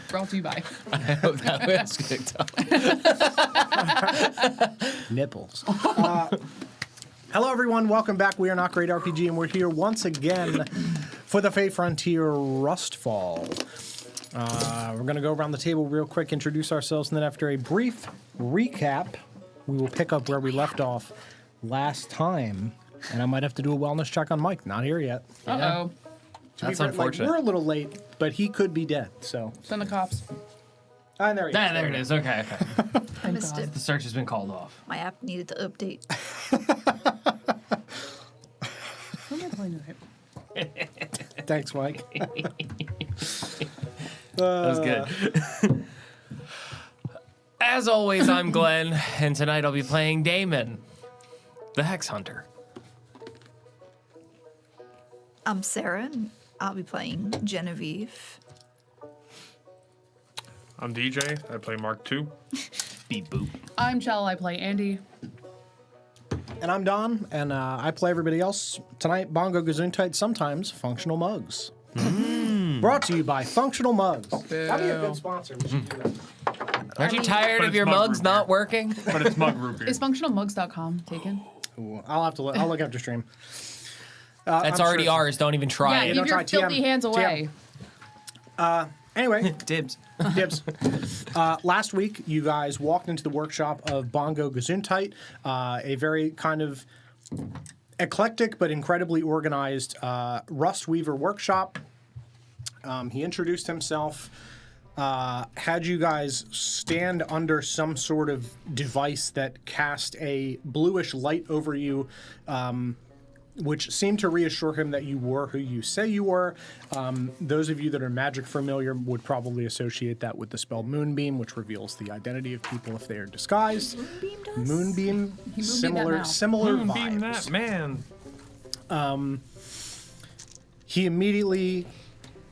Brought to you by. I hope that was good. Nipples. Hello, everyone. Welcome back. We are Not Great RPG, and we're here once again for the Fey Frontier RUSTFall. We're going to go around the table real quick, introduce ourselves, and then after a brief recap, we will pick up where we left off last time. And I might have to do a wellness check on Mike. Not here yet. Uh-oh. That's unfortunate. We're a little late, but he could be dead. So Send the cops. there he is. There it is. Okay. Thank missed God. it. The search has been called off. My app needed to update. Who am I playing tonight? Thanks, Mike. That was good. As always, I'm Glenn, and tonight I'll be playing Daimon, the Hex Hunter. I'm Sarah, and I'll be playing Genevieve. I'm DJ. I play Mark II. Beep boop. I'm Chell. I play Andy. And I'm Don, and I play everybody else. Tonight, Bongo Gesundheit, sometimes Functional Mugs. Brought to you by Functional Mugs. That'd be a good sponsor. We should do that. Aren't you tired But of it's your mug mugs root not beer. working? But it's mug root beer. Is functionalmugs.com taken? Ooh, I'll look after stream. That's I'm already sure- ours. Don't even try Yeah, it. keep don't your try. TM. filthy hands away. Anyway, Dibs. dibs. Last week, you guys walked into the workshop of Bongo Gesundheit, a very kind of eclectic but incredibly organized Rust Weaver workshop. He introduced himself, had you guys stand under some sort of device that cast a bluish light over you, which seemed to reassure him that you were who you say you were. Those of you that are magic familiar would probably associate that with the spell Moonbeam, which reveals the identity of people if they are disguised. Moonbeam does? Moonbeam, that similar now. similar Beam vibes. that man. He immediately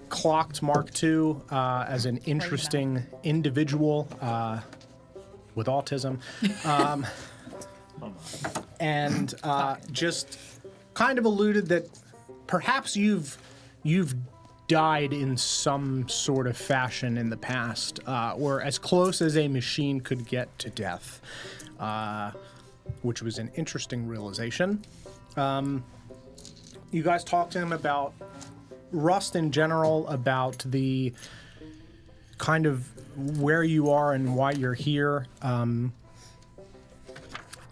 clocked Mark II as an interesting individual with autism, and just kind of alluded that perhaps you've died in some sort of fashion in the past, or as close as a machine could get to death, which was an interesting realization. You guys talked to him about Rust in general, about the kind of where you are and why you're here.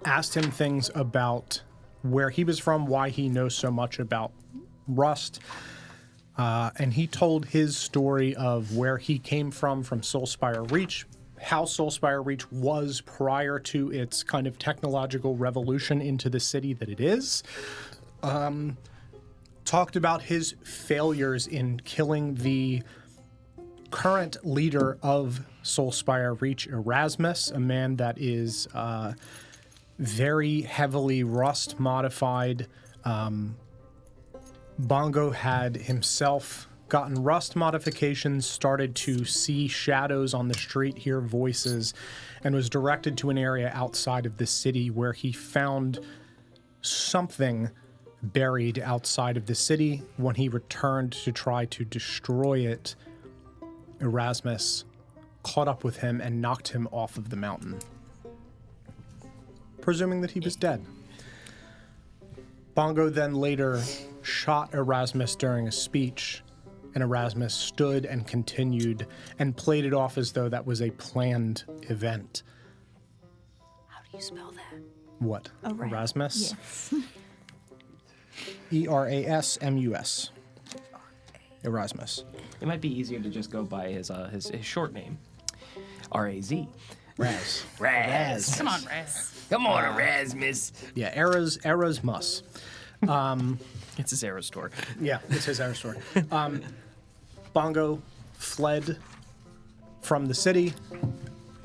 Asked him things about where he was from, why he knows so much about Rust. And he told his story of where he came from Soulspire Reach, how Soulspire Reach was prior to its kind of technological revolution into the city that it is. Talked about his failures in killing the current leader of Soulspire Reach, Erasmus, a man that is very heavily Rust modified. Bongo had himself gotten Rust modifications, started to see shadows on the street, hear voices, and was directed to an area outside of the city where he found something buried outside of the city. When he returned to try to destroy it, Erasmus caught up with him and knocked him off of the mountain, presuming that he was dead. Bongo then later shot Erasmus during a speech, and Erasmus stood and continued and played it off as though that was a planned event. How do you spell that? What? Erasmus? Yes. Erasmus. Erasmus. It might be easier to just go by his short name, R-A-Z. Raz. Raz. Come on, Raz. Come on, Erasmus. Yeah, Erasmus. It's his arrow store. Yeah, it's his arrow story. Bongo fled from the city.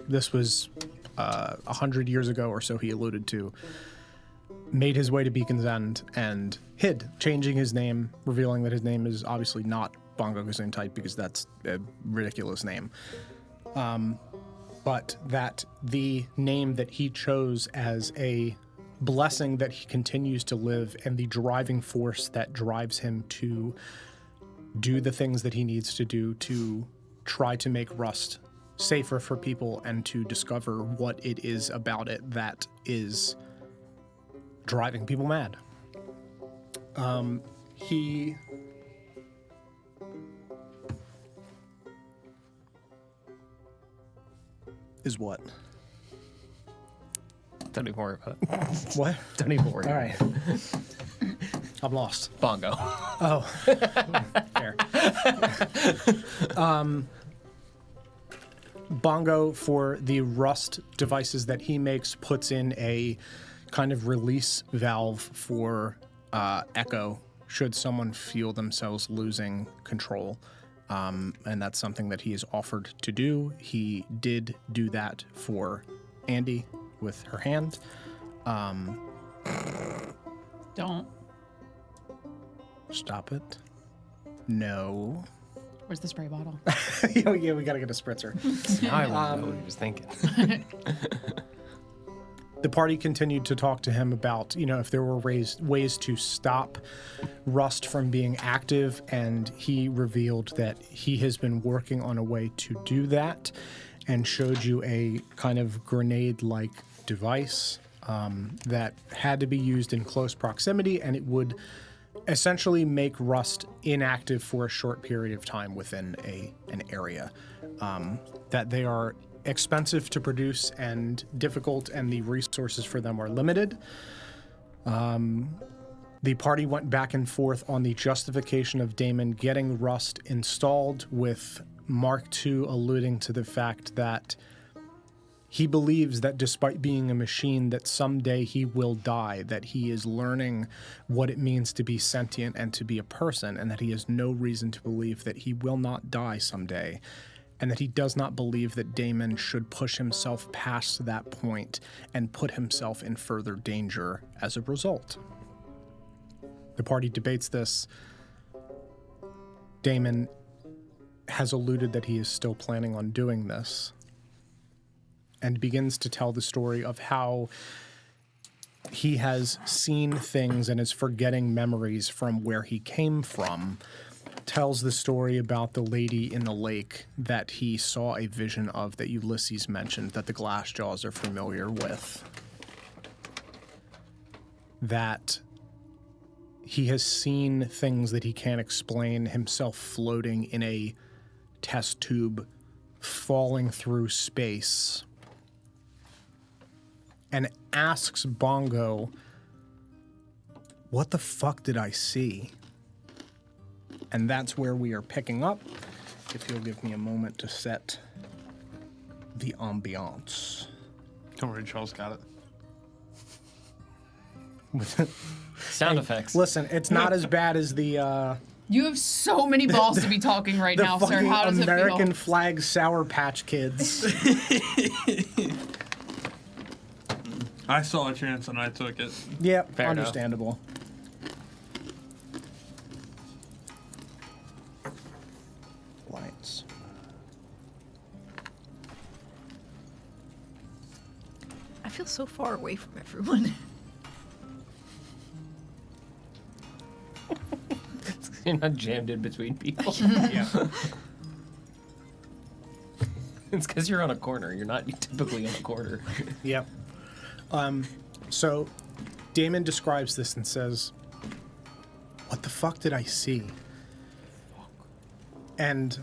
This was 100 years ago or so, he alluded to. Made his way to Beacon's End and hid, changing his name, revealing that his name is obviously not Bongo Gesundheit because that's a ridiculous name. But that the name that he chose as a blessing that he continues to live and the driving force that drives him to do the things that he needs to do to try to make Rust safer for people and to discover what it is about it that is driving people mad. He is what? Don't even worry about it. What? Don't even worry. All right. I'm lost. Bongo. Oh. Fair. Bongo, for the Rust devices that he makes, puts in a kind of release valve for echo should someone feel themselves losing control. And that's something that he has offered to do. He did do that for Andy with her hand. Don't. Stop it. No. Where's the spray bottle? Yeah, we gotta get a spritzer. Now I want to know what he was thinking. The party continued to talk to him about, if there were ways to stop Rust from being active, and he revealed that he has been working on a way to do that and showed you a kind of grenade-like device that had to be used in close proximity, and it would essentially make Rust inactive for a short period of time within an area. That they are expensive to produce and difficult, and the resources for them are limited. The party went back and forth on the justification of Daimon getting Rust installed, with Mark II alluding to the fact that he believes that despite being a machine, that someday he will die, that he is learning what it means to be sentient and to be a person, and that he has no reason to believe that he will not die someday, and that he does not believe that Daimon should push himself past that point and put himself in further danger as a result. The party debates this. Daimon has alluded that he is still planning on doing this, and begins to tell the story of how he has seen things and is forgetting memories from where he came from. Tells the story about the lady in the lake that he saw a vision of, that Ulysses mentioned, that the Glassjaws are familiar with. That he has seen things that he can't explain, himself floating in a test tube, falling through space, and asks Bongo, what the fuck did I see? And that's where we are picking up. If you'll give me a moment to set the ambiance. Don't worry, Charles got it. Sound effects. Listen, it's not as bad as the You have so many balls to be talking right now, sir. fucking How does American it feel? flag Sour Patch Kids. I saw a chance and I took it. Yep, Fair enough. understandable. Lights. I feel so far away from everyone. You're not jammed in between people. Yeah. It's because you're on a corner. You're not typically on a corner. Yep. So Daimon describes this and says, what the fuck did I see? And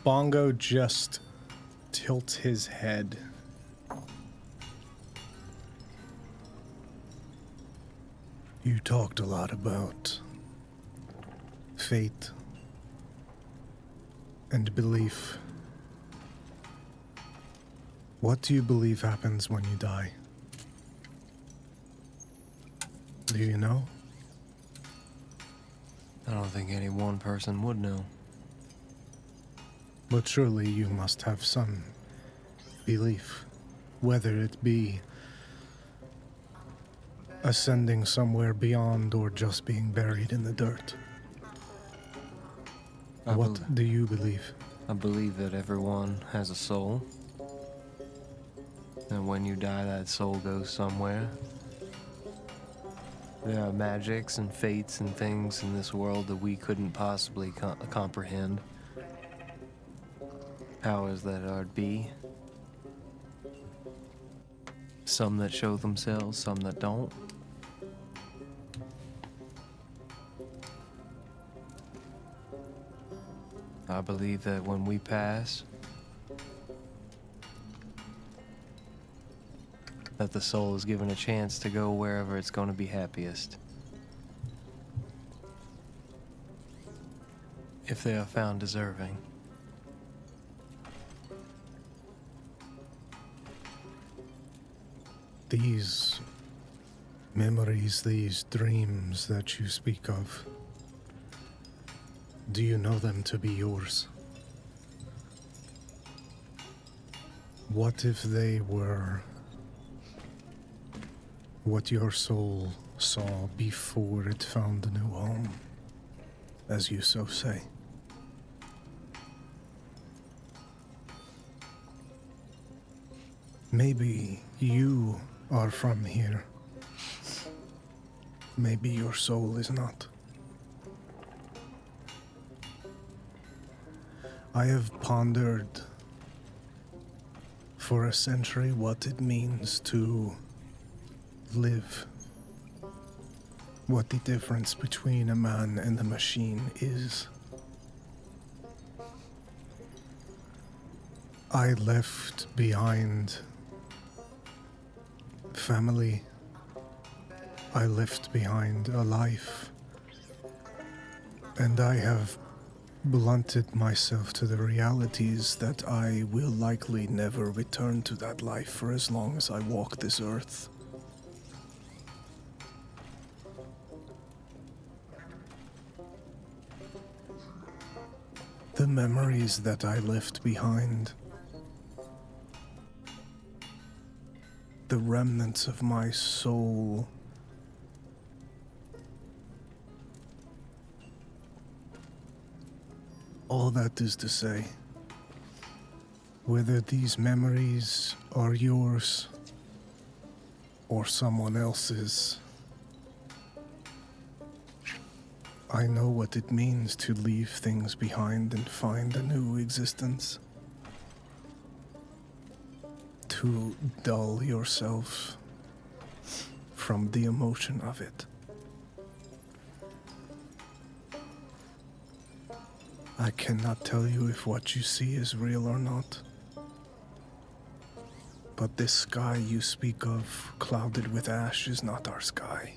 Bongo just tilts his head. You talked a lot about fate and belief. What do you believe happens when you die? Do you know? I don't think any one person would know. But surely you must have some belief, whether it be ascending somewhere beyond or just being buried in the dirt. What do you believe? I believe that everyone has a soul. And when you die, that soul goes somewhere. There are magics and fates and things in this world that we couldn't possibly comprehend. Powers that are be. Some that show themselves, some that don't. I believe that when we pass, that the soul is given a chance to go wherever it's going to be happiest. If they are found deserving. These memories, these dreams that you speak of, do you know them to be yours? What if they were what your soul saw before it found a new home, as you so say? Maybe you are from here. Maybe your soul is not. I have pondered for a century what it means to live. What the difference between a man and a machine is. I left behind family. I left behind a life. And I have blunted myself to the realities that I will likely never return to that life for as long as I walk this earth. The memories that I left behind, the remnants of my soul, all that is to say, whether these memories are yours or someone else's, I know what it means to leave things behind and find a new existence. To dull yourself from the emotion of it. I cannot tell you if what you see is real or not. But this sky you speak of, clouded with ash, is not our sky.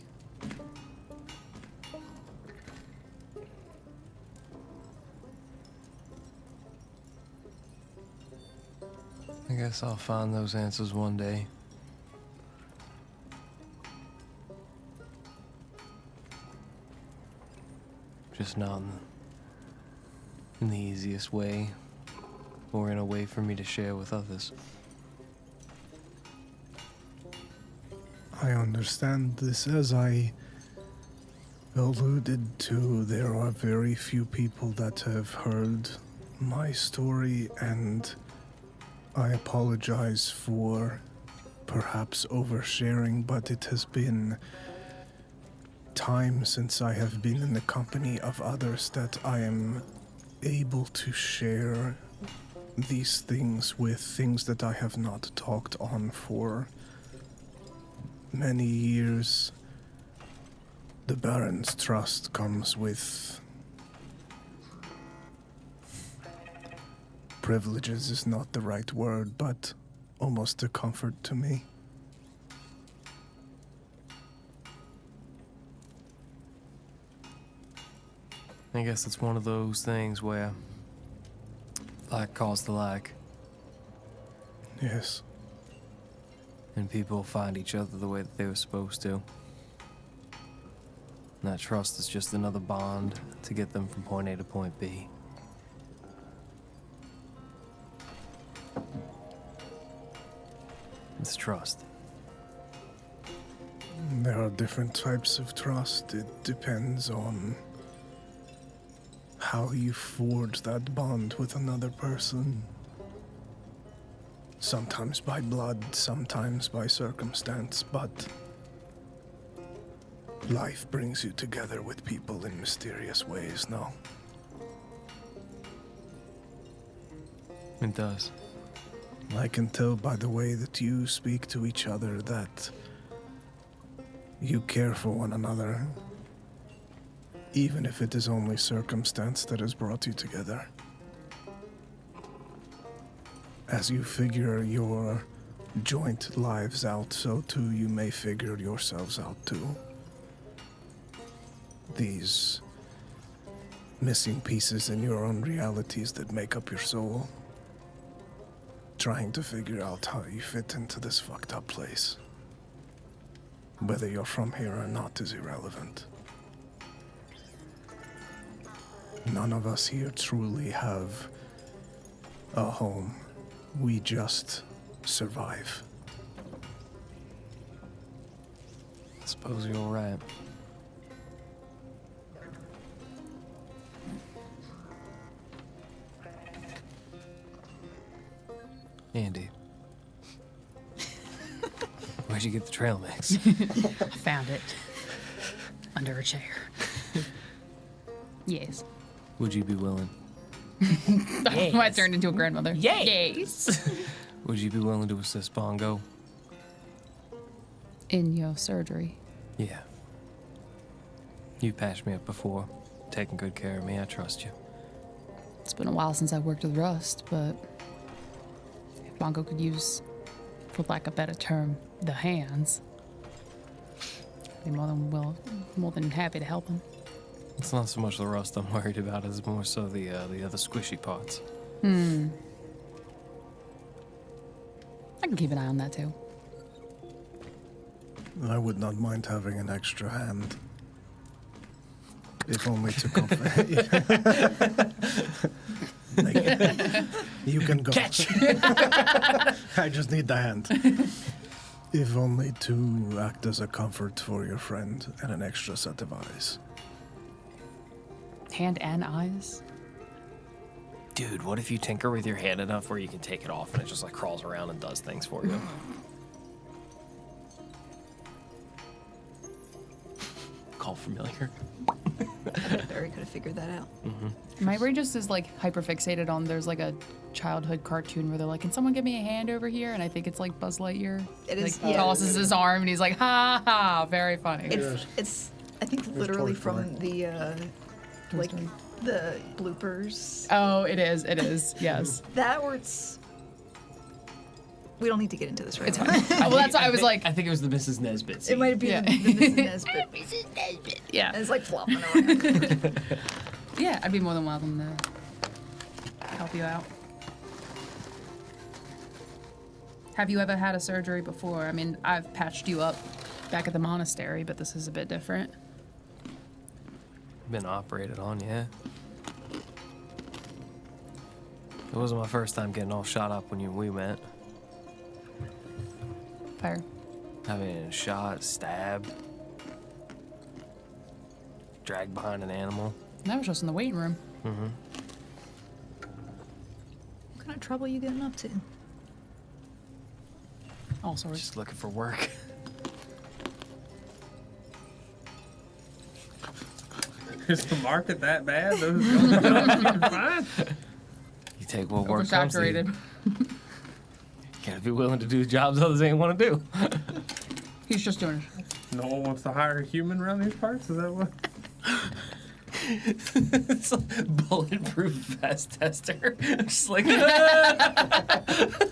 I guess I'll find those answers one day. Just not in the easiest way, or in a way for me to share with others. I understand this. As I alluded to, there are very few people that have heard my story, and I apologize for perhaps oversharing, but it has been time since I have been in the company of others that I am able to share these things with, things that I have not talked on for many years. The Baron's trust comes with privileges is not the right word, but almost a comfort to me. I guess it's one of those things where like calls to like, Yes. and people find each other the way that they were supposed to. And that trust is just another bond to get them from point A to point B. It's trust. There are different types of trust. It depends on how you forge that bond with another person. Sometimes by blood, sometimes by circumstance, but Life brings you together with people in mysterious ways, no? It does. I can tell by the way that you speak to each other that you care for one another, even if it is only circumstance that has brought you together. As you figure your joint lives out, so too you may figure yourselves out too. These missing pieces in your own realities that make up your soul. Trying to figure out how you fit into this fucked up place. Whether you're from here or not is irrelevant. None of us here truly have a home. We just survive. I suppose you're right. Andy. Where'd you get the trail mix? I found it under a chair. Yes. Would you be willing? I turned into a grandmother. Yes. Would you be willing to assist Bongo? In your surgery. Yeah. You patched me up before, taking good care of me. I trust you. It's been a while since I worked with Rust, but if Bongo could use, for lack of a better term, the hands, I'd be more than happy to help him. It's not so much the rust I'm worried about, it's more so the other squishy parts. I can keep an eye on that too. I would not mind having an extra hand. If only to comfort. You can go. Catch. I just need the hand. If only to act as a comfort for your friend and an extra set of eyes. Hand and eyes. Dude, what if you tinker with your hand enough where you can take it off and it just like crawls around and does things for you? Call familiar. Barry could have figured that out. My brain just is like hyper fixated on there's like a childhood cartoon where they're like, can someone give me a hand over here? And I think it's like Buzz Lightyear. It is, like, yeah. tosses his arm and he's like, ha ha, very funny. It's I think literally Toy Story. from the like the bloopers. Oh, it is, yes. That or it's. We don't need to get into this right It's now. fine. Well, that's why I was like, I think it was the Mrs. Nesbit scene. It might have been Yeah. the Mrs. Nesbit. yeah. And it's like flopping around. Yeah, I'd be more than welcome to help you out. Have you ever had a surgery before? I mean, I've patched you up back at the monastery, but this is a bit different. Been operated on, yeah. It wasn't my first time getting all shot up when we met. Fair. Having shot, stabbed, dragged behind an animal. That was just in the waiting room. What kind of trouble you getting up to? All sorts. Just looking for work. Is the market that bad? Those are fine. You take what work comes to you. Oversaturated. Gotta be willing to do jobs others ain't want to do. He's just doing it. No one wants to hire a human around these parts? Is that what? It's like bulletproof vest tester. Just like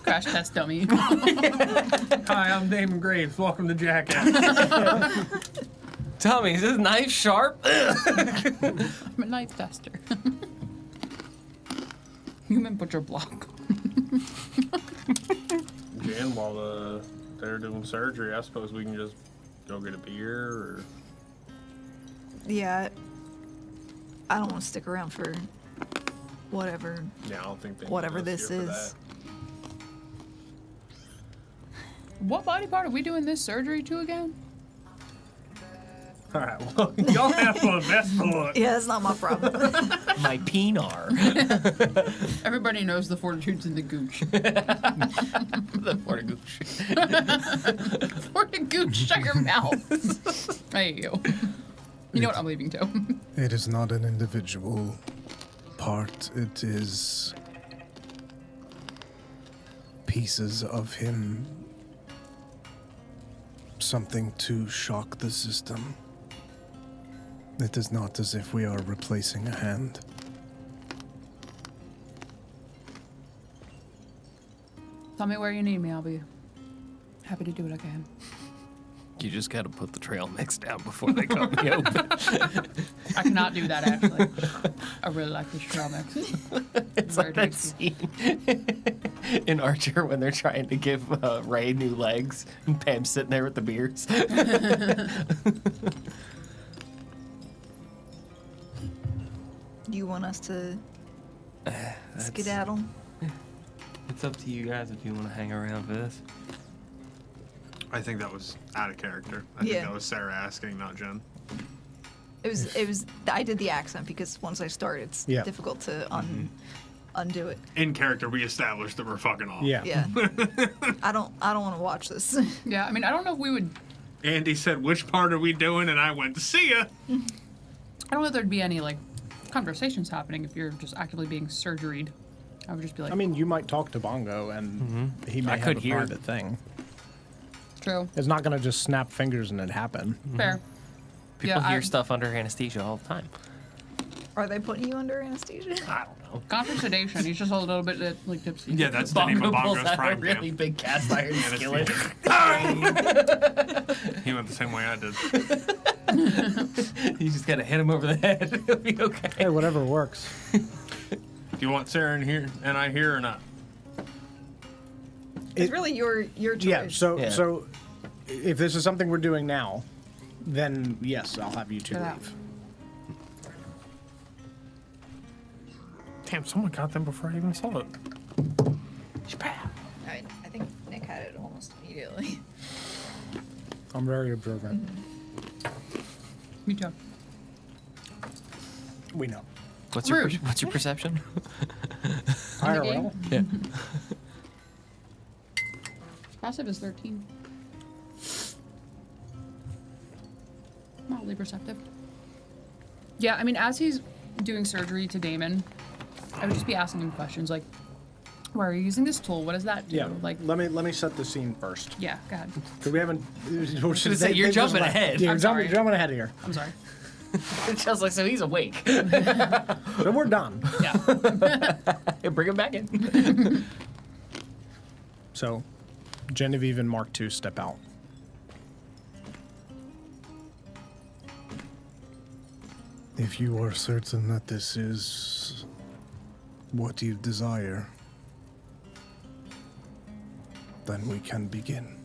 Crash test dummy. Hi, I'm Damon Graves. Welcome to Jackass. Tommy, is this knife sharp? I'm a knife tester. Human butcher block. Jen, while they're doing surgery, I suppose we can just go get a beer or... Yeah. I don't want to stick around for whatever Yeah, I don't think they need whatever us this here for is. What body part are we doing this surgery to again? that. All right, well, y'all have fun. Best of luck. Yeah, that's not my problem. my penar. Everybody knows the fortitude's in the gooch. The Portagooch. Goose, shut your mouth. I hate you. You know what? I'm leaving too. It is not an individual part. It is pieces of him. Something to shock the system. It is not as if we are replacing a hand. Tell me where you need me. I'll be happy to do what I can. You just gotta put the trail mix down before they cut me open. I cannot do that, actually. I really like this trail mix. It's Very like that tasty. scene in Archer when they're trying to give Ray new legs, and Pam's sitting there with the beers. Do you want us to That's- skedaddle? It's up to you guys if you want to hang around for this. I think that was out of character. I Yeah. think that was Sarah asking, not Jen. It was. I did the accent because once I start, it's Yeah. difficult to undo it. In character, we established that we're fucking off. Yeah. Yeah. I don't want to watch this. Yeah, I mean, I don't know if we would. Andy said, "Which part are we doing?" And I went, "See ya." I don't know if there'd be any like conversations happening if you're just actively being surgeried. I would just be like, I mean, you might talk to Bongo, and he may I have could a hear- private thing. true, It's not going to just snap fingers and it happen. fair. People Yeah, hear I- stuff under anesthesia all the time. Are they putting you under anesthesia? I don't know. Gone for sedation. He's just a little bit like tipsy. Yeah, that's the name Bongo of pulls Bongo's out a frying really pan. big cast iron skillet. He went the same way I did. You just gotta hit him over the head. It'll be okay. Hey, whatever works. Do you want Sarah in here and I here or not? It's really your choice. Yeah. So Yeah. so, if this is something we're doing now, then yes, I'll have you two Get out. leave. Damn, someone got them before I even saw it. I think Nick had it almost immediately. I'm very observant. Me too. We know. What's Rude. what's your perception? IRL. Yeah. Passive is 13. Mildly perceptive. Yeah, I mean, as he's doing surgery to Daimon, I would just be asking him questions like, "Why are you using this tool? What does that do?" Yeah. Like, let me set the scene first. yeah, go ahead. Because we haven't. say, you're jumping ahead. Yeah, I'm you're sorry. jumping ahead here. I'm sorry. Just like, so he's awake. So we're done. Yeah. Hey, bring him back in. So, Genevieve and Mark II step out. If you are certain that this is what you desire, then we can begin.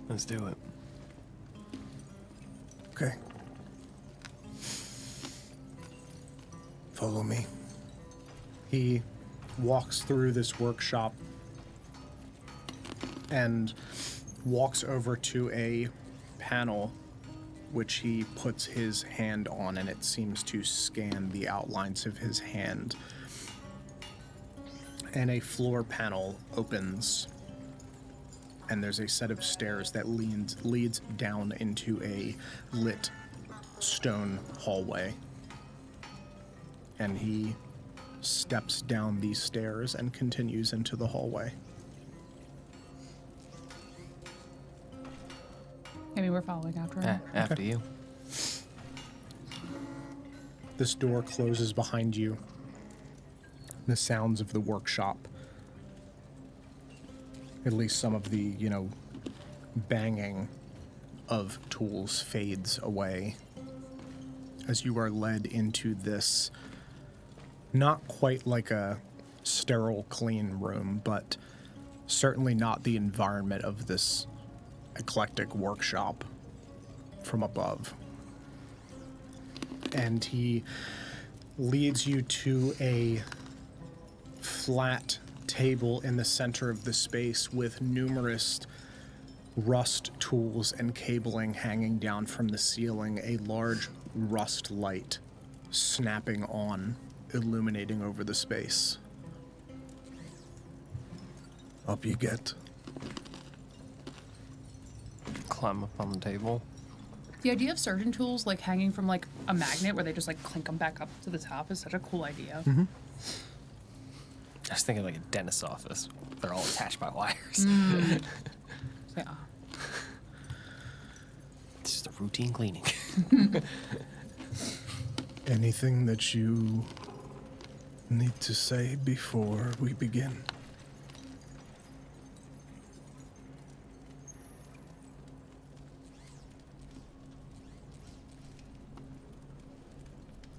Let's do it. Okay. Follow me. He walks through this workshop and walks over to a panel which he puts his hand on, and it seems to scan the outlines of his hand. And a floor panel opens, and there's a set of stairs that leads down into a lit stone hallway. And he steps down these stairs and continues into the hallway. Maybe we're following after him. After you. This door closes behind you. The sounds of the workshop, at least some of the, banging of tools fades away as you are led into this, not quite like a sterile, clean room, but certainly not the environment of this eclectic workshop from above. And he leads you to a flat table in the center of the space with numerous rust tools and cabling hanging down from the ceiling, a large rust light snapping on, illuminating over the space. Up you get. Climb up on the table. The idea of surgeon tools like hanging from like a magnet where they just like clink them back up to the top is such a cool idea. I was thinking like a dentist's office. They're all attached by wires. Yeah. It's just a routine cleaning. Anything that you need to say before we begin?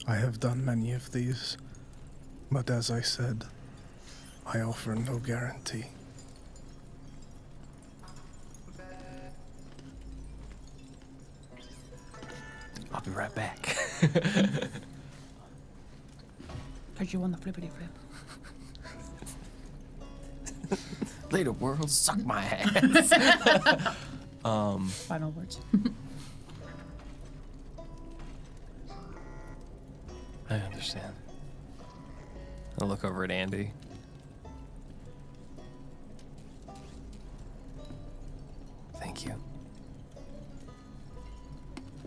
I have done many of these, but as I said, I offer no guarantee. I'll be right back. Put you on the flippity flip. Later, world, suck my ass. Final words. I understand. I look over at Andy. Thank you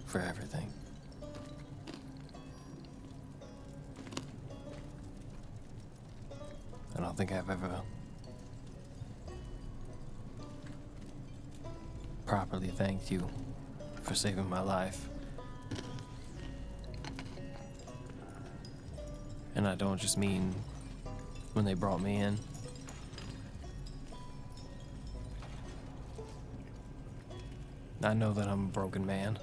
for everything. I don't think I've ever properly thanked you for saving my life. And I don't just mean when they brought me in. I know that I'm a broken man.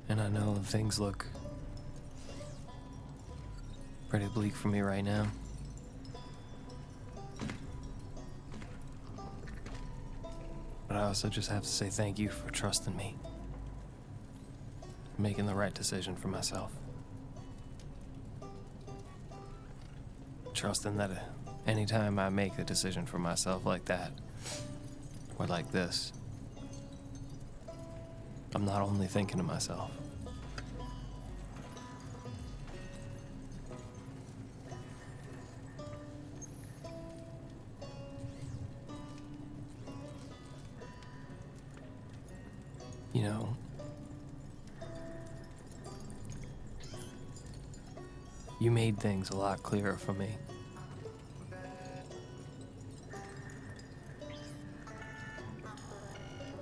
And I know things look pretty bleak for me right now. But I also just have to say thank you for trusting me. Making the right decision for myself. Trusting that anytime I make a decision for myself like that, or like this, I'm not only thinking of myself. You know, you made things a lot clearer for me.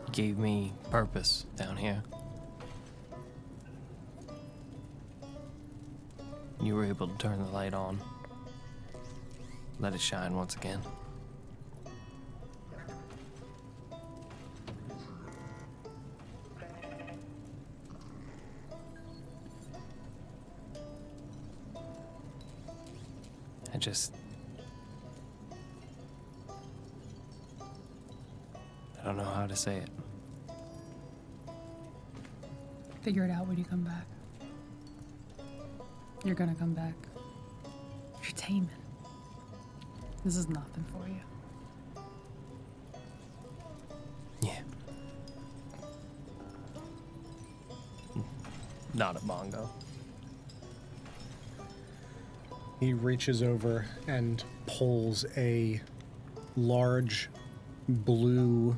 You gave me purpose down here. You were able to turn the light on, let it shine once again. I don't know how to say it. Figure it out when you come back. You're gonna come back. You're Daimon. This is nothing for you. Yeah. Not a Bongo. He reaches over and pulls a large blue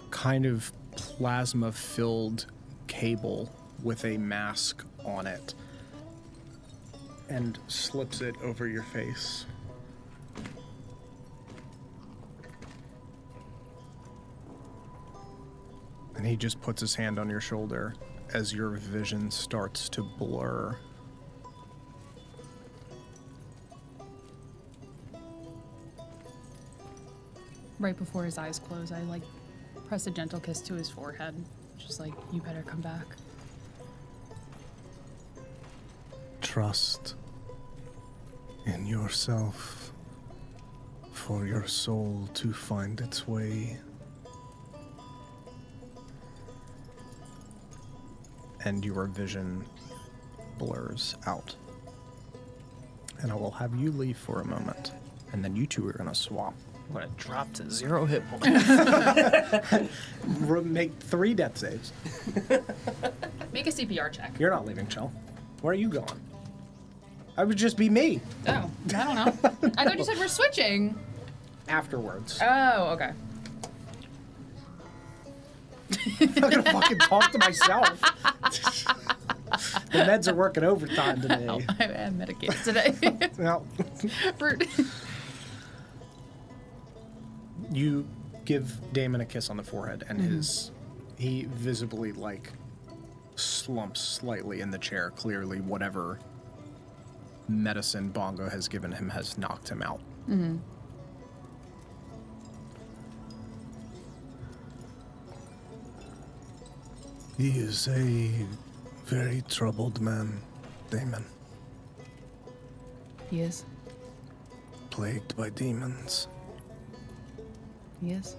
kind of plasma-filled cable with a mask on it and slips it over your face. And he just puts his hand on your shoulder as your vision starts to blur. Right before his eyes close, I like press a gentle kiss to his forehead. Just like, you better come back. Trust in yourself for your soul to find its way. And your vision blurs out. And I will have you leave for a moment, and then you two are going to swap. I'm gonna drop to 0 hit points. Make 3 death saves. Make a CPR check. You're not leaving, Chell. Where are you going? I would just be me Oh, I don't know. I thought you said we're switching. afterwards. Oh, okay. I'm not gonna fucking talk to myself. The meds are working overtime today. Oh, I am medicated today. Well, Rude. you give Daimon a kiss on the forehead, and he visibly like slumps slightly in the chair. Clearly, whatever medicine Bongo has given him has knocked him out. He is a very troubled man, Daimon, He is. plagued by demons. He is.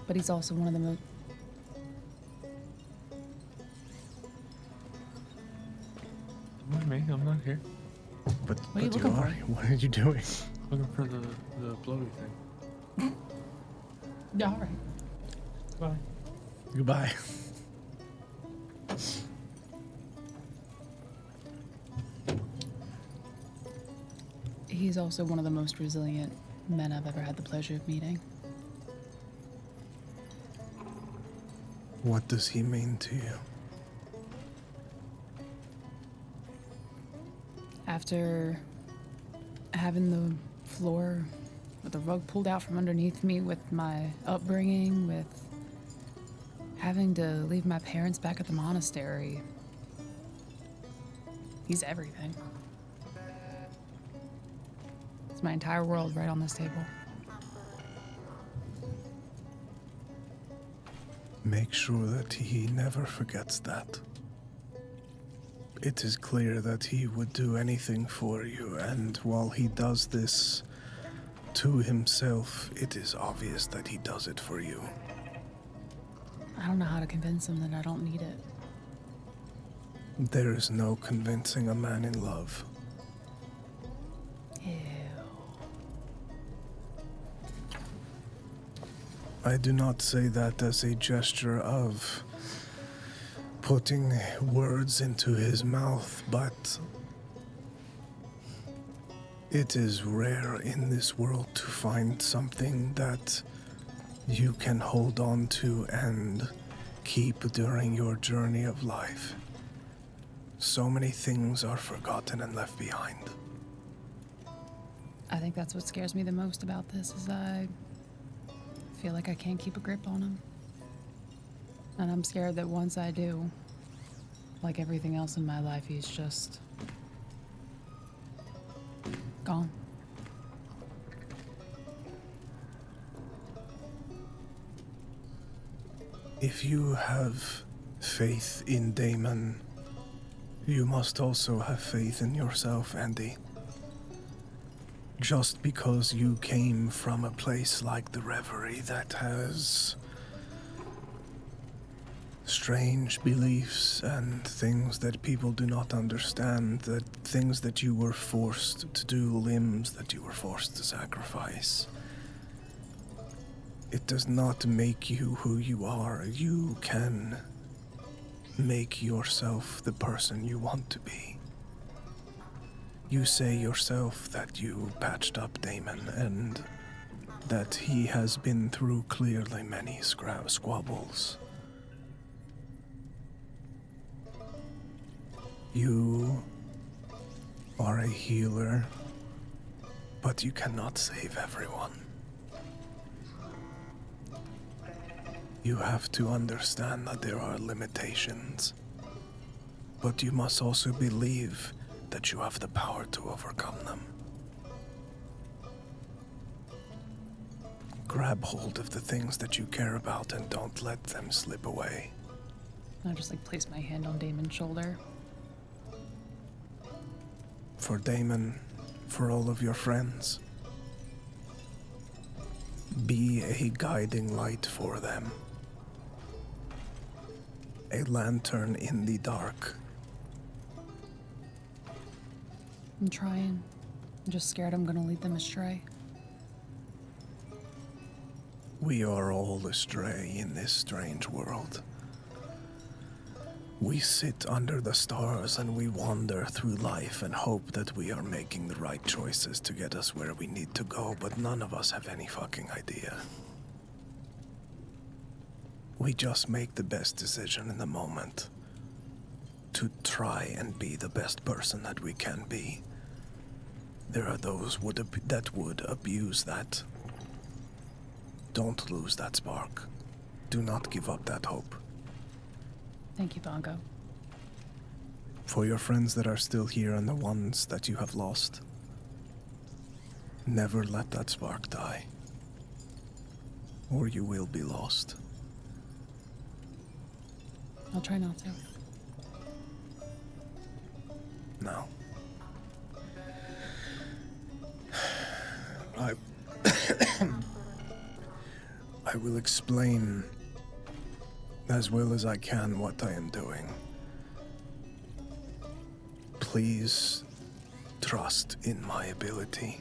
But he's also one of the most. What, me? I'm not here. But What are you but looking are. for? What are you doing? Looking for the blowy thing. Yeah, all right. Bye. Goodbye. He's also one of the most resilient men I've ever had the pleasure of meeting. What does he mean to you? After having the floor with the rug pulled out from underneath me, with my upbringing, with having to leave my parents back at the monastery, he's everything. It's my entire world right on this table. Make sure that he never forgets that. It is clear that he would do anything for you, and while he does this to himself, it is obvious that he does it for you. I don't know how to convince him that I don't need it. There is no convincing a man in love. Ew. I do not say that as a gesture of putting words into his mouth, but it is rare in this world to find something that you can hold on to and keep during your journey of life. So many things are forgotten and left behind. I think that's what scares me the most about this, is I feel like I can't keep a grip on him. And I'm scared that once I do, like everything else in my life, he's just gone. If you have faith in Daimon, you must also have faith in yourself, Andy. Just because you came from a place like the Reverie that has strange beliefs and things that people do not understand, that things that you were forced to do, limbs that you were forced to sacrifice, it does not make you who you are. You can make yourself the person you want to be. You say yourself that you patched up Daimon and that he has been through clearly many squabbles. You are a healer, but you cannot save everyone. You have to understand that there are limitations, but you must also believe that you have the power to overcome them. Grab hold of the things that you care about and don't let them slip away. I just like place my hand on Damon's shoulder. For Daimon, for all of your friends, be a guiding light for them. A lantern in the dark. I'm trying. I'm just scared I'm gonna lead them astray. We are all astray in this strange world. We sit under the stars and we wander through life and hope that we are making the right choices to get us where we need to go, but none of us have any fucking idea. We just make the best decision in the moment to try and be the best person that we can be. There are those that would abuse that. Don't lose that spark. Do not give up that hope. Thank you, Bongo. For your friends that are still here and the ones that you have lost, never let that spark die, or you will be lost. I'll try not to. Now, I will explain as well as I can what I am doing. Please trust in my ability.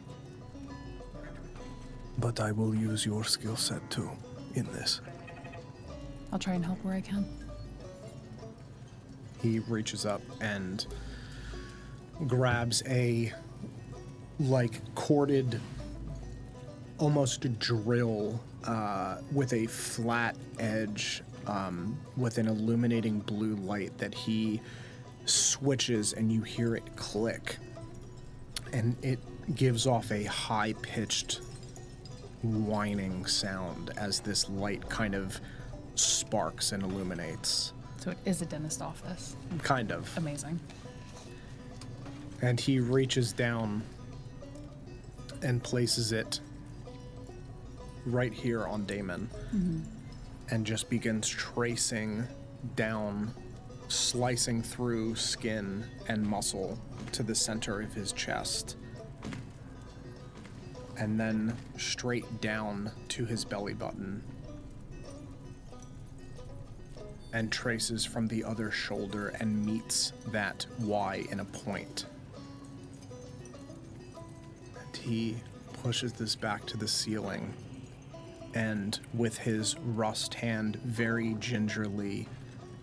But I will use your skill set too in this. I'll try and help where I can. He reaches up and grabs a, like, corded, almost drill with a flat edge with an illuminating blue light that he switches, and you hear it click. And it gives off a high-pitched whining sound as this light kind of sparks and illuminates. So it is a dentist office. Kind of. Amazing. And he reaches down and places it right here on Daimon, and just begins tracing down, slicing through skin and muscle to the center of his chest, and then straight down to his belly button, and traces from the other shoulder and meets that Y in a point. And he pushes this back to the ceiling, and with his rust hand very gingerly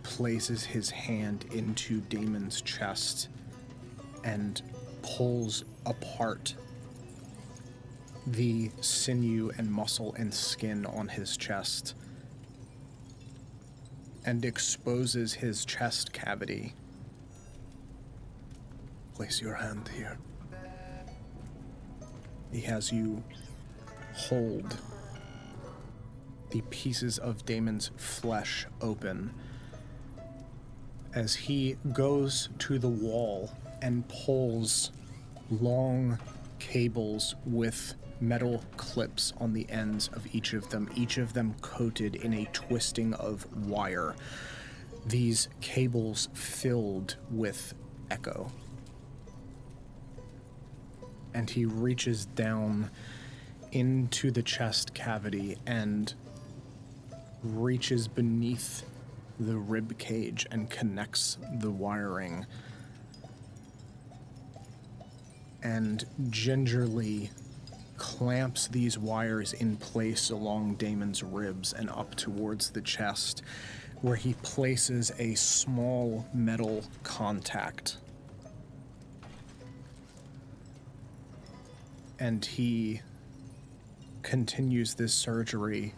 places his hand into Daimon's chest and pulls apart the sinew and muscle and skin on his chest and exposes his chest cavity. Place your hand here. He has you hold the pieces of Daimon's flesh open as he goes to the wall and pulls long cables with metal clips on the ends of each of them coated in a twisting of wire. These cables filled with echo. And he reaches down into the chest cavity and reaches beneath the rib cage and connects the wiring, and gingerly clamps these wires in place along Daimon's ribs and up towards the chest, where he places a small metal contact. And he continues this surgery,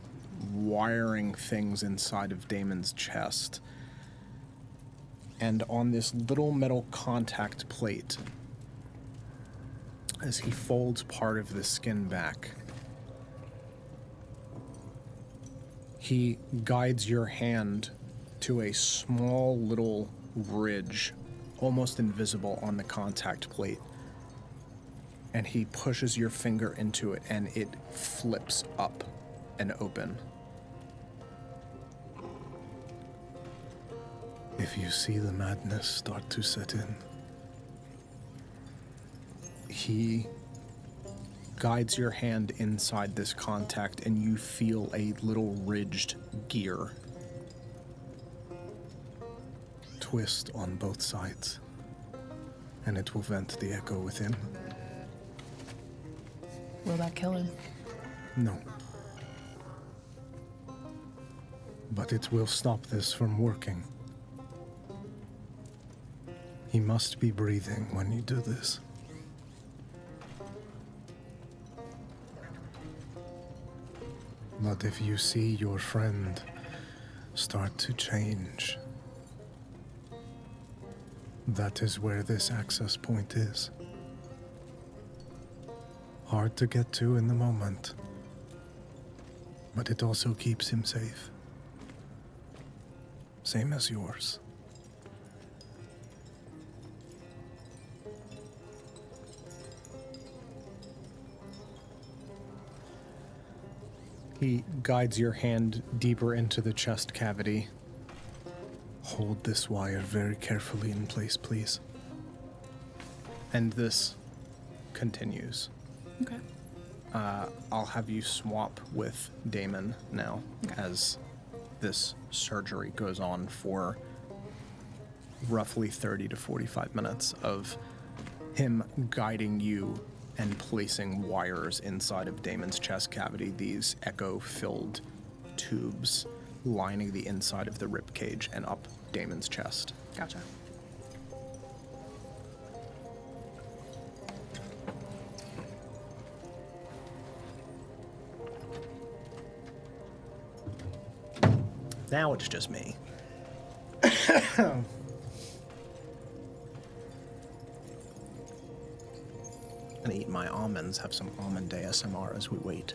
wiring things inside of Daimon's chest. And on this little metal contact plate, as he folds part of the skin back, he guides your hand to a small little ridge, almost invisible on the contact plate. And he pushes your finger into it, and it flips up and open. If you see the madness start to set in, He guides your hand inside this contact, and you feel a little ridged gear. twist on both sides, and it will vent the echo within. Will that kill him? No. But it will stop this from working. He must be breathing when you do this. But if you see your friend start to change, that is where this access point is. Hard to get to in the moment, but it also keeps him safe. Same as yours. He guides your hand deeper into the chest cavity. Hold this wire very carefully in place, please. And this continues. Okay. I'll have you swap with Daimon now as this surgery goes on for roughly 30 to 45 minutes of him guiding you and placing wires inside of Daimon's chest cavity, these echo-filled tubes lining the inside of the rib cage and up Daimon's chest. Gotcha. Now it's just me. Gonna eat my almonds, have some almond ASMR as we wait.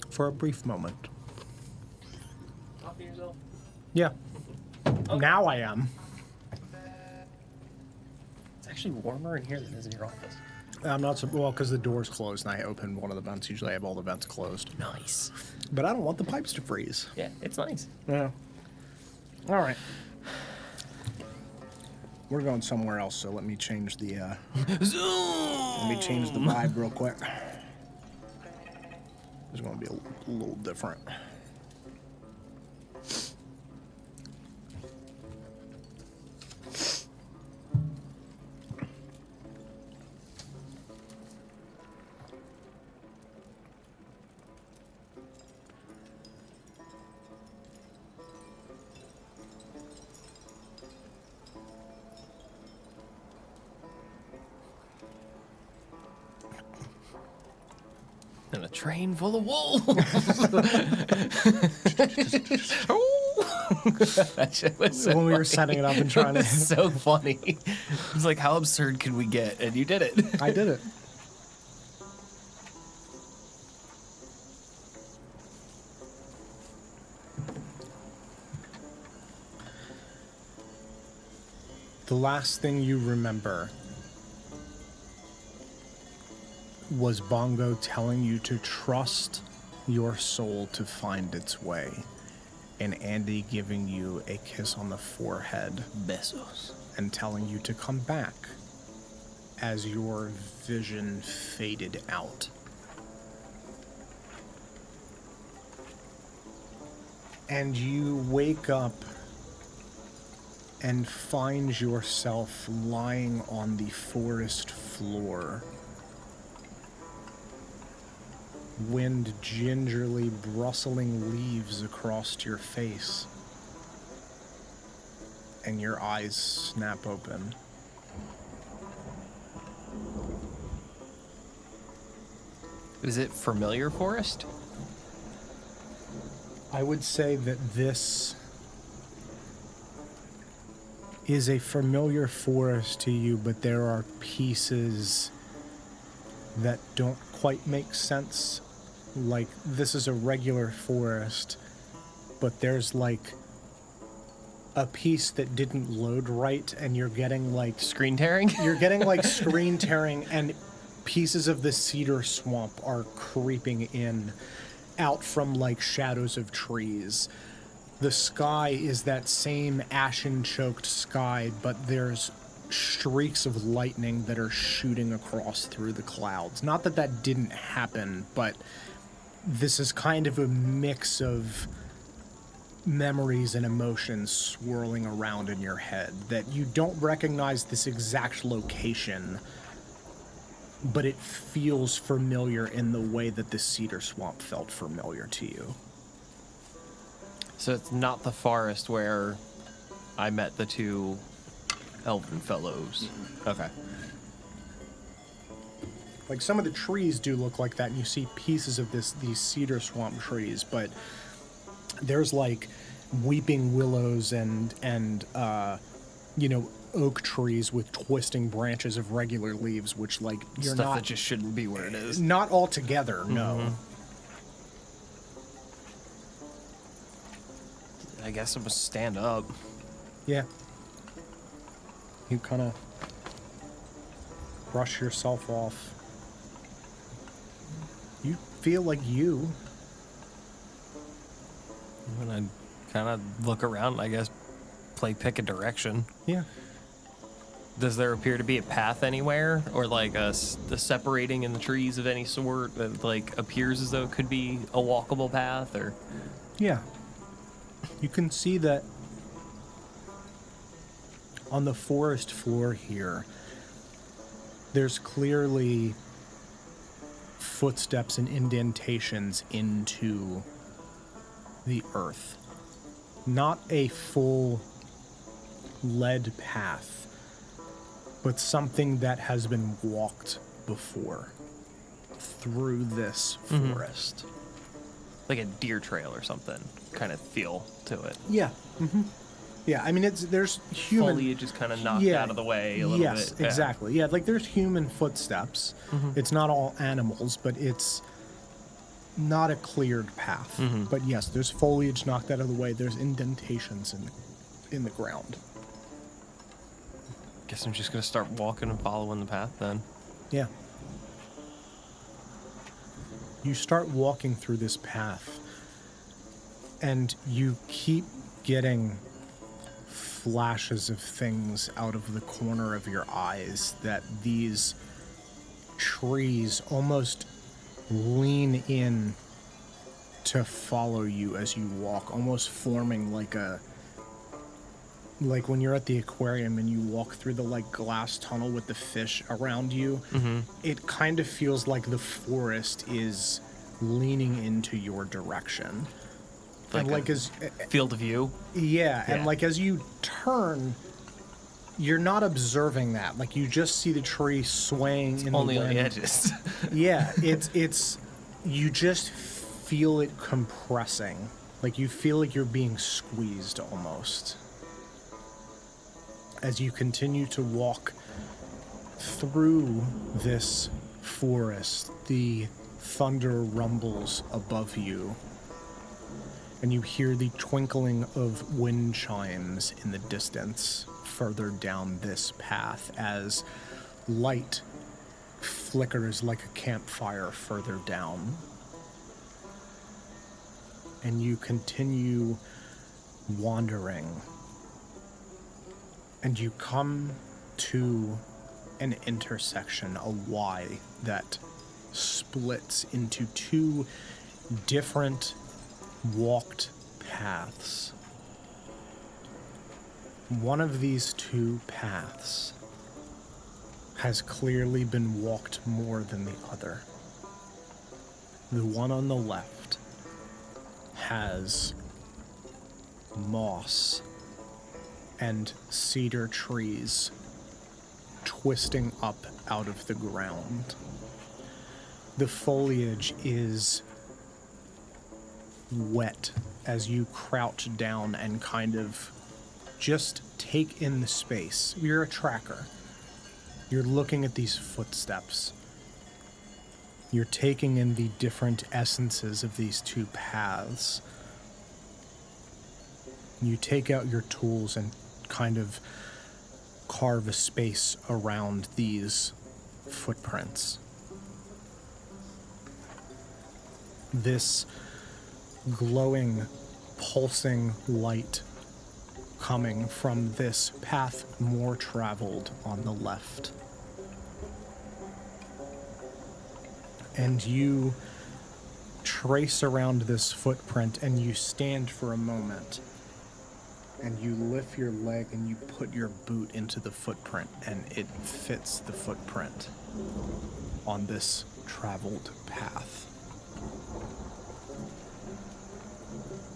For a brief moment. Talking to yourself? Yeah. Now I am. It's actually warmer in here than it is in your office. I'm not so well because the door's closed and I open one of the vents. Usually I have all the vents closed. Nice. But I don't want the pipes to freeze. Yeah, it's nice. Yeah. All right. We're going somewhere else, so let me change the let me change the vibe real quick. It's going to be a little different. And a train full of wolves. That shit was so When we were funny. setting it up and trying to... So funny. It's like, how absurd could we get? And you did it. I did it. The last thing you remember was Bongo telling you to trust your soul to find its way, and Andy giving you a kiss on the forehead Besos. and telling you to come back as your vision faded out. And you wake up and find yourself lying on the forest floor. Wind gingerly rustling leaves across your face. And your eyes snap open. Is it familiar forest? I would say that this is a familiar forest to you, but there are pieces that don't quite make sense. Like, this is a regular forest, but there's like a piece that didn't load right, and you're getting like Screen tearing? you're getting like screen tearing, and pieces of the cedar swamp are creeping in out from like shadows of trees. The sky is that same ashen-choked sky, but there's streaks of lightning that are shooting across through the clouds. Not that that didn't happen, but this is kind of a mix of memories and emotions swirling around in your head that you don't recognize this exact location, but it feels familiar in the way that the cedar swamp felt familiar to you. So it's not the forest where I met the two elven fellows. Okay. Like some of the trees do look like that, and you see pieces of these cedar swamp trees, but there's like weeping willows and oak trees with twisting branches of regular leaves, which like you're Stuff not that just shouldn't be where it is. not all together. No. I guess it was stand up. Yeah. You kind of brush yourself off. You feel like you. And I kind of look around, I guess, pick a direction. Yeah. Does there appear to be a path anywhere, or like a separating in the trees of any sort that like appears as though it could be a walkable path? Or Yeah. You can see that on the forest floor here, there's clearly footsteps and indentations into the earth. Not a full lead path, but something that has been walked before through this forest. like a deer trail or something kind of feel to it. Yeah. Yeah, I mean, there's human Foliage is kind of knocked out of the way a little bit. Yes, exactly. Yeah, like there's human footsteps. It's not all animals, but it's not a cleared path. But yes, there's foliage knocked out of the way. There's indentations in the ground. Guess I'm just gonna start walking and following the path then. Yeah. You start walking through this path, and you keep getting flashes of things out of the corner of your eyes that these trees almost lean in to follow you as you walk, almost forming like when you're at the aquarium and you walk through the like glass tunnel with the fish around you. It kind of feels like the forest is leaning into your direction. Like and like a as field of view. yeah, and Yeah. like as you turn, you're not observing that. Like you just see the tree swaying in Only the on wind. the edges. Yeah, it's you just feel it compressing. Like you feel like you're being squeezed almost. As you continue to walk through this forest, the thunder rumbles above you, and you hear the twinkling of wind chimes in the distance further down this path as light flickers like a campfire further down. And you continue wandering, and you come to an intersection, a Y that splits into two different walked paths. One of these two paths has clearly been walked more than the other. The one on the left has moss and cedar trees twisting up out of the ground. The foliage is wet as you crouch down and kind of just take in the space. You're a tracker. You're looking at these footsteps. You're taking in the different essences of these two paths. You take out your tools and kind of carve a space around these footprints. This glowing, pulsing light coming from this path more traveled on the left. And you trace around this footprint and you stand for a moment. And you lift your leg and you put your boot into the footprint, and it fits the footprint on this traveled path.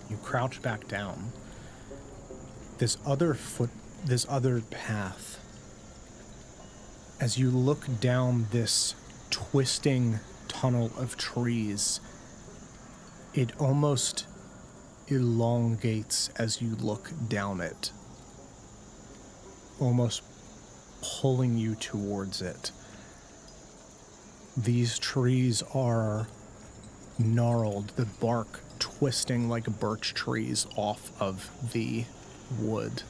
You crouch back down, this other path, as you look down this twisting tunnel of trees, it almost elongates as you look down it, almost pulling you towards it. These trees are gnarled, the bark twisting like birch trees off of the wood.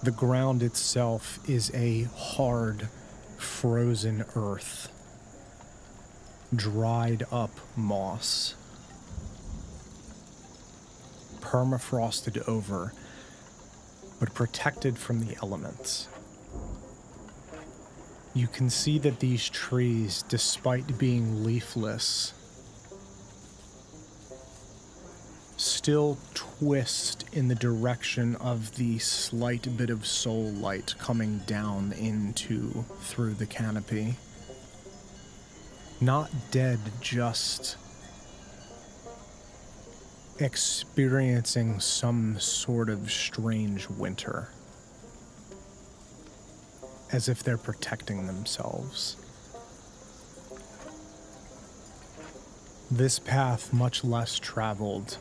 The ground itself is a hard, frozen earth, dried up moss, permafrosted over, but protected from the elements. You can see that these trees, despite being leafless, still twist in the direction of the slight bit of soul light coming down through the canopy. Not dead, just experiencing some sort of strange winter. As if they're protecting themselves. This path, much less traveled,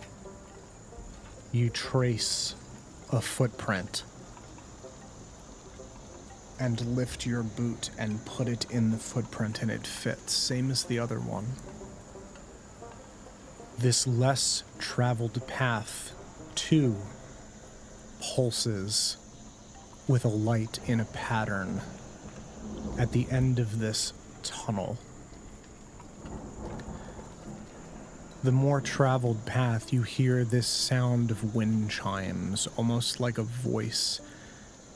you trace a footprint and lift your boot and put it in the footprint and it fits, same as the other one. This less traveled path, too, pulses with a light in a pattern at the end of this tunnel. The more traveled path, you hear this sound of wind chimes, almost like a voice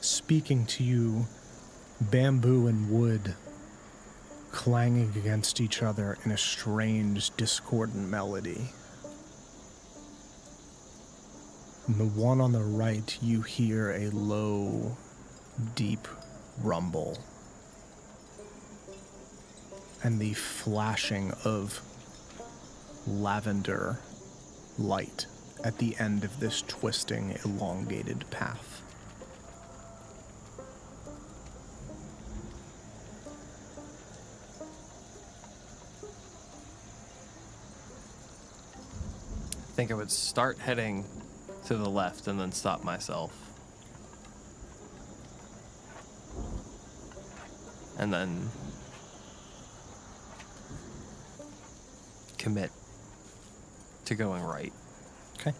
speaking to you, bamboo and wood clanging against each other in a strange, discordant melody. And the one on the right, you hear a low, deep rumble. And the flashing of lavender light at the end of this twisting, elongated path. I think I would start heading to the left and then stop myself. And then commit to going right. Okay.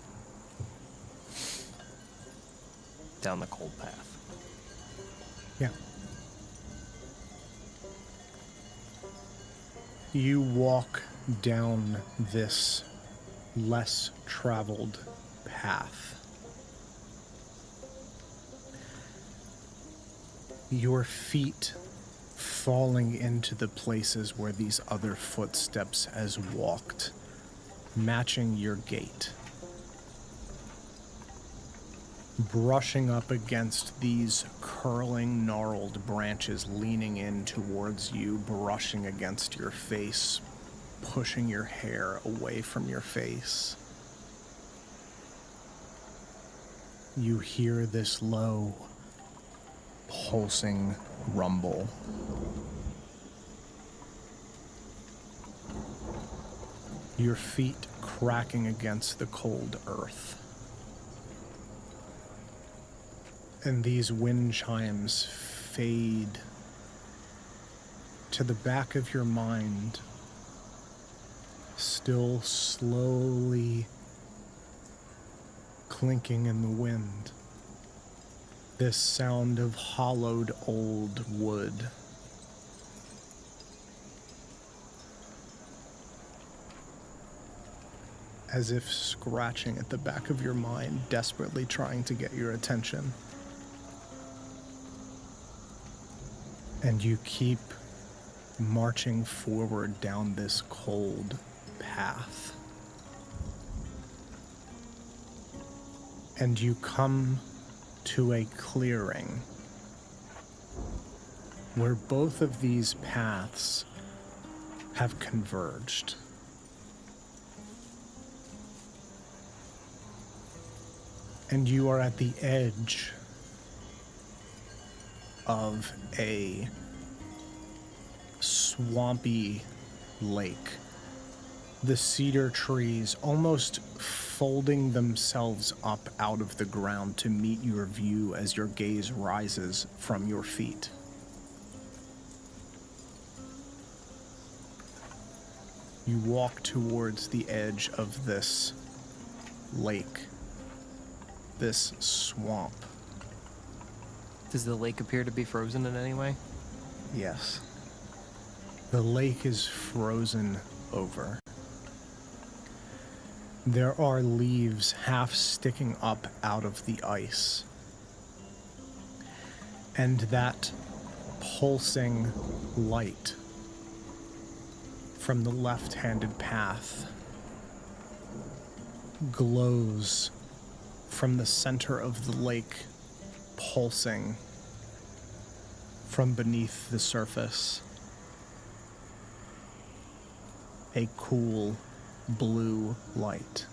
Down the cold path. Yeah. You walk down this less traveled path. Your feet falling into the places where these other footsteps has walked, matching your gait. Brushing up against these curling, gnarled branches leaning in towards you, brushing against your face, pushing your hair away from your face. You hear this low, pulsing rumble. Your feet cracking against the cold earth. And these wind chimes fade to the back of your mind, still slowly clinking in the wind. This sound of hollowed old wood. As if scratching at the back of your mind, desperately trying to get your attention. And you keep marching forward down this cold path. And you come to a clearing where both of these paths have converged. And you are at the edge of a swampy lake. The cedar trees almost folding themselves up out of the ground to meet your view as your gaze rises from your feet. You walk towards the edge of this lake, this swamp. Does the lake appear to be frozen in any way? Yes. The lake is frozen over. There are leaves half sticking up out of the ice. And that pulsing light from the left-handed path glows from the center of the lake, pulsing from beneath the surface. A cool blue light.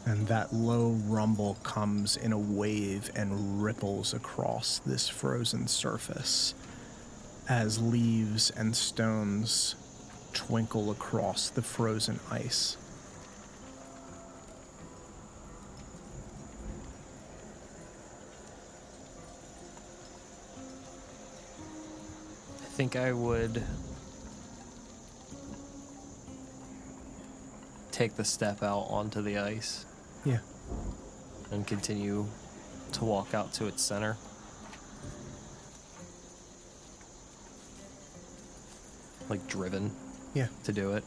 And that low rumble comes in a wave and ripples across this frozen surface as leaves and stones twinkle across the frozen ice. I think I would take the step out onto the ice Yeah. and continue to walk out to its center. Like driven Yeah. to do it.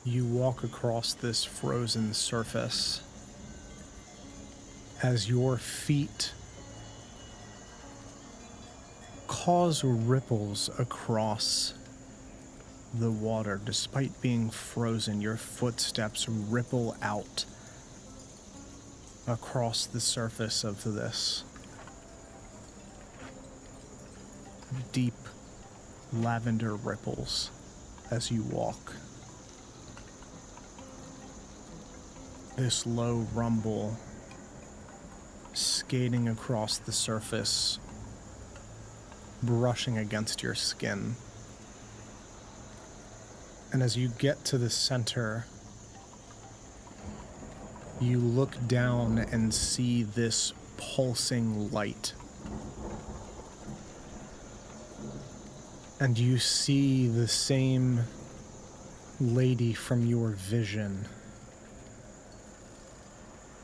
You walk across this frozen surface as your feet cause ripples across the water. Despite being frozen, your footsteps ripple out across the surface of this deep lavender ripples as you walk. This low rumble skating across the surface, brushing against your skin. And as you get to the center, you look down and see this pulsing light. And you see the same lady from your vision,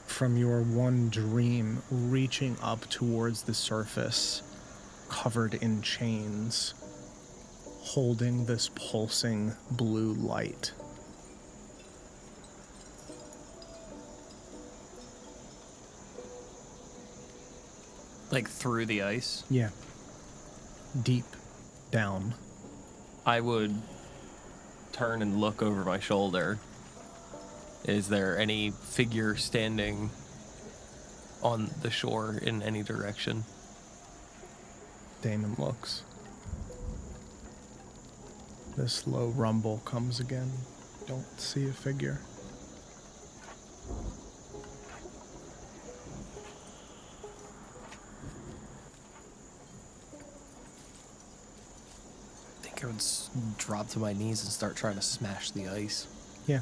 from your one dream, reaching up towards the surface, covered in chains, holding this pulsing blue light. Like through the ice. Yeah. Deep down. I would turn and look over my shoulder. Is there any figure standing on the shore in any direction? Daimon looks. This low rumble comes again. Don't see a figure. I think I would drop to my knees and start trying to smash the ice. Yeah.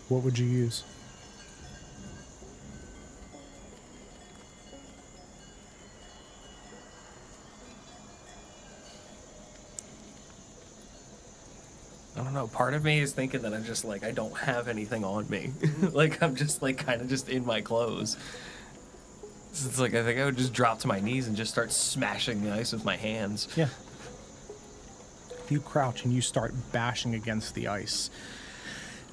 What would you use? I don't know. Part of me is thinking that I'm just like, I don't have anything on me. Like, I'm just like kind of just in my clothes. So it's like, I think I would just drop to my knees and just start smashing the ice with my hands. Yeah. You crouch and you start bashing against the ice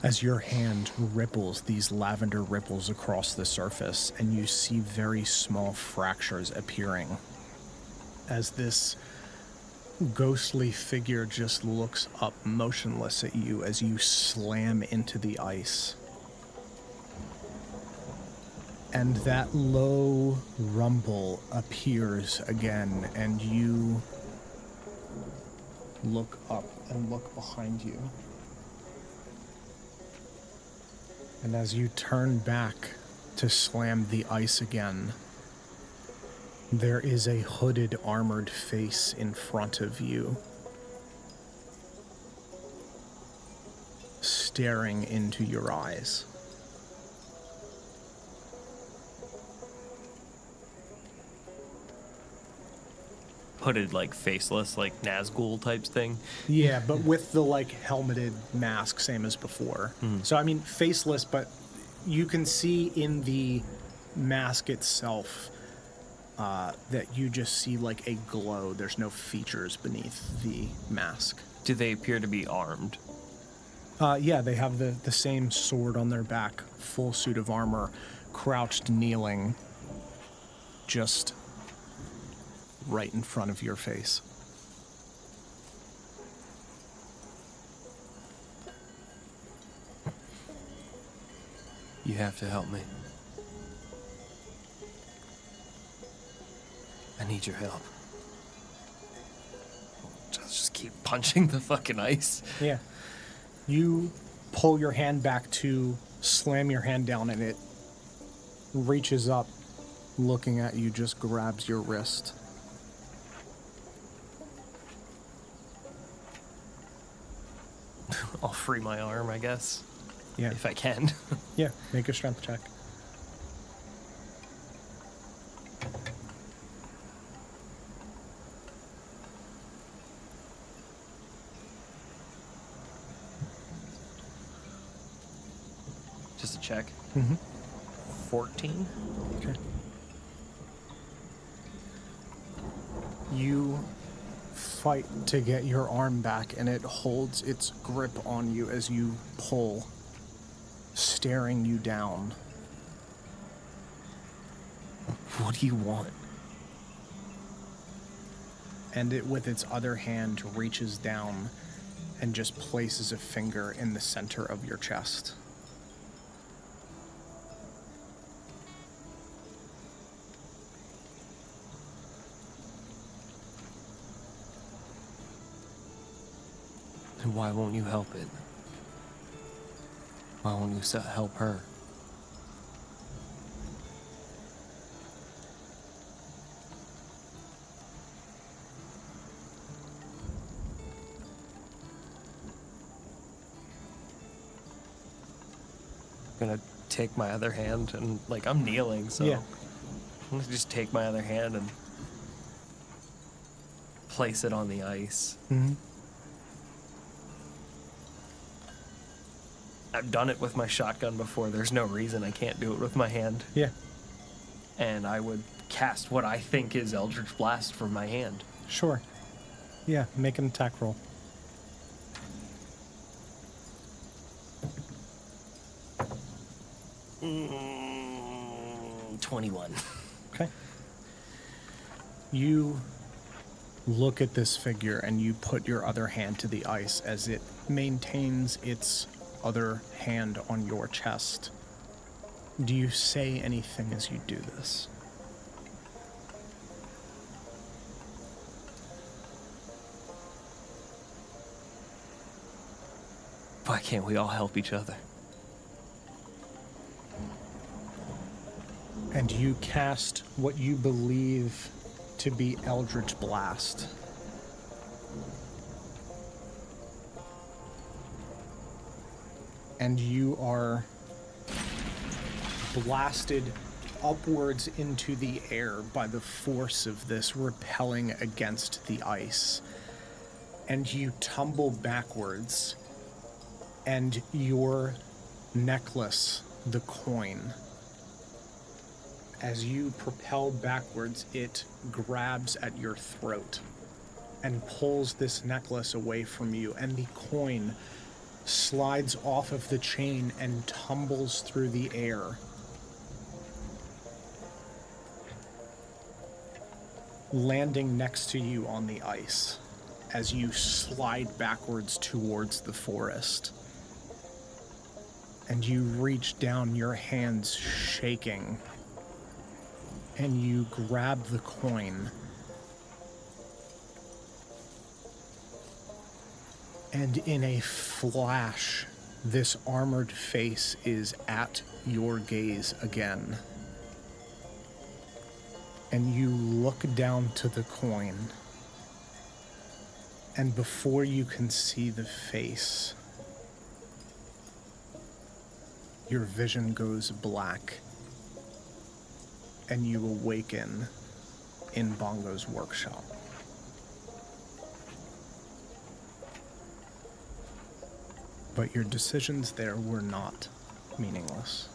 as your hand ripples, these lavender ripples across the surface, and you see very small fractures appearing as this ghostly figure just looks up motionless at you as you slam into the ice. And that low rumble appears again, and you look up and look behind you. And as you turn back to slam the ice again, there is a hooded, armored face in front of you, staring into your eyes. Hooded, like faceless, like Nazgul types thing. Yeah, but with the like helmeted mask, same as before. So I mean, faceless, but you can see in the mask itself that you just see like a glow. There's no features beneath the mask. Do they appear to be armed? Yeah, they have the same sword on their back, full suit of armor, crouched, kneeling, just right in front of your face. You have to help me. I need your help. Just keep punching the fucking ice. Yeah. You pull your hand back to slam your hand down, and it reaches up, looking at you, just grabs your wrist. I'll free my arm, I guess, Yeah. if I can. Yeah, make a strength check. Just a check. Mm-hmm. 14? Okay. You fight to get your arm back, and it holds its grip on you as you pull, staring you down. What do you want? And it, with its other hand, reaches down and just places a finger in the center of your chest. And why won't you help it? Why won't you help her? I'm gonna take my other hand and, like, I'm kneeling, so Yeah. I'm gonna just take my other hand and place it on the ice. Mm-hmm. I've done it with my shotgun before. There's no reason I can't do it with my hand. Yeah, And I would cast what I think is Eldritch Blast from my hand. sure. Yeah, make an attack roll. 21. Okay. You look at this figure and you put your other hand to the ice as it maintains its other hand on your chest. Do you say anything as you do this? Why can't we all help each other? And you cast what you believe to be Eldritch Blast. And you are blasted upwards into the air by the force of this repelling against the ice. And you tumble backwards, and your necklace, the coin, as you propel backwards, it grabs at your throat and pulls this necklace away from you, and the coin slides off of the chain and tumbles through the air, landing next to you on the ice as you slide backwards towards the forest. And you reach down, your hands shaking, and you grab the coin. And in a flash, this armored face is at your gaze again. And you look down to the coin. And before you can see the face, your vision goes black. And you awaken in Bongo's workshop. But your decisions there were not meaningless.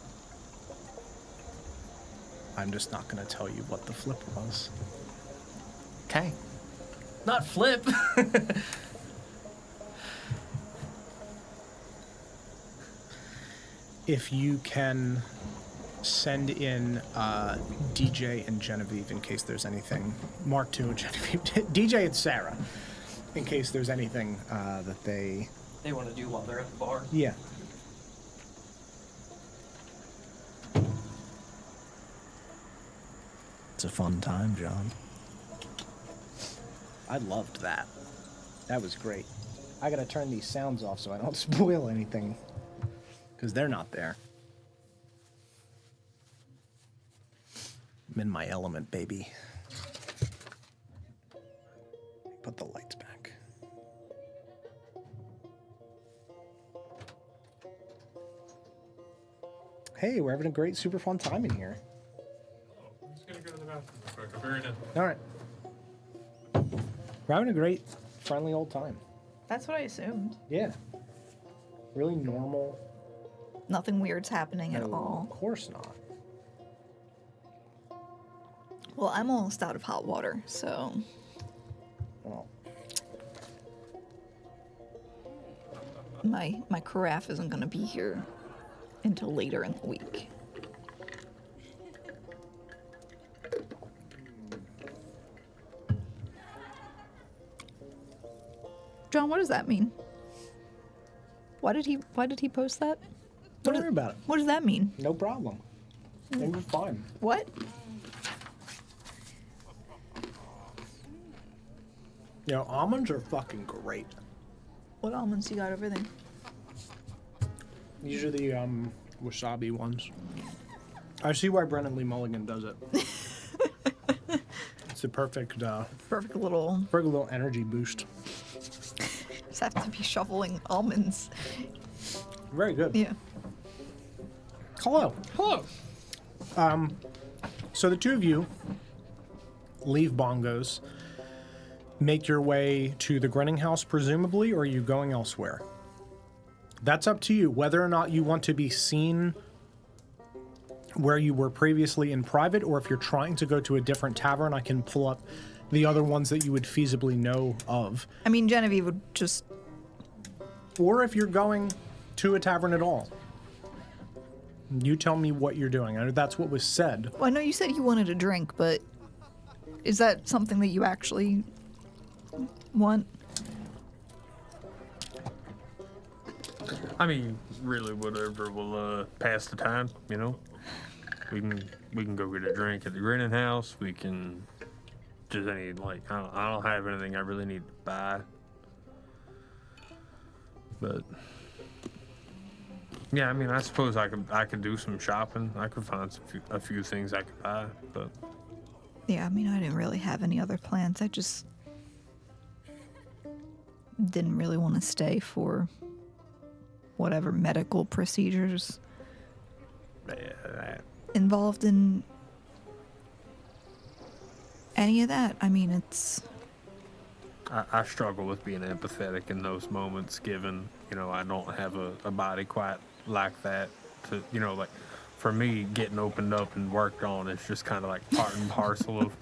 I'm just not going to tell you what the flip was. Okay. Not flip. If you can send in DJ and Genevieve in case there's anything. Mark 2 and Genevieve. DJ and Sarah. In case there's anything that they want to do while they're at the bar. Yeah. It's a fun time, John. I loved that. That was great. I gotta turn these sounds off so I don't spoil anything. Because they're not there. I'm in my element, baby. Put the lights back. Hey, we're having a great, super fun time in here. I'm just gonna go to the bathroom real quick. I'll be right in. All right. We're having a great, friendly old time. That's what I assumed. Yeah. Really normal. Nothing weird's happening at No, all. Of course not. Well, I'm almost out of hot water, so Well, my carafe isn't going to be here until later in the week. John, what does that mean? Why did he post that? don't worry about it. What does that mean? No problem. Things are fine. What? You know, almonds are fucking great. What almonds you got over there? These are the wasabi ones. I see why Brennan Lee Mulligan does it. It's the perfect Perfect little. little energy boost. Just have to be shoveling almonds. Very good. Yeah. Hello. Hello. So the two of you leave Bongo's, make your way to the Grinning House, presumably, or are you going elsewhere? That's up to you, whether or not you want to be seen where you were previously in private, or if you're trying to go to a different tavern, I can pull up the other ones that you would feasibly know of. I mean, Genevieve would just. Or if you're going to a tavern at all. You tell me what you're doing. I know that's what was said. Well, I know you said you wanted a drink, but is that something that you actually want? I mean, really, whatever will pass the time. You know, we can go get a drink at the Grinning House. We can just any like I don't have anything I really need to buy, but yeah, I mean, I suppose I could do some shopping. I could find a few things I could buy, but Yeah, I mean, I didn't really have any other plans. I just didn't really want to stay for whatever medical procedures yeah, involved in any of that. I mean, it's. I struggle with being empathetic in those moments, given, you know, I don't have a body quite like that to, you know, like, for me, getting opened up and worked on is just kind of like part and parcel of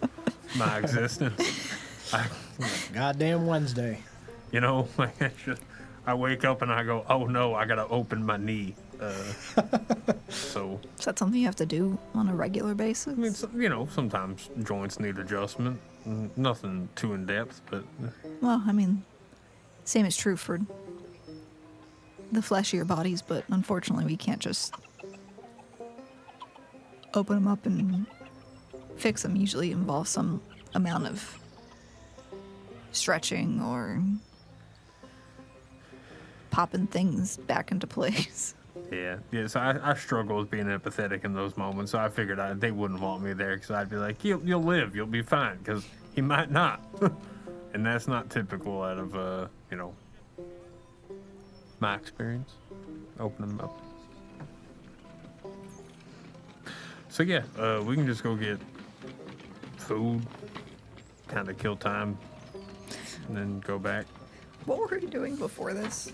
my existence. Goddamn Wednesday. You know, like, I wake up and I go, oh no, I gotta open my knee. So, Is that something you have to do on a regular basis? I mean, you know, sometimes joints need adjustment. Nothing too in depth, but Well, I mean, same is true for the fleshier bodies, but unfortunately we can't just open them up and fix them. Usually involves some amount of stretching or popping things back into place. Yeah. So I struggle with being empathetic in those moments. So I figured they wouldn't want me there because I'd be like, you'll live, you'll be fine, because he might not. And that's not typical out of, my experience. Open them up. So yeah, we can just go get food, kind of kill time, and then go back. What were we doing before this?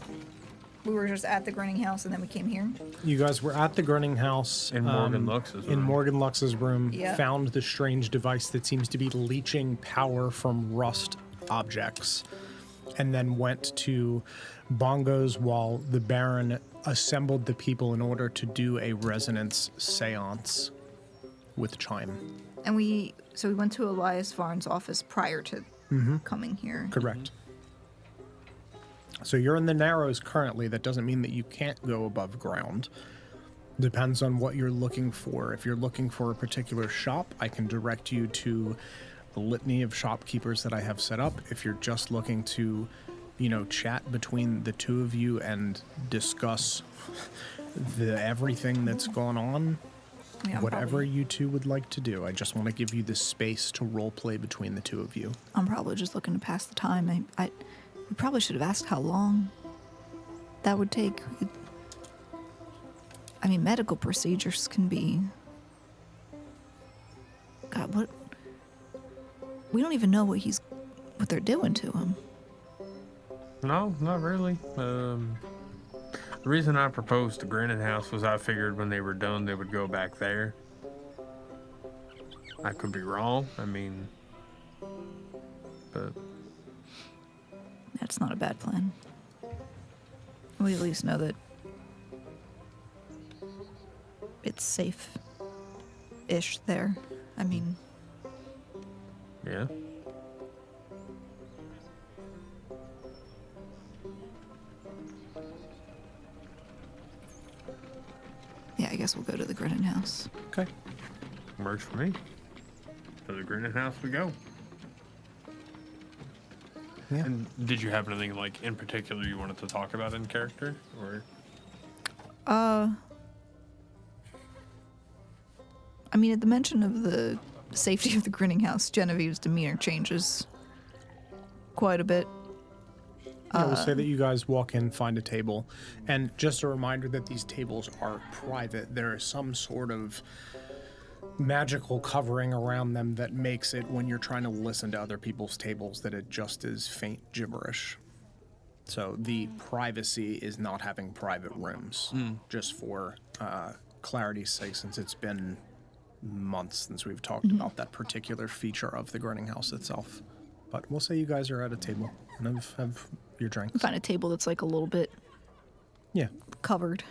We were just at the Grinning House and then we came here. You guys were at the Grinning House In Morgan Lux's room. In Morgan Lux's room, Yeah. found the strange device that seems to be leeching power from rust objects, and then went to Bongo's while the Baron assembled the people in order to do a resonance seance with Chime. And we went to Elias Varn's office prior to coming here. Correct. So you're in the Narrows currently. That doesn't mean that you can't go above ground. Depends on what you're looking for. If you're looking for a particular shop, I can direct you to a litany of shopkeepers that I have set up. If you're just looking to, chat between the two of you and discuss everything that's going on, Yeah, whatever you two would like to do. I just want to give you the space to role play between the two of you. I'm probably just looking to pass the time. We probably should have asked how long that would take. Medical procedures can be... God, what... We don't even know what they're doing to him. No, not really. The reason I proposed the Grinning House was I figured when they were done, they would go back there. I could be wrong. But That's not a bad plan. We at least know that it's safe-ish there. yeah. Yeah, I guess we'll go to the Grinning House. Okay. Works for me. To the Grinning House we go. Yeah. And did you have anything in particular you wanted to talk about in character, or? At the mention of the safety of the Grinning House, Genevieve's demeanor changes quite a bit. I will say that you guys walk in, find a table, and just a reminder that these tables are private. There is some sort of magical covering around them that makes it, when you're trying to listen to other people's tables, that it just is faint gibberish. So the privacy is not having private rooms, just for clarity's sake, since it's been months since we've talked about that particular feature of the Grinning House itself. But we'll say you guys are at a table and have your drinks. Find a table that's a little bit covered.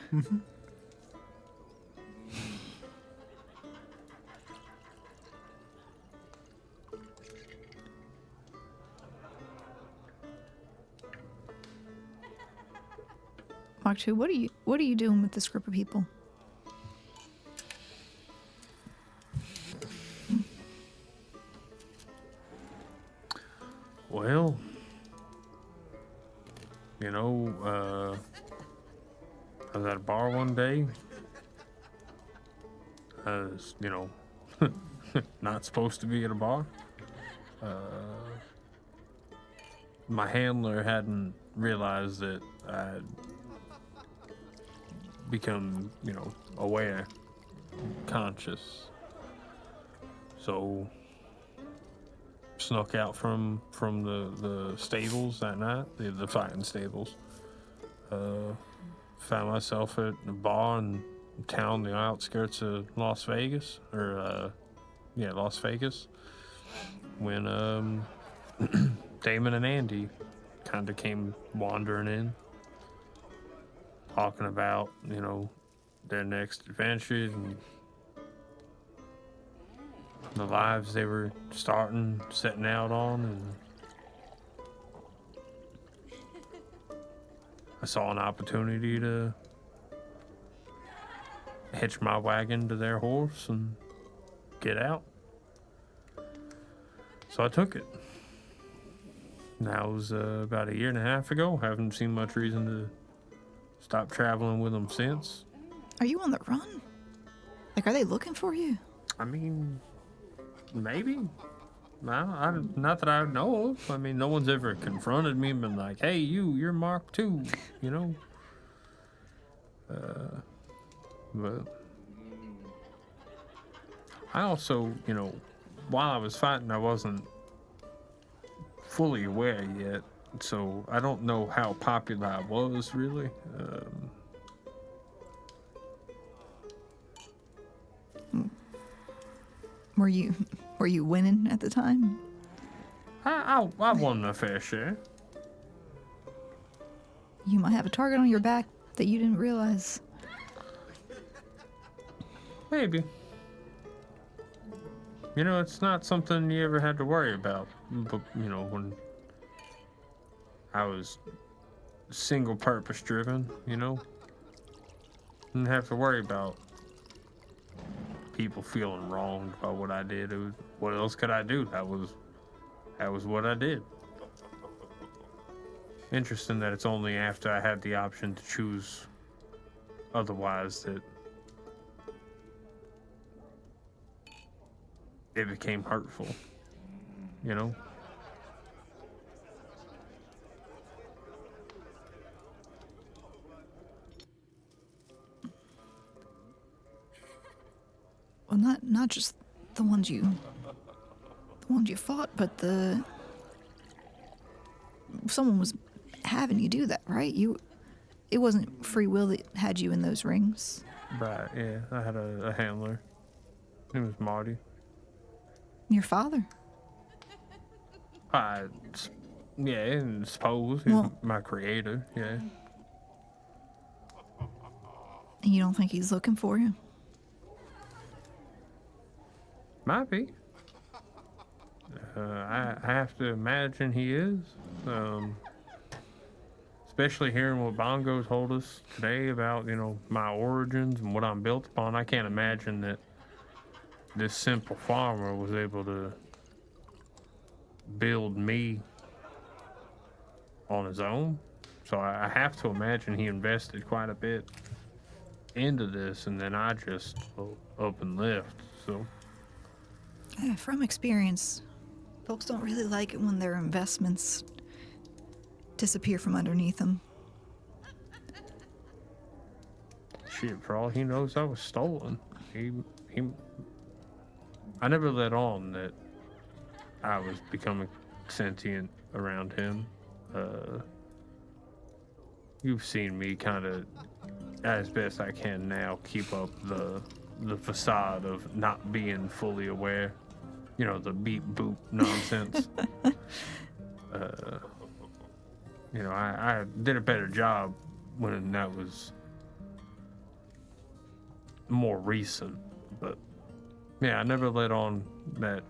Mark II, what are you doing with this group of people? Well, I was at a bar one day. I was, not supposed to be at a bar. My handler hadn't realized that I'd become, aware, conscious. So snuck out from the stables that night, the fighting stables. Found myself at a bar in town, the outskirts of Las Vegas, Las Vegas, when Daimon and Andy kind of came wandering in, talking about, their next adventures and the lives they were setting out on, and I saw an opportunity to hitch my wagon to their horse and get out. So I took it. That was about a year and a half ago. Haven't seen much reason to stopped traveling with them since. Are you on the run? Like, are they looking for you? I mean, maybe. Not that I know of. I mean, no one's ever confronted me and been like, hey, you're Mark II, you know? But I also, you know, while I was fighting, I wasn't fully aware yet. So I don't know how popular I was, really. Were you winning at the time? I won my fair share. You might have a target on your back that you didn't realize. Maybe. You know, it's not something you ever had to worry about. But, you know, when I was single purpose driven, you know, didn't have to worry about people feeling wronged by what I did. It was, what else could I do? That was what I did. Interesting that it's only after I had the option to choose otherwise that it became hurtful, you know? Well, not just the ones you fought, but someone was having you do that, right? It wasn't free will that had you in those rings. Right, yeah. I had a handler. His name was Marty. Your father. Yeah, and suppose he's my creator, yeah. And you don't think he's looking for you? Might be. I have to imagine he is. Especially hearing what Bongo told us today about, you know, my origins and what I'm built upon. I can't imagine that this simple farmer was able to build me on his own. So I have to imagine he invested quite a bit into this, and then I just up and left, so. Yeah, from experience, folks don't really like it when their investments disappear from underneath them. Shit, for all he knows, I was stolen. I never let on that I was becoming sentient around him. You've seen me kind of, as best I can now, keep up the facade of not being fully aware. You know, the beep boop nonsense. You know, I did a better job when that was more recent, but yeah, I never let on that.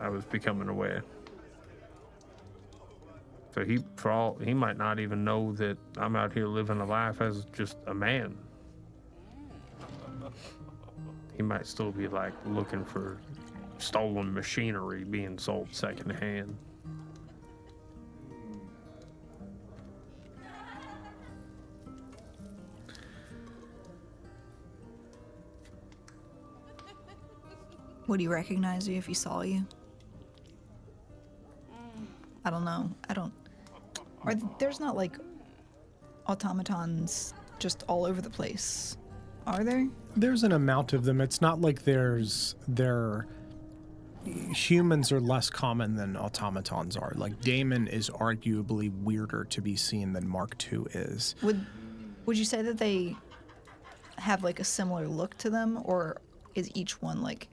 I was becoming aware. So he might not even know that I'm out here living a life as just a man. He might still be like looking for stolen machinery being sold secondhand. Would he recognize you if he saw you? I don't know. There's not like automatons just all over the place, are there? There's an amount of them. It's not like humans are less common than automatons are. Like Daimon is arguably weirder to be seen than Mark II is. Would you say that they have like a similar look to them, or is each one like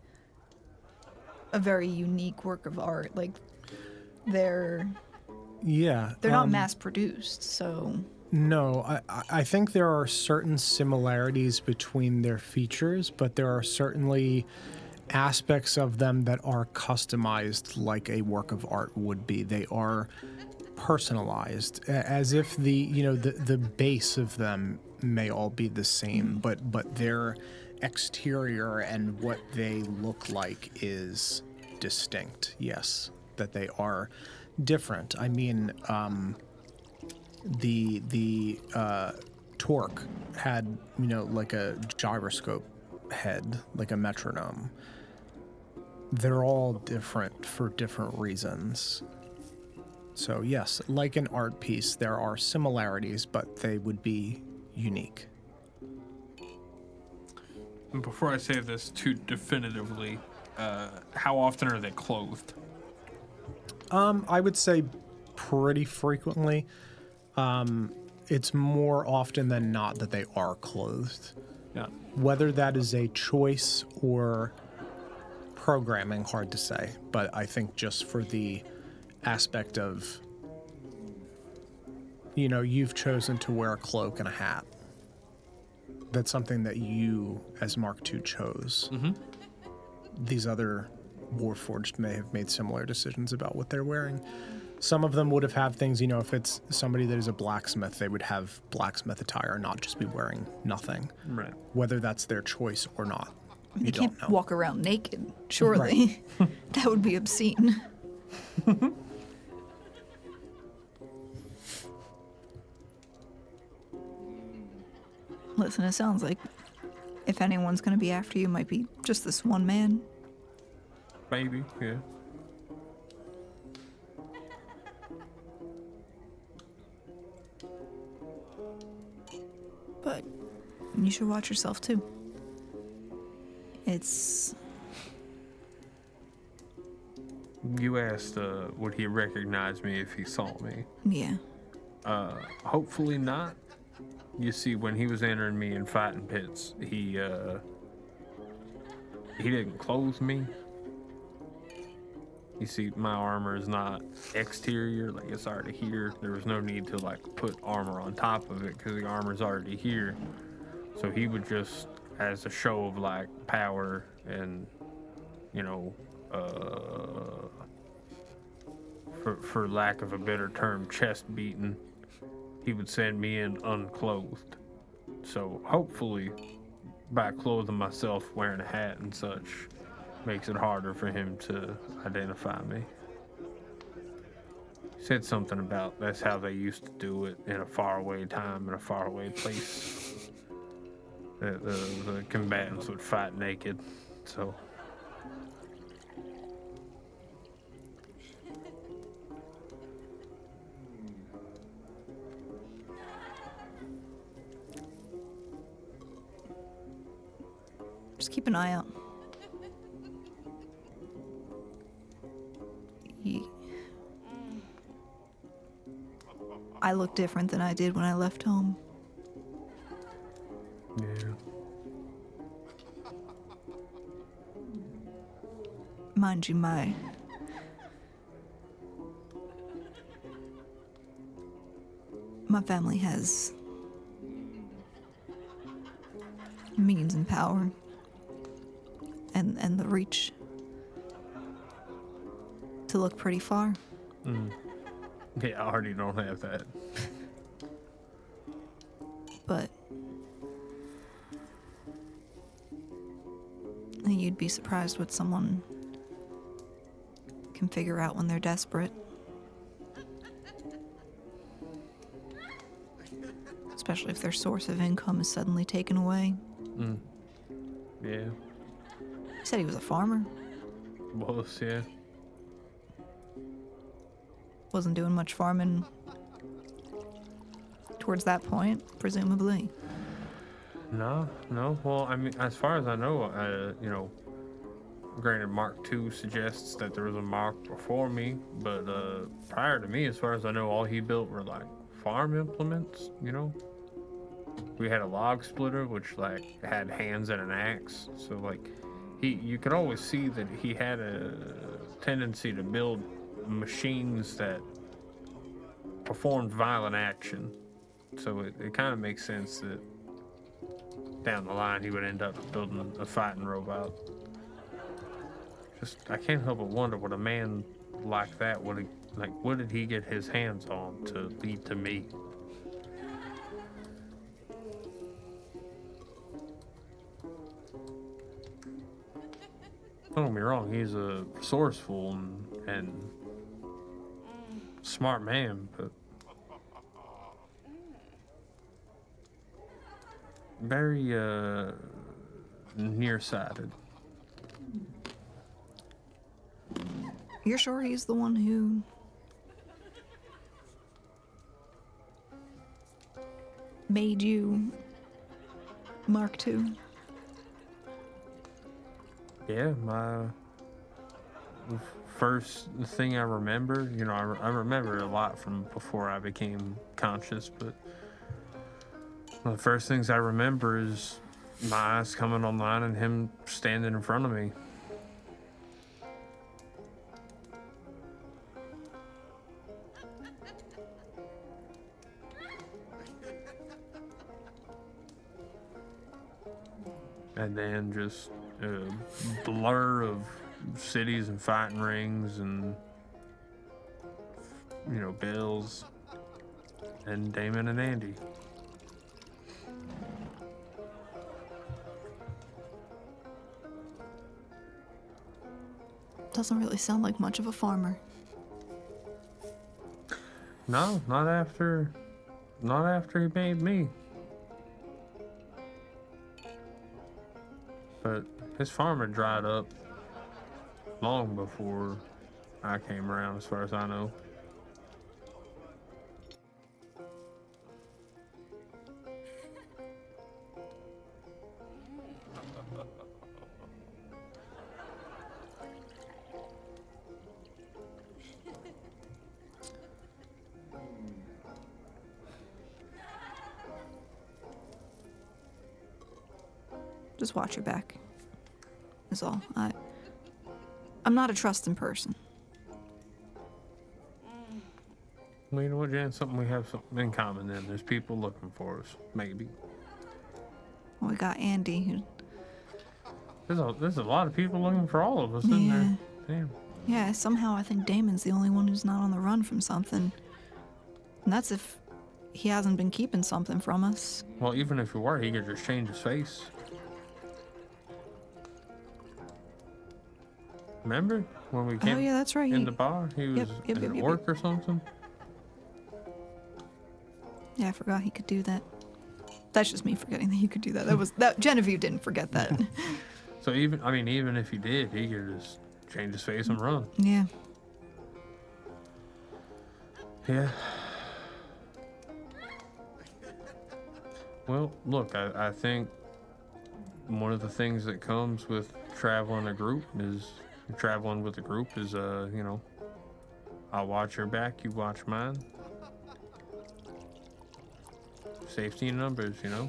a very unique work of art? Like they're not mass produced, so. No, I think there are certain similarities between their features, but there are certainly aspects of them that are customized like a work of art would be. They are personalized, as if the base of them may all be the same, but their exterior and what they look like is distinct. Yes, that they are different. I mean, the Torque had, like a gyroscope head, like a metronome. They're all different for different reasons. So yes, like an art piece, there are similarities, but they would be unique. And before I say this too definitively, how often are they clothed? I would say pretty frequently. It's more often than not that they are clothed. Yeah. Whether that is a choice or programming, hard to say. But I think just for the aspect of, you've chosen to wear a cloak and a hat. That's something that you, as Mark II, chose. Mm-hmm. These other Warforged may have made similar decisions about what they're wearing. Some of them would have had things, if it's somebody that is a blacksmith, they would have blacksmith attire, not just be wearing nothing. Right. Whether that's their choice or not, You don't can't know. walk around naked, surely. That would be obscene. Listen, it sounds like if anyone's going to be after you, it might be just this one man. Maybe, yeah. But you should watch yourself too. It's... You asked, would he recognize me if he saw me? yeah. Hopefully not. You see, when he was entering me in fighting pits, he didn't clothe me. You see, my armor is not exterior, like it's already here. There was no need to put armor on top of it because the armor's already here. So he would just, as a show of power and, for lack of a better term, chest beating, he would send me in unclothed. So hopefully, by clothing myself, wearing a hat and such, makes it harder for him to identify me. He said something about that's how they used to do it in a faraway time, in a faraway place. The combatants would fight naked, so... Just keep an eye out. I look different than I did when I left home. Yeah. Mind you, my family has means and power and the reach to look pretty far. Yeah, I already don't have that. But I think you'd be surprised what someone can figure out when they're desperate. Especially if their source of income is suddenly taken away. Yeah. He said he was a farmer. Was, yeah. Wasn't doing much farming towards that point, presumably. No. Well, I mean, as far as I know, granted, Mark II suggests that there was a Mark before me, but prior to me, as far as I know, all he built were farm implements. We had a log splitter, which had hands and an axe. So you could always see that he had a tendency to build machines that performed violent action. So it kind of makes sense that down the line he would end up building a fighting robot. I can't help but wonder what a man like that would what did he get his hands on to lead to me? Don't get me wrong, he's a resourceful and smart man, but very nearsighted. You're sure he's the one who made you Mark II? Yeah, my first thing I remember, you know, I remember a lot from before I became conscious, but one of the first things I remember is my eyes coming online and him standing in front of me. And then just a blur of cities and fighting rings and, you know, bells and Daimon and Andy. Doesn't really sound like much of a farmer. No, not after he made me. But his farm had dried up long before I came around, as far as I know. Just watch your back. Is all. I'm not a trusting person. Well, you know what, Jan? We have something in common then. There's people looking for us, maybe. Well, we got Andy, who... There's a lot of people looking for all of us, isn't there? Damn. Yeah, somehow I think Damon's the only one who's not on the run from something. And that's if he hasn't been keeping something from us. Well, even if he were, he could just change his face. Remember when we came yeah, that's right. in the bar? He was an orc or something? Yeah, I forgot he could do that. That's just me forgetting that he could do that. That Genevieve didn't forget that. So even if he did, he could just change his face and run. Yeah. Yeah. Well, look, I think one of the things that comes with traveling with a group is, you know, I'll watch your back, you watch mine. Safety in numbers, you know.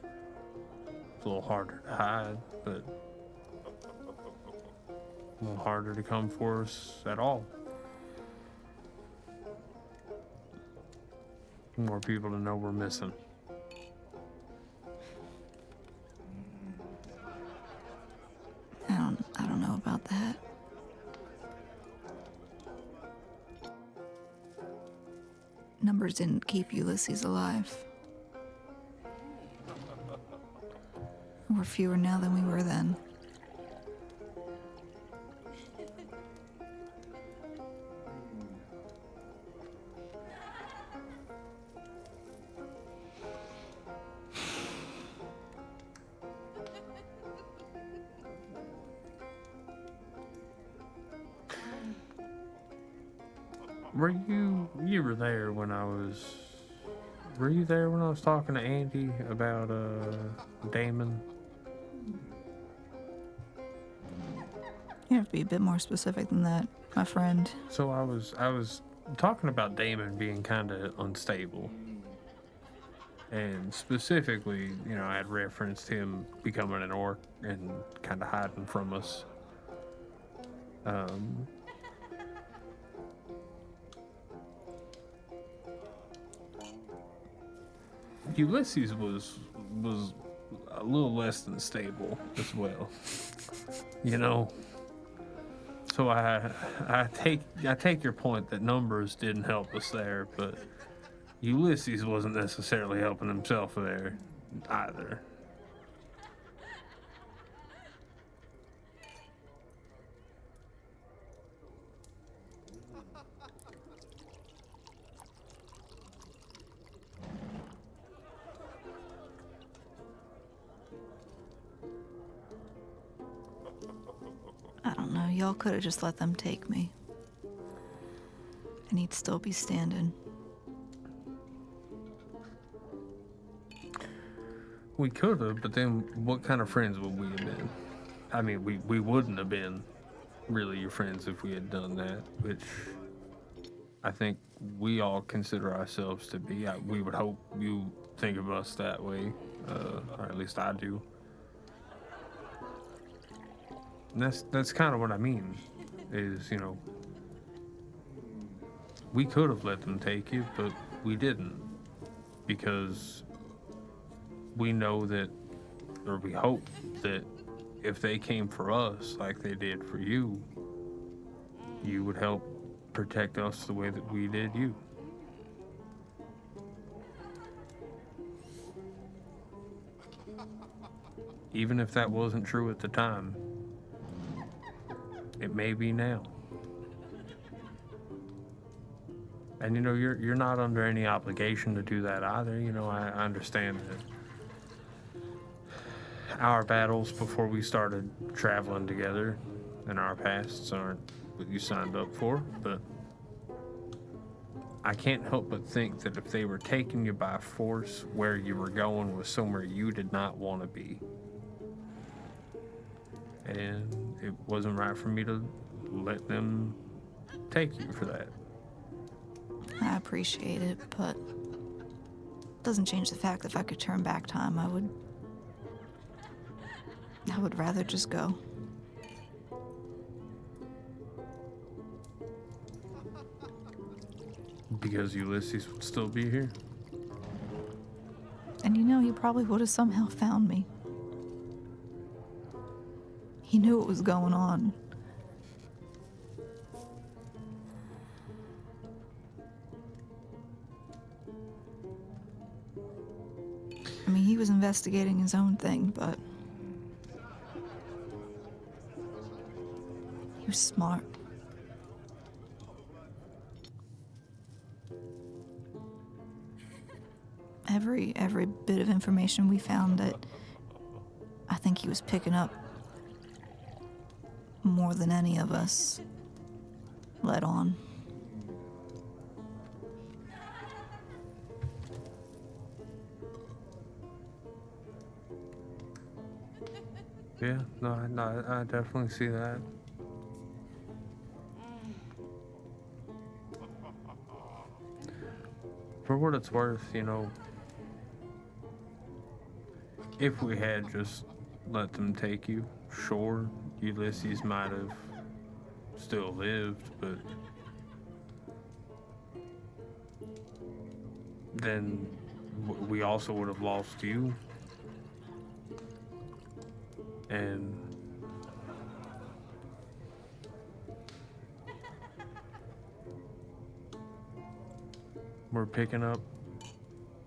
It's a little harder to hide, but a little harder to come for us at all. More people to know we're missing. I don't know about that. Numbers didn't keep Ulysses alive. We're fewer now than we were then. You were there when I was... Were you there when I was talking to Andy about, Daimon? You have to be a bit more specific than that, my friend. So I was talking about Daimon being kind of unstable. And specifically, you know, I had referenced him becoming an orc and kind of hiding from us. Ulysses was a little less than stable as well, you know. So I take your point that numbers didn't help us there, but Ulysses wasn't necessarily helping himself there either. I don't know. Y'all could have just let them take me. And he'd still be standing. We could have, but then what kind of friends would we have been? I mean, we wouldn't have been really your friends if we had done that, which I think we all consider ourselves to be. We would hope you think of us that way, or at least I do. And that's kind of what I mean, is, you know, we could have let them take you, but we didn't, because we know that, or we hope that if they came for us like they did for you, you would help protect us the way that we did you. Even if that wasn't true at the time, it may be now. And you know, you're not under any obligation to do that either. You know, I understand that our battles before we started traveling together and our pasts aren't what you signed up for, but I can't help but think that if they were taking you by force, where you were going was somewhere you did not want to be. And it wasn't right for me to let them take you for that. I appreciate it, but it doesn't change the fact that if I could turn back time, I would rather just go. Because Ulysses would still be here. And you know, he probably would have somehow found me. He knew what was going on. I mean, he was investigating his own thing, but he was smart. Every bit of information we found, that I think he was picking up more than any of us let on. Yeah, no, I definitely see that. For what it's worth, you know, if we had just let them take you, sure, Ulysses might have still lived, but then we also would have lost you. And we're picking up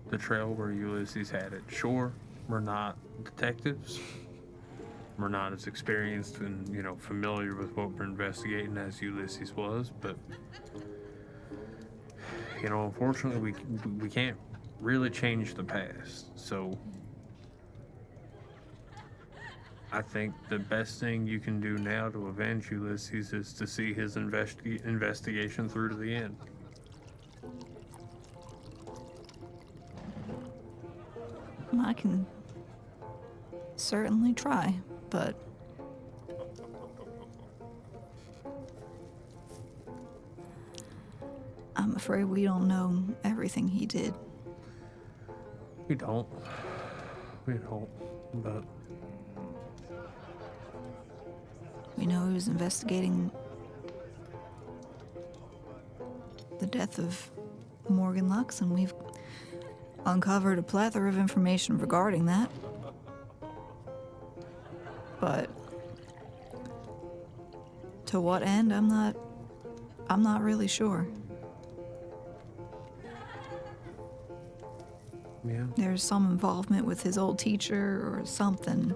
the trail where Ulysses had it. Sure, we're not detectives. We're not as experienced and, you know, familiar with what we're investigating as Ulysses was, but, you know, unfortunately, we can't really change the past. So I think the best thing you can do now to avenge Ulysses is to see his investigation through to the end. I can certainly try, but I'm afraid we don't know everything he did. We don't, but We know he was investigating the death of Morgan Lux, and we've uncovered a plethora of information regarding that. But to what end, I'm not really sure. yeah. There's some involvement with his old teacher or something.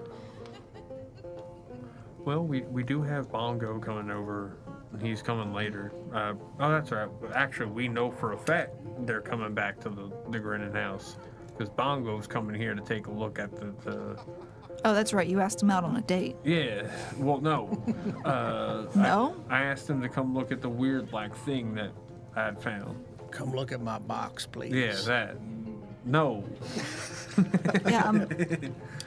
Well, we do have Bongo coming over he's coming later. Oh, that's right. Actually, we know for a fact they're coming back to the Grinning House. Because Bongo's coming here to take a look at the... Oh, that's right. You asked him out on a date. Yeah, well, no. No? I asked him to come look at the weird, like, thing that I had found. Come look at my box, please. Yeah, that. No. Yeah,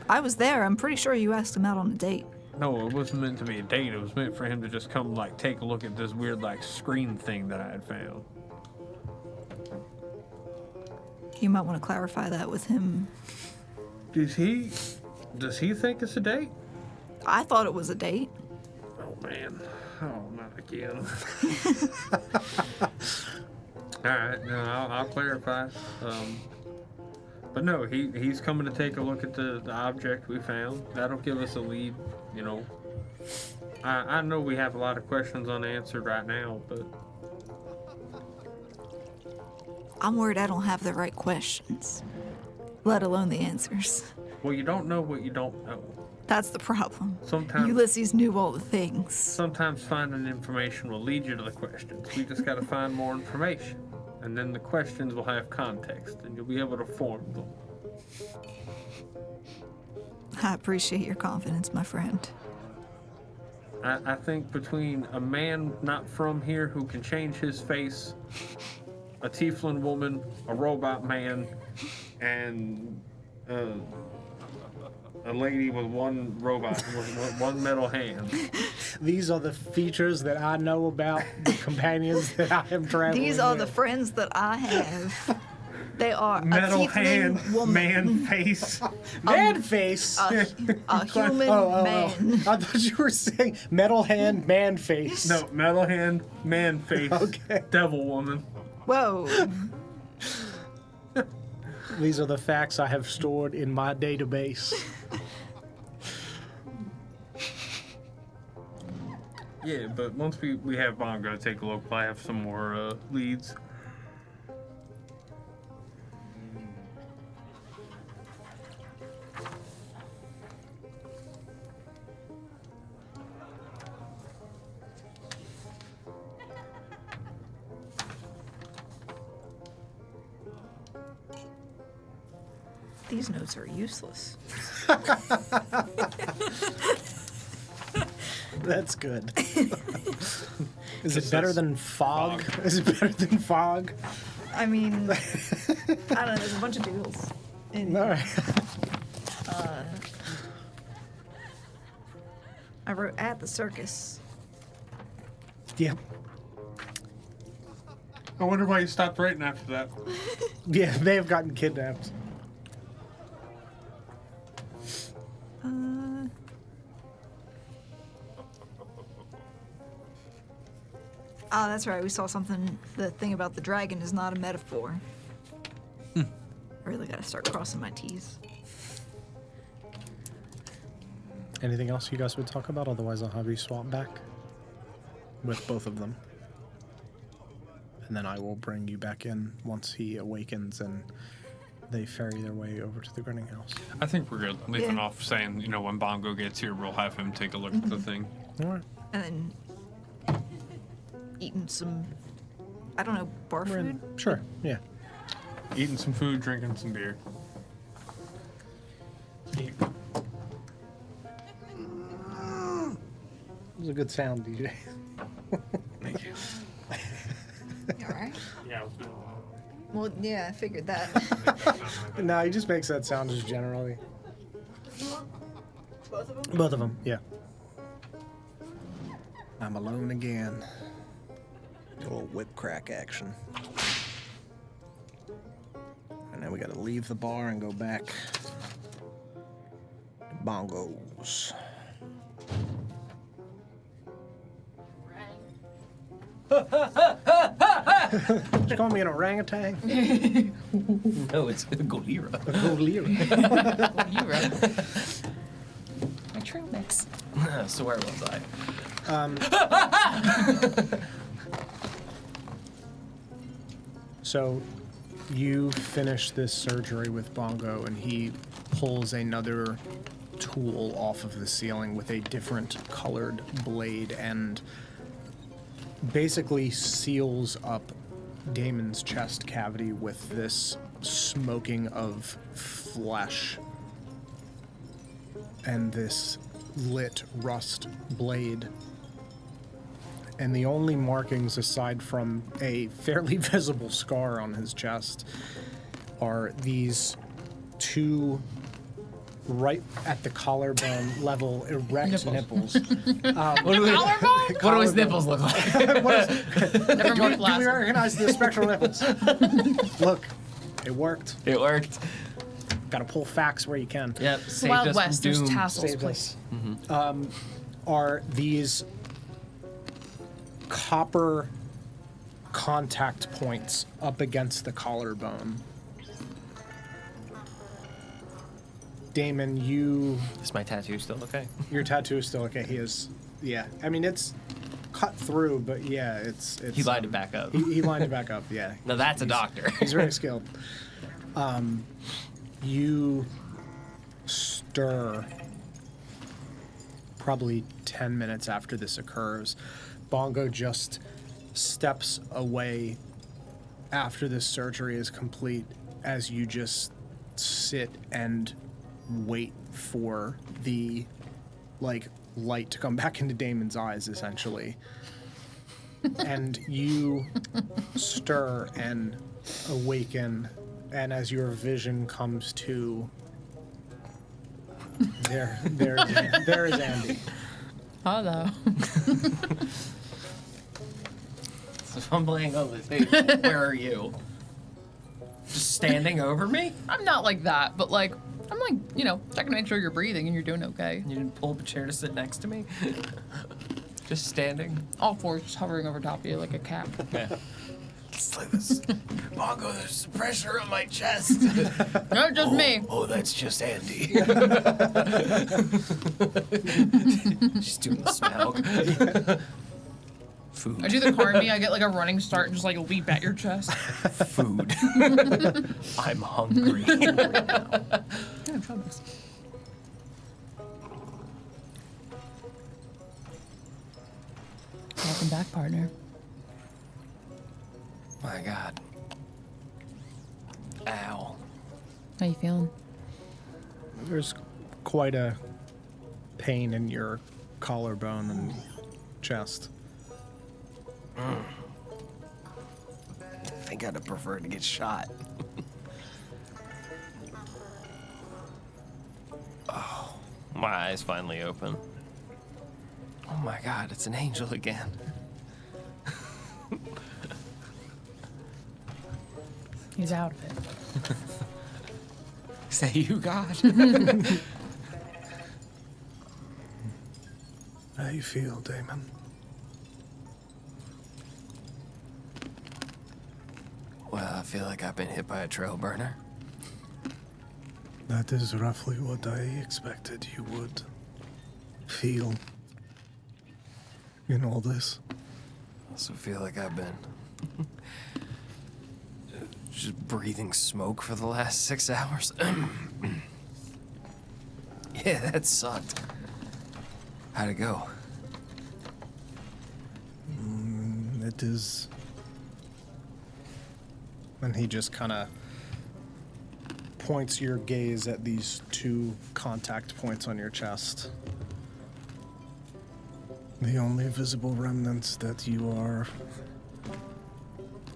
I was there. I'm pretty sure you asked him out on a date. No, it wasn't meant to be a date. It was meant for him to just come, like, take a look at this weird, like, screen thing that I had found. You might want to clarify that with him. Does he think it's a date? I thought it was a date. Oh, man. Oh, not again. All right, no, I'll clarify. But no, he's coming to take a look at the object we found. That'll give us a lead, you know. I know we have a lot of questions unanswered right now, but... I'm worried I don't have the right questions, let alone the answers. Well, you don't know what you don't know. That's the problem. Sometimes... Ulysses knew all the things. Sometimes finding information will lead you to the questions. We just got to find more information. And then the questions will have context, and you'll be able to form them. I appreciate your confidence, my friend. I think between a man not from here who can change his face, a tiefling woman, a robot man, and a lady with one robot, with one metal hand. These are the features that I know about the companions that I am traveling These are with. the friends that I have. They are Metal a tiefling hand, woman, man face. Man face. a human man. I thought you were saying metal hand, man face. No, metal hand, man face. Okay. Devil woman. Whoa. These are the facts I have stored in my database. Yeah, but once we have Bongo take a look, I have some more leads. These notes are useless. That's good. Is it better than fog? Is it better than fog? I mean, I don't know. There's a bunch of doodles. All right. I wrote at the circus. Yep. I wonder why you stopped writing after that. Yeah, they have gotten kidnapped. Oh, that's right. We saw something. The thing about the dragon is not a metaphor. I really gotta start crossing my T's. Anything else you guys would talk about? Otherwise, I'll have you swap back with both of them. And then I will bring you back in once he awakens and they ferry their way over to the Grinning House. I think we're good. Leaving Yeah. off saying, you know, when Bongo gets here, we'll have him take a look at the thing. All right. And then eating some, I don't know, bar We're in- food? Sure, yeah. Eating some food, drinking some beer. It was a good sound, DJ. Thank you. You alright? Yeah, I was doing Well, yeah, I figured that. No, he just makes that sound just generally. Both of them? Both of them, yeah. I'm alone again. A little whip crack action. And then we gotta leave the bar and go back to Bongos. Did you call me an orangutan? No, it's Golira. A golira. You right. My trail mix. So where was I? So you finish this surgery with Bongo, and he pulls another tool off of the ceiling with a different colored blade, and basically seals up Damon's chest cavity with this smoking of flesh and this lit rust blade. And the only markings aside from a fairly visible scar on his chest are these two right at the collarbone level erect nipples. What do his nipples look like? Never more Do we flaccid. recognize the spectral nipples? Look, it worked. It worked. Gotta pull facts where you can. Yep. It's the Saved Wild us West. from There's doom. tassels, Saved please. us. Are these copper contact points up against the collarbone. Daimon, Is my tattoo still okay? your tattoo is still okay. He is, yeah. I mean, it's cut through, but yeah, it's. He lined it back up. He lined it back up. Yeah. Now that's a doctor. He's very skilled. You stir probably 10 minutes after this occurs. Bongo just steps away after this surgery is complete as you just sit and wait for the light to come back into Daimon's eyes, essentially. And you stir and awaken, and as your vision comes to, there is Andy. Hello. So if I'm laying on the table, where are you? Just standing over me? I'm not like that, but like, I'm like, checking to make sure you're breathing and you're doing okay. You didn't pull up a chair to sit next to me? Just standing? All fours just hovering over top of you like a cat. Yeah. It's like this. Bongo, there's pressure on my chest. No, just me. Oh, that's just Andy. She's doing the smell. Food. I do the Carmi, I get like a running start and just like leap at your chest. Food. I'm hungry. Yeah, try this. Welcome back, partner. My God. Ow. How you feeling? There's quite a pain in your collarbone and chest. I think I'd have preferred to get shot. Oh, my eyes finally open. Oh my God, it's an angel again. He's out of it. Is that you, God? How you feel, Daimon? Well, I feel like I've been hit by a trail burner. That is roughly what I expected you would feel in all this. I also feel like I've been just breathing smoke for the last 6 hours. Yeah, that sucked. How'd it go? It is. And he just kind of points your gaze at these two contact points on your chest. The only visible remnants that you are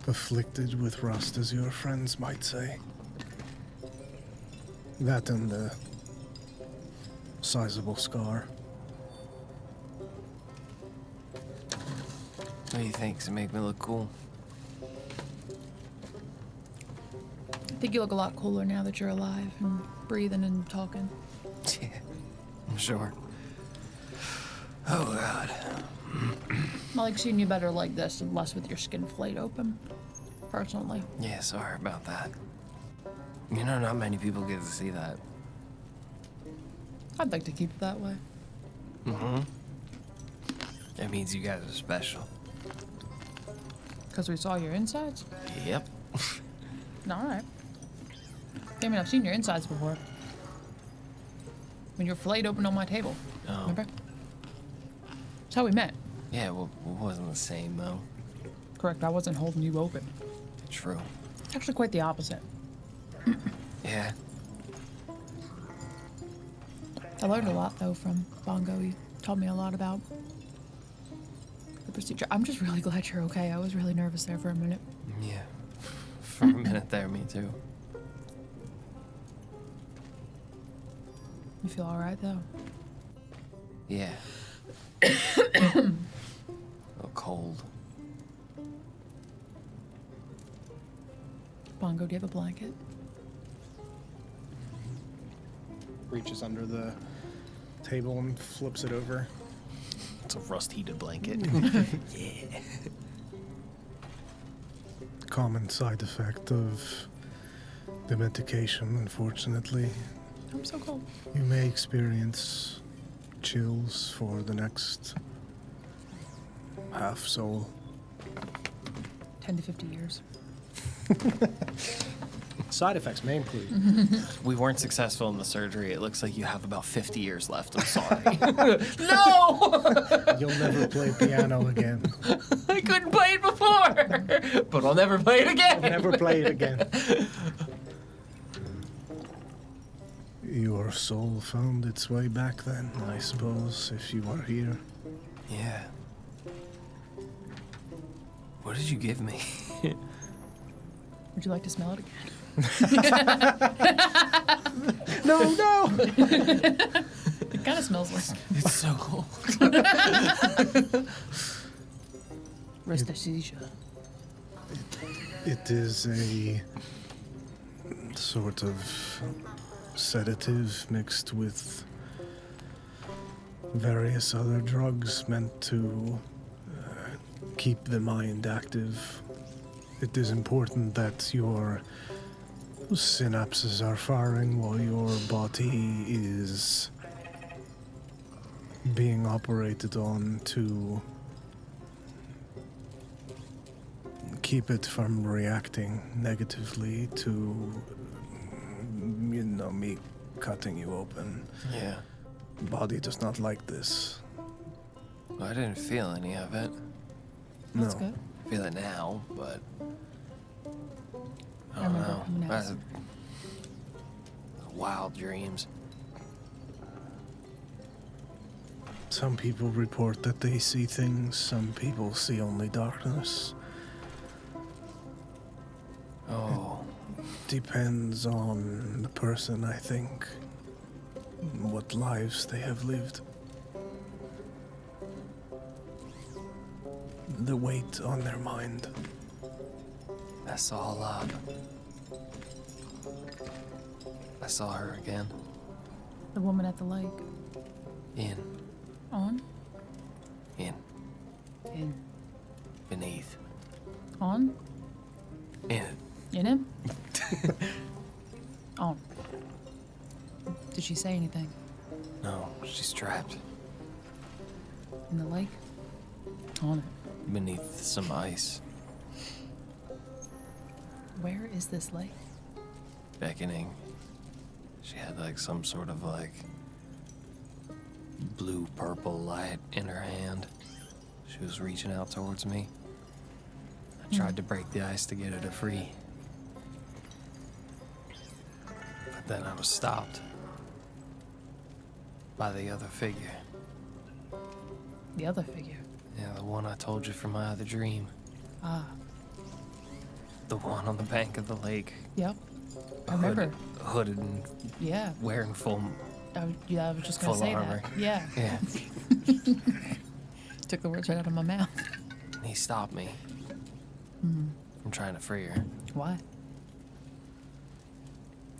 afflicted with rust, as your friends might say. That and the sizable scar. What do you think? Does it make me look cool? I think you look a lot cooler now that you're alive and breathing and talking. Yeah, I'm sure. Oh, God. I like seeing you better like this and less with your skin flayed open, personally. Yeah, sorry about that. You know, not many people get to see that. I'd like to keep it that way. Mm-hmm. That means you guys are special. Because we saw your insides? Yep. Alright. I mean, I've seen your insides before. When you were flayed open on my table. Oh. Remember? That's how we met. Yeah, well, it wasn't the same, though. Correct, I wasn't holding you open. True. It's actually quite the opposite. Yeah. I learned a lot, though, from Bongo. He taught me a lot about the procedure. I'm just really glad you're okay. I was really nervous there for a minute. Yeah. For a minute there, me too. You feel all right, though? Yeah. A little cold. Bongo, do you have a blanket? Reaches under the table and flips it over. It's a rust-heated blanket. Yeah. Common side effect of the medication, unfortunately. I'm so cold. You may experience chills for the next half soul. 10 to 50 years. Side effects may include. We weren't successful in the surgery. It looks like you have about 50 years left. I'm sorry. No! You'll never play piano again. I couldn't play it before, but I'll never play it again. Never play it again. Your soul found its way back then, I suppose, if you are here. Yeah. What did you give me? Would you like to smell it again? No! It kind of smells like It's so cold. Rustasija. It is a sort of sedative mixed with various other drugs meant to keep the mind active. It is important that your synapses are firing while your body is being operated on to keep it from reacting negatively to, me cutting you open. Yeah. Body does not like this. Well, I didn't feel any of it. That's No. good. I feel it now, but I I don't remember know. coming out. That's wild dreams. Some people report that they see things, some people see only darkness. Oh, Depends on the person, I think. What lives they have lived. The weight on their mind. that's all up. I saw her again. The woman at the lake. In, On? in, In. beneath, On? in. In him? On. Did she say anything? No, she's trapped In the lake? On it. beneath some ice, Where is this lake? beckoning. She had like some sort of like blue-purple light in her hand. She was reaching out towards me. I tried to break the ice to get her to free. But then I was stopped by the other figure. The other figure. Yeah, the one I told you from my other dream. Ah. The one on the bank of the lake. Yep. I remember. Hooded and Yeah. wearing full. I was just gonna Full say armor. that. Yeah. Yeah. Took the words right out of my mouth. He stopped me from trying to free her. Why?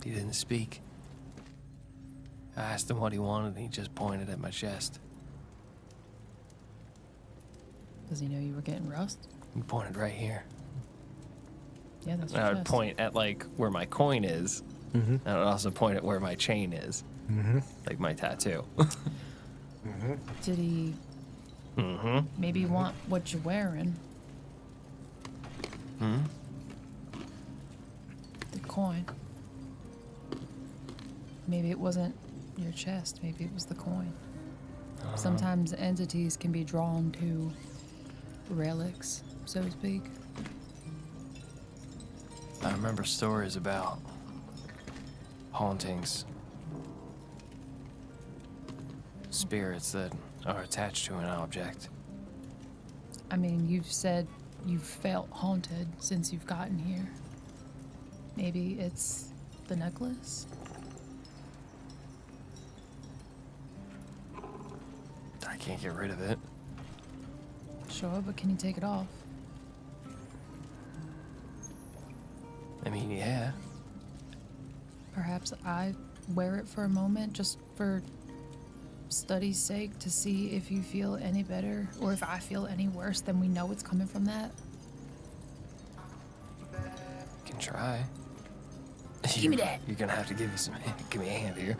He didn't speak. I asked him what he wanted, and he just pointed at my chest. Does he know you were getting rust? He pointed right here. Yeah, that's And your I would chest. point at like where my coin is, and I would also point at where my chain is, like my tattoo. Did he maybe want what you're wearing? The coin. Maybe it wasn't your chest. Maybe it was the coin. Sometimes entities can be drawn to relics, so to speak. I remember stories about hauntings, spirits that are attached to an object. I mean, you've said you've felt haunted since you've gotten here. Maybe it's the necklace? I can't get rid of it. Sure, but can you take it off? I mean, yeah. Perhaps I wear it for a moment just for study's sake to see if you feel any better or if I feel any worse, then we know it's coming from that. Can try. Give me that. You're gonna have to give me a hand here.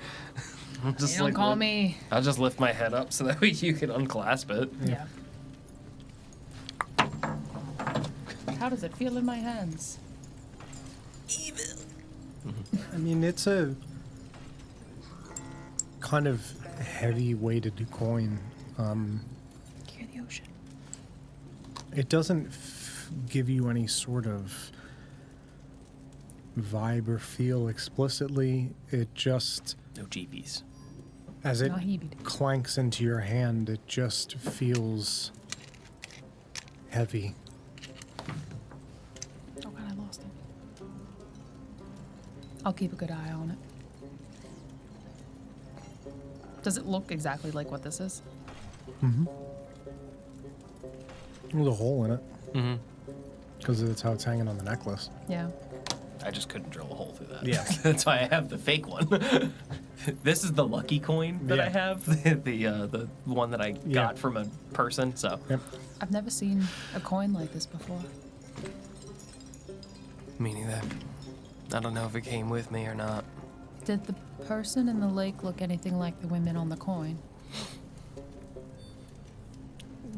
You don't call me. I'll just lift my head up so that way you can unclasp it. Yeah. How does it feel in my hands? I mean, it's a kind of heavy weighted coin. Hear the ocean. It doesn't give you any sort of vibe or feel explicitly. It just, No jeepies. as it Not heebie. clanks into your hand, it just feels heavy. Oh god, I lost it. I'll keep a good eye on it. Does it look exactly like what this is? There's a hole in it Mm-hmm. because that's how it's hanging on the necklace. Yeah. I just couldn't drill a hole through that. Yeah. That's why I have the fake one. This is the lucky coin that I Yeah. have. The one that I got from a person. So Yep. I've never seen a coin like this before. meaning that I don't know if it came with me or not. Did the person in the lake look anything like the women on the coin?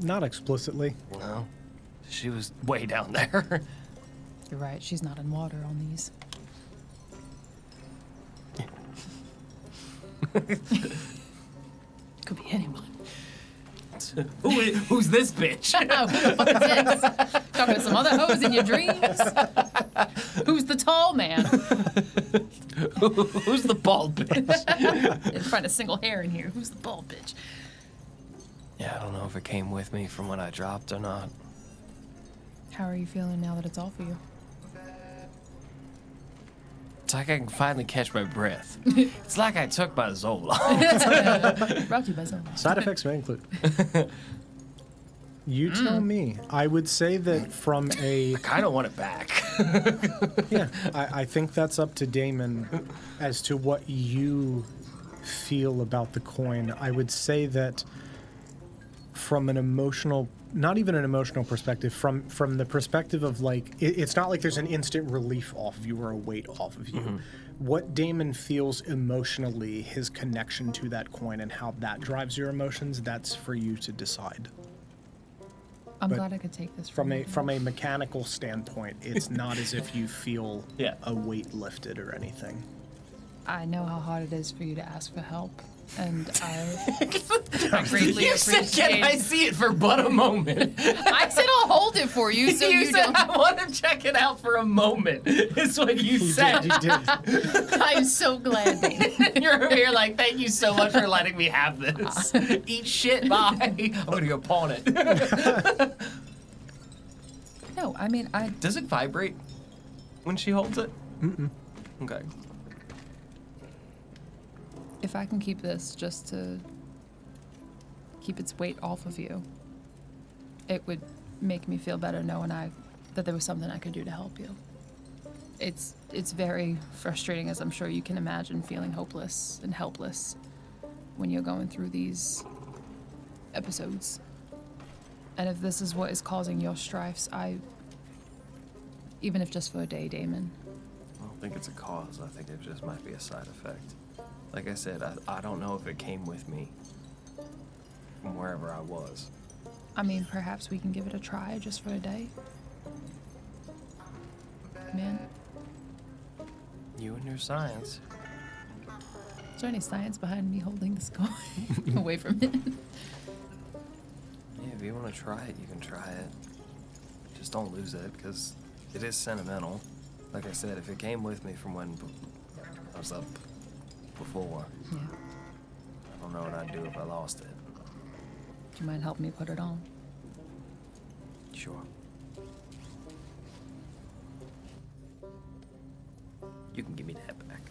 Not explicitly. No, she was way down there. You're right, she's not in water on these. Could be anyone. Who's this bitch? Oh, who the fuck is this? Talking to some other hoes in your dreams? Who's the tall man? Who's the bald bitch? Find a single hair in here. Who's the bald bitch? Yeah, I don't know if it came with me from when I dropped or not. How are you feeling now that it's off of you? It's like I can finally catch my breath. It's like I took my Zola. Brought to you by Zola. Side effects may include. You tell me. I would say that from a... I kind of want it back. Yeah, I think that's up to Daimon as to what you feel about the coin. I would say that from an emotional, not even an emotional perspective, from the perspective of like, it's not like there's an instant relief off of you or a weight off of you. Mm-hmm. What Daimon feels emotionally, his connection to that coin and how that drives your emotions, that's for you to decide. I'm But glad I could take this From you. a mechanical standpoint, it's not as if you feel Yeah. a weight lifted or anything. I know how hard it is for you to ask for help, and I greatly You said, "Can I appreciate. see it for but a moment?" I said I'll hold it for you, so you said, don't. "I want to check it out for a moment." Is what you said. You did. I'm so glad, David. You're over here like, "Thank you so much for letting me have this." Eat shit, bye. I'm gonna go pawn it. No, I mean Does it vibrate when she holds it? Mm-mm. Okay. if I can keep this just to keep its weight off of you, it would make me feel better knowing that there was something I could do to help you. It's very frustrating, as I'm sure you can imagine, feeling hopeless and helpless when you're going through these episodes. And if this is what is causing your strifes, even if just for a day, Daimon, I don't think it's a cause. I think it just might be a side effect. Like I said, I don't know if it came with me from wherever I was. I mean, perhaps we can give it a try just for a day. Man, You and your science. there any science behind me holding this coin away from it? Yeah, if you want to try it, you can try it. Just don't lose it, because it is sentimental. Like I said, if it came with me from when I was up before, Yeah. I don't know what I'd do if I lost it. Do you mind helping me put it on? Sure. You can give me that back.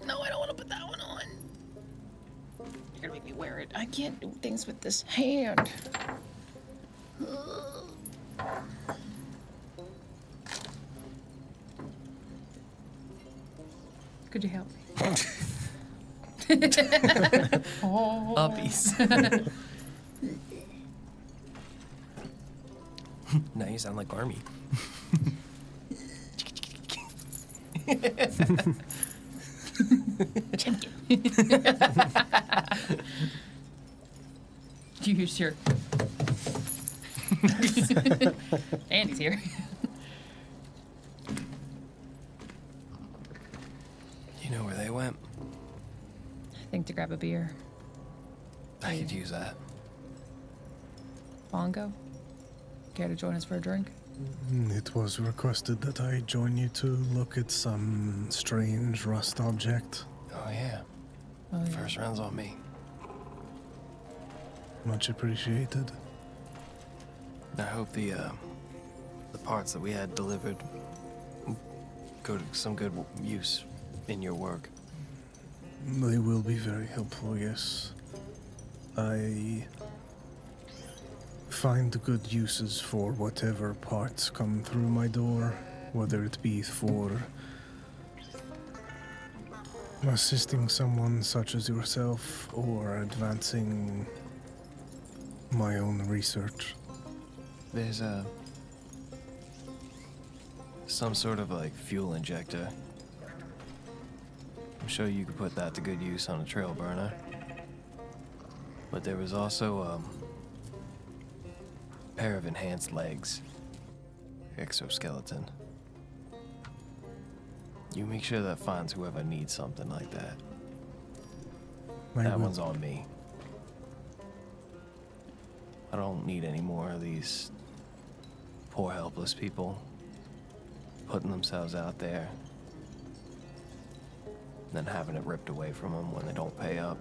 No, I don't want to put that one on. You're gonna make me wear it. I can't do things with this hand. Could you help me? Uppies. Now you sound like Army. Champion. You sure? Andy's here. You know where they went? I think to grab a beer. I could use that. Bongo? Care to join us for a drink? It was requested that I join you to look at some strange rust object. Oh yeah. Oh, yeah. First round's on me. Much appreciated. I hope the parts that we had delivered go to some good use in your work. They will be very helpful, yes. I find good uses for whatever parts come through my door, whether it be for assisting someone such as yourself or advancing my own research. There's some sort of like fuel injector. I'm sure you could put that to good use on a trail burner. But there was also a pair of enhanced legs. Exoskeleton. You make sure that finds whoever needs something like that. That one's on me. I don't need any more of these poor helpless people putting themselves out there and then having it ripped away from them when they don't pay up.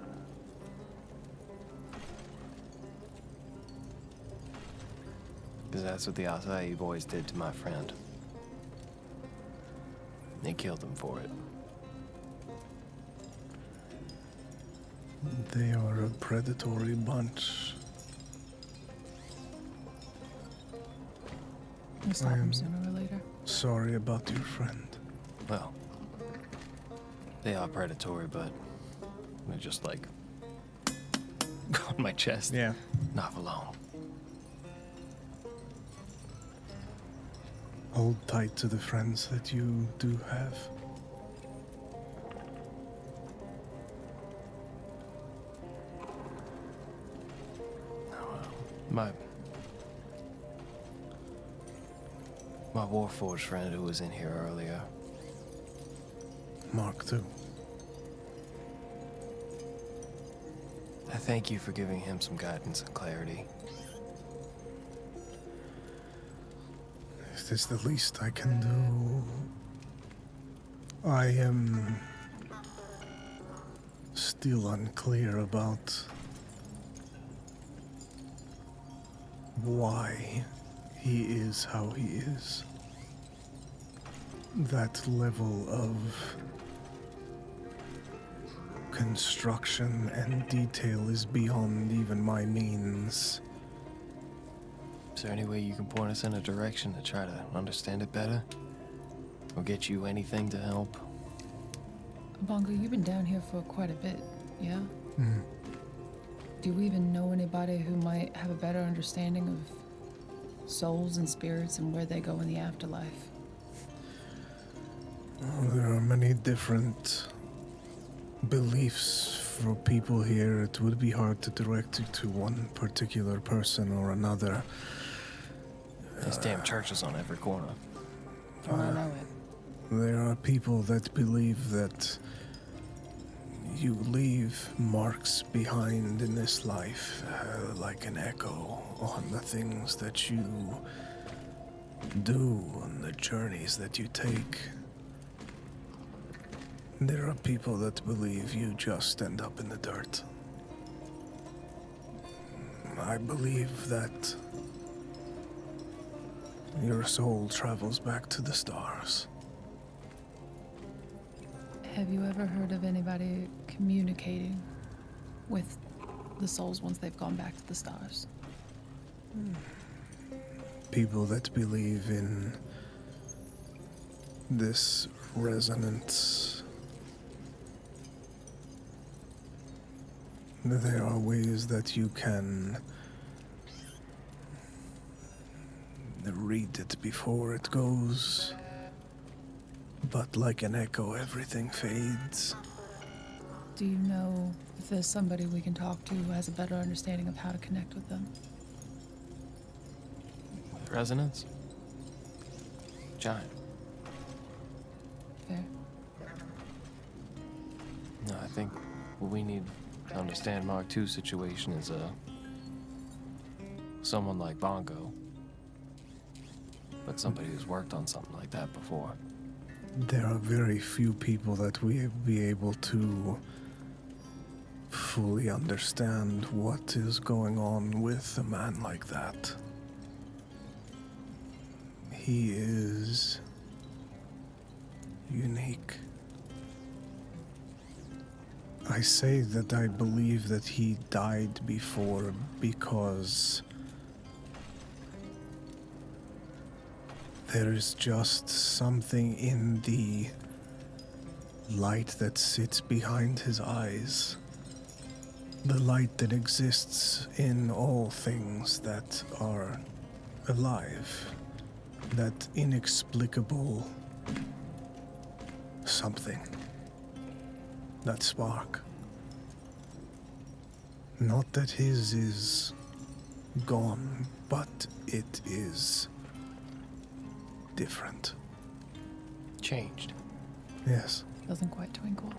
Because that's what the Acai boys did to my friend. They killed him for it. They are a predatory bunch. We'll stop I him am sooner or later. sorry about your friend. Well, they are predatory, but they're just like on my chest. Yeah. Not for long. Hold tight to the friends that you do have. My Warforged friend who was in here earlier. Mark II. I thank you for giving him some guidance and clarity. It is the least I can do. I am still unclear about why he is how he is. That level of construction and detail is beyond even my means. Is there any way you can point us in a direction to try to understand it better? Or get you anything to help? Bongo, you've been down here for quite a bit, yeah? Mm. Do you even know anybody who might have a better understanding of souls and spirits and where they go in the afterlife? Oh, there are many different beliefs for people here. It would be hard to direct you to one particular person or another. There's damn churches on every corner. Oh, I know it. There are people that believe that You leave marks behind in this life, like an echo on the things that you do and the journeys that you take. There are people that believe you just end up in the dirt. I believe that your soul travels back to the stars. Have you ever heard of anybody communicating with the souls once they've gone back to the stars? People that believe in this resonance. There are ways that you can read it before it goes, but like an echo, everything fades. Do you know if there's somebody we can talk to who has a better understanding of how to connect with them? Resonance? Giant. Fair. No, I think what we need to understand Mark II's situation is someone like Bongo. But somebody who's worked on something like that before. There are very few people that will be able to fully understand what is going on with a man like that. He is unique. I say that I believe that he died before because there is just something in the light that sits behind his eyes. The light that exists in all things that are alive. That inexplicable something. That spark. Not that his is gone, but it is different. Changed. Yes. Doesn't quite twinkle.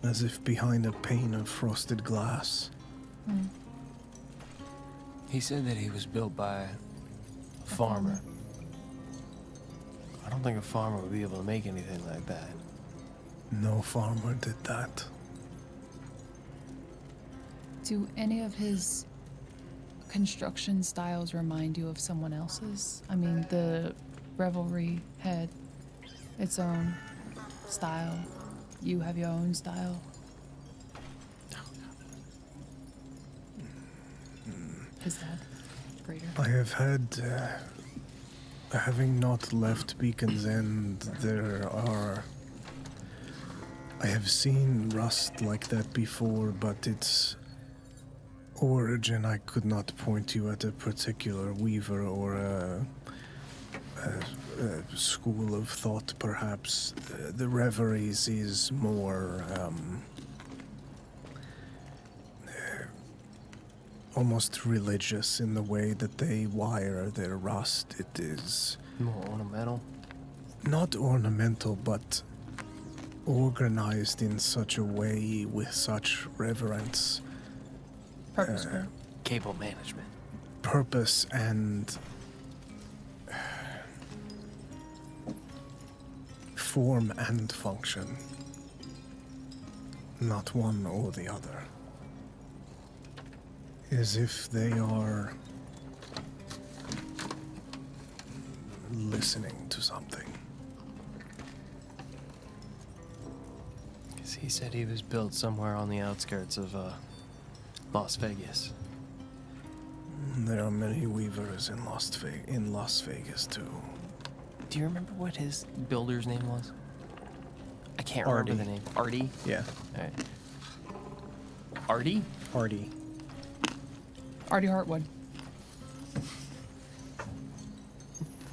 As if behind a pane of frosted glass. He said that he was built by a farmer. I don't think a farmer would be able to make anything like that. No farmer did that. Do any of his construction styles remind you of someone else's? I mean, the Revelry had its own style. You have your own style. His dad, greater. I have had, having not left Beacon's End, I have seen rust like that before, but its origin I could not point you at a particular weaver or a school of thought, perhaps. The Reveries is more, almost religious in the way that they wire their rust. It is More ornamental. not ornamental, but organized in such a way with such reverence, Purposeful. Cable management. purpose, and form and function. Not one or the other. As if they are listening to something. 'Cause he said he was built somewhere on the outskirts of Las Vegas. There are many weavers in Las Vegas too. Do you remember what his builder's name was? I can't Artie. remember the name. Artie? Yeah, All right. Artie? Artie. Artie Hartwood.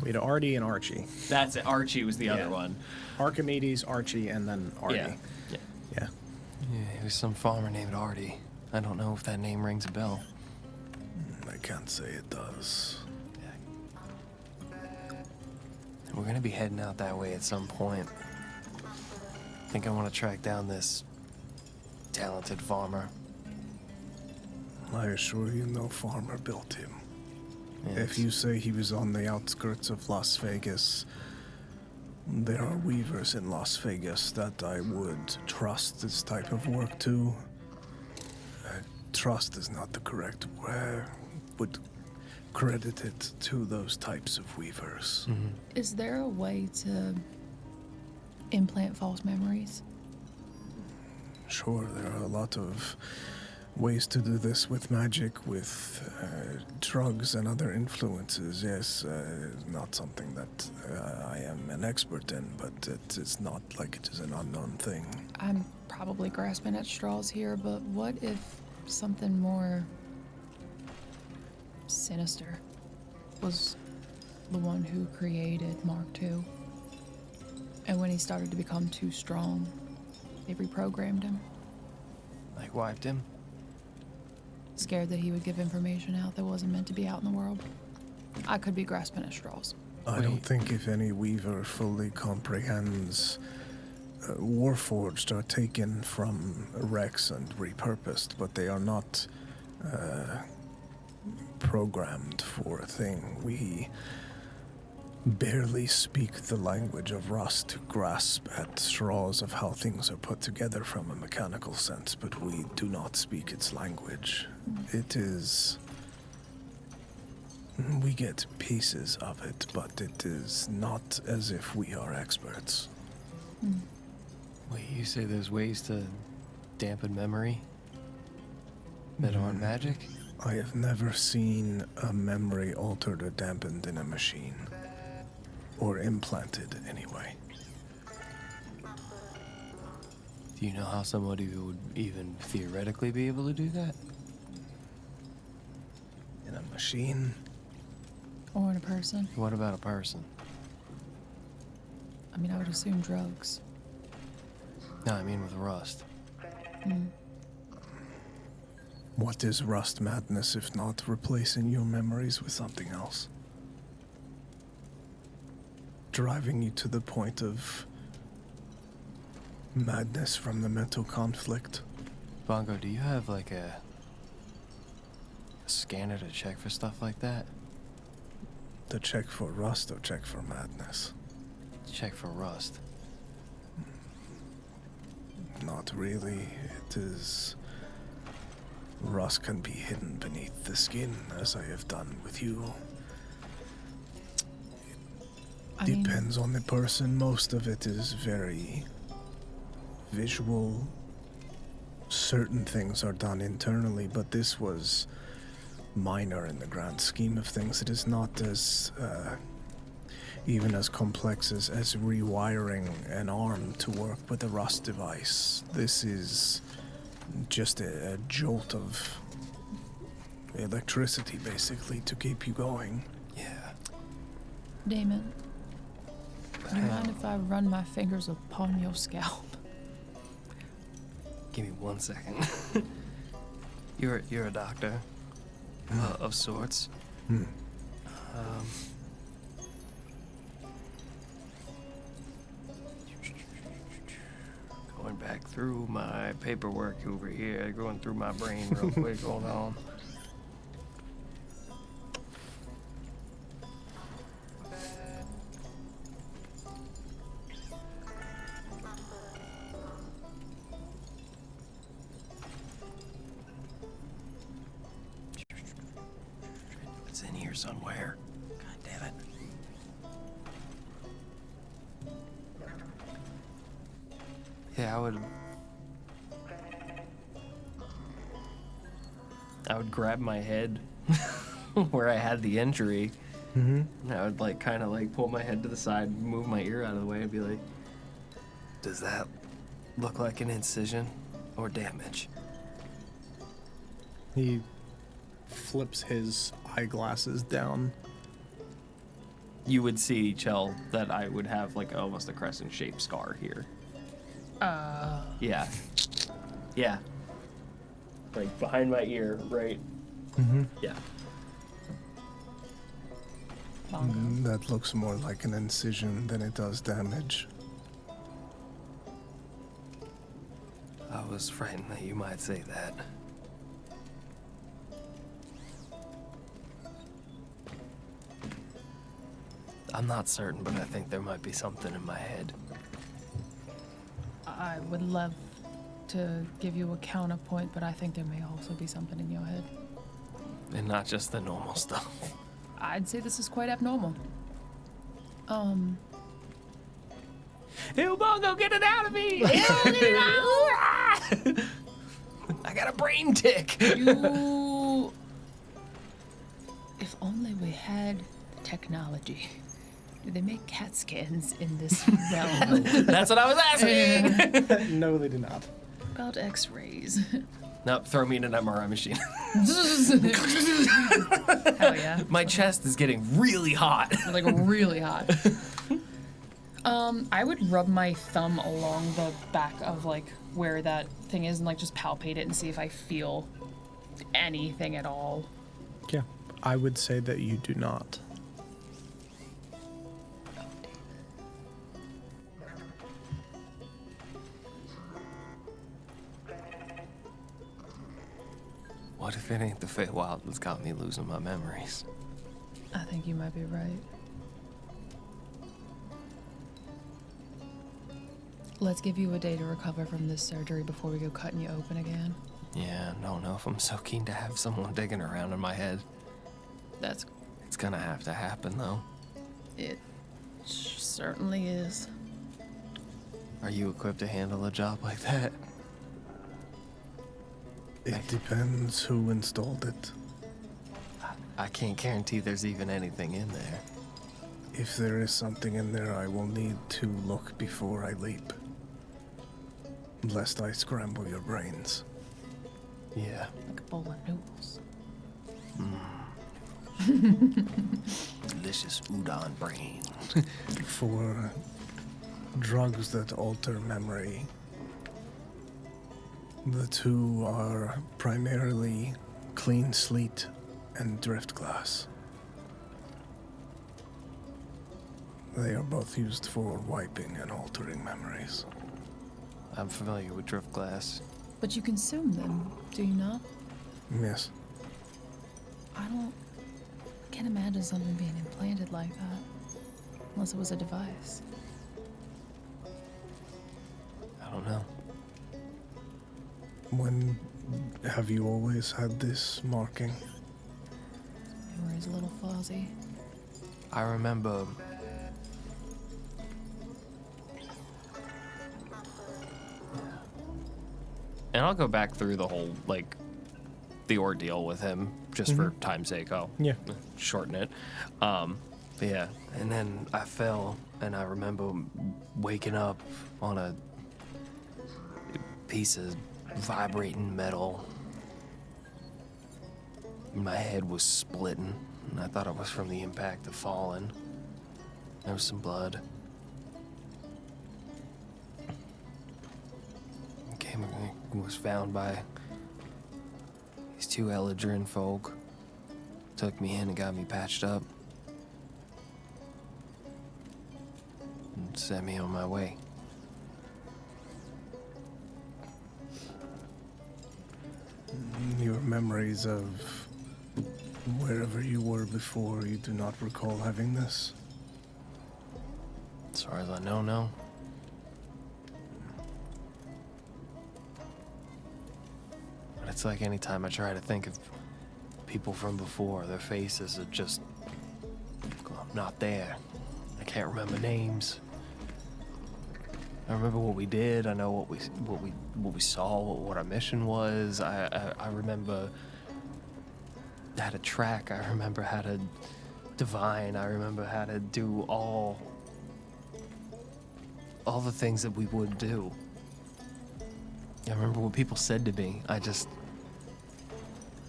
We had Artie and Archie. That's it. Archie was the Yeah. other one. Archimedes, Archie, and then Artie. Yeah. Yeah. Yeah, he was some farmer named Artie. I don't know if that name rings a bell. I can't say it does. We're gonna be heading out that way at some point. think I want to track down this talented farmer. I assure you no farmer built him. Yes. If you say he was on the outskirts of Las Vegas, there are weavers in Las Vegas that I would trust this type of work to. Trust is not the correct word. Would credit it to those types of weavers. Is there a way to implant false memories? Sure, there are a lot of ways to do this with magic, with drugs and other influences. Yes, not something that I am an expert in, but it is not like it is an unknown thing. I'm probably grasping at straws here, but what if something more sinister was the one who created Mark II? And when he started to become too strong, they reprogrammed him, Like wiped him? scared that he would give information out that wasn't meant to be out in the world. I could be grasping at straws. I don't think if any weaver fully comprehends Warforged are taken from wrecks and repurposed, but they are not programmed for a thing. We barely speak the language of Rust to grasp at straws of how things are put together from a mechanical sense, but we do not speak its language. It is... We get pieces of it, but it is not as if we are experts. Wait, you say there's ways to dampen memory that aren't magic? I have never seen a memory altered or dampened in a machine. Or implanted, anyway. Do you know how somebody would even theoretically be able to do that? In a machine? Or in a person. What about a person? I mean, I would assume drugs. No, I mean with Rust. What is Rust madness if not replacing your memories with something else? Driving you to the point of madness from the mental conflict. Bongo, do you have like a scanner to check for stuff like that? To check for Rust or check for madness? Check for Rust. Not really. It is... Rust can be hidden beneath the skin, as I have done with you. Depends on the person. Most of it is very visual. Certain things are done internally, but this was minor in the grand scheme of things. It is not as even as complex as rewiring an arm to work with a Rust device. This is just a jolt of electricity, basically, to keep you going. Yeah. Daimon, do you mind if I run my fingers upon your scalp? Give me 1 second. You're a doctor of sorts. Going back through my paperwork over here, going through my brain real quick. Hold on. It's in here somewhere. God damn it. Yeah, I would grab my head where I had the injury. And I would like kind of like pull my head to the side, move my ear out of the way, and be like, does that look like an incision or damage? He flips his eyeglasses down. You would see, Chell, that I would have like almost a crescent shaped scar here. Yeah. Yeah. Like behind my ear, right? Yeah. That looks more like an incision than it does damage. was frightened that you might say that. I'm not certain, but I think there might be something in my head. I would love to give you a counterpoint, but I think there may also be something in your head. And not just the normal stuff. I'd say this is quite abnormal. Ew, Bongo, get it out of me! Ew, get it out! I got a brain tick. You... If only we had the technology. Do they make CAT scans in this realm? That's what I was asking. No, they do not. About X-rays. Nope, throw me in an MRI machine. Hell yeah. My chest is getting really hot. Like really hot. I would rub my thumb along the back of like where that thing is and like just palpate it and see if I feel anything at all. Yeah, I would say that you do not. What if it ain't the Feywild that's got me losing my memories? I think you might be right. Let's give you a day to recover from this surgery before we go cutting you open again. Yeah, I don't know if I'm so keen to have someone digging around in my head. It's It's gonna have to happen, though. It certainly is. Are you equipped to handle a job like that? It depends who installed it. I can't guarantee there's even anything in there. If there is something in there, I will need to look before I leap. Lest I scramble your brains. Yeah. Like a bowl of noodles. Delicious udon brain. For drugs that alter memory, the two are primarily clean sleet and drift glass. They are both used for wiping and altering memories. I'm familiar with drift glass. But you consume them, do you not? Yes. I can't imagine something being implanted like that. Unless it was a device. I don't know. When have you always had this marking? Memory's a little fuzzy. I remember and I'll go back through the whole, like, the ordeal with him, just for time's sake. I'll Yeah. shorten it. But yeah, and then I fell, and I remember waking up on a piece of vibrating metal. My head was splitting, and I thought it was from the impact of falling. There was some blood. Was found by these two Eladrin folk. Took me in and got me patched up. And sent me on my way. Your memories of wherever you were before, you do not recall having this? As far as I know, no. But it's like any time I try to think of people from before, their faces are just not there. I can't remember names. I remember what we did. I know what we saw, what our mission was. I remember how to track. I remember how to divine. I remember how to do all the things that we would do. I remember what people said to me. I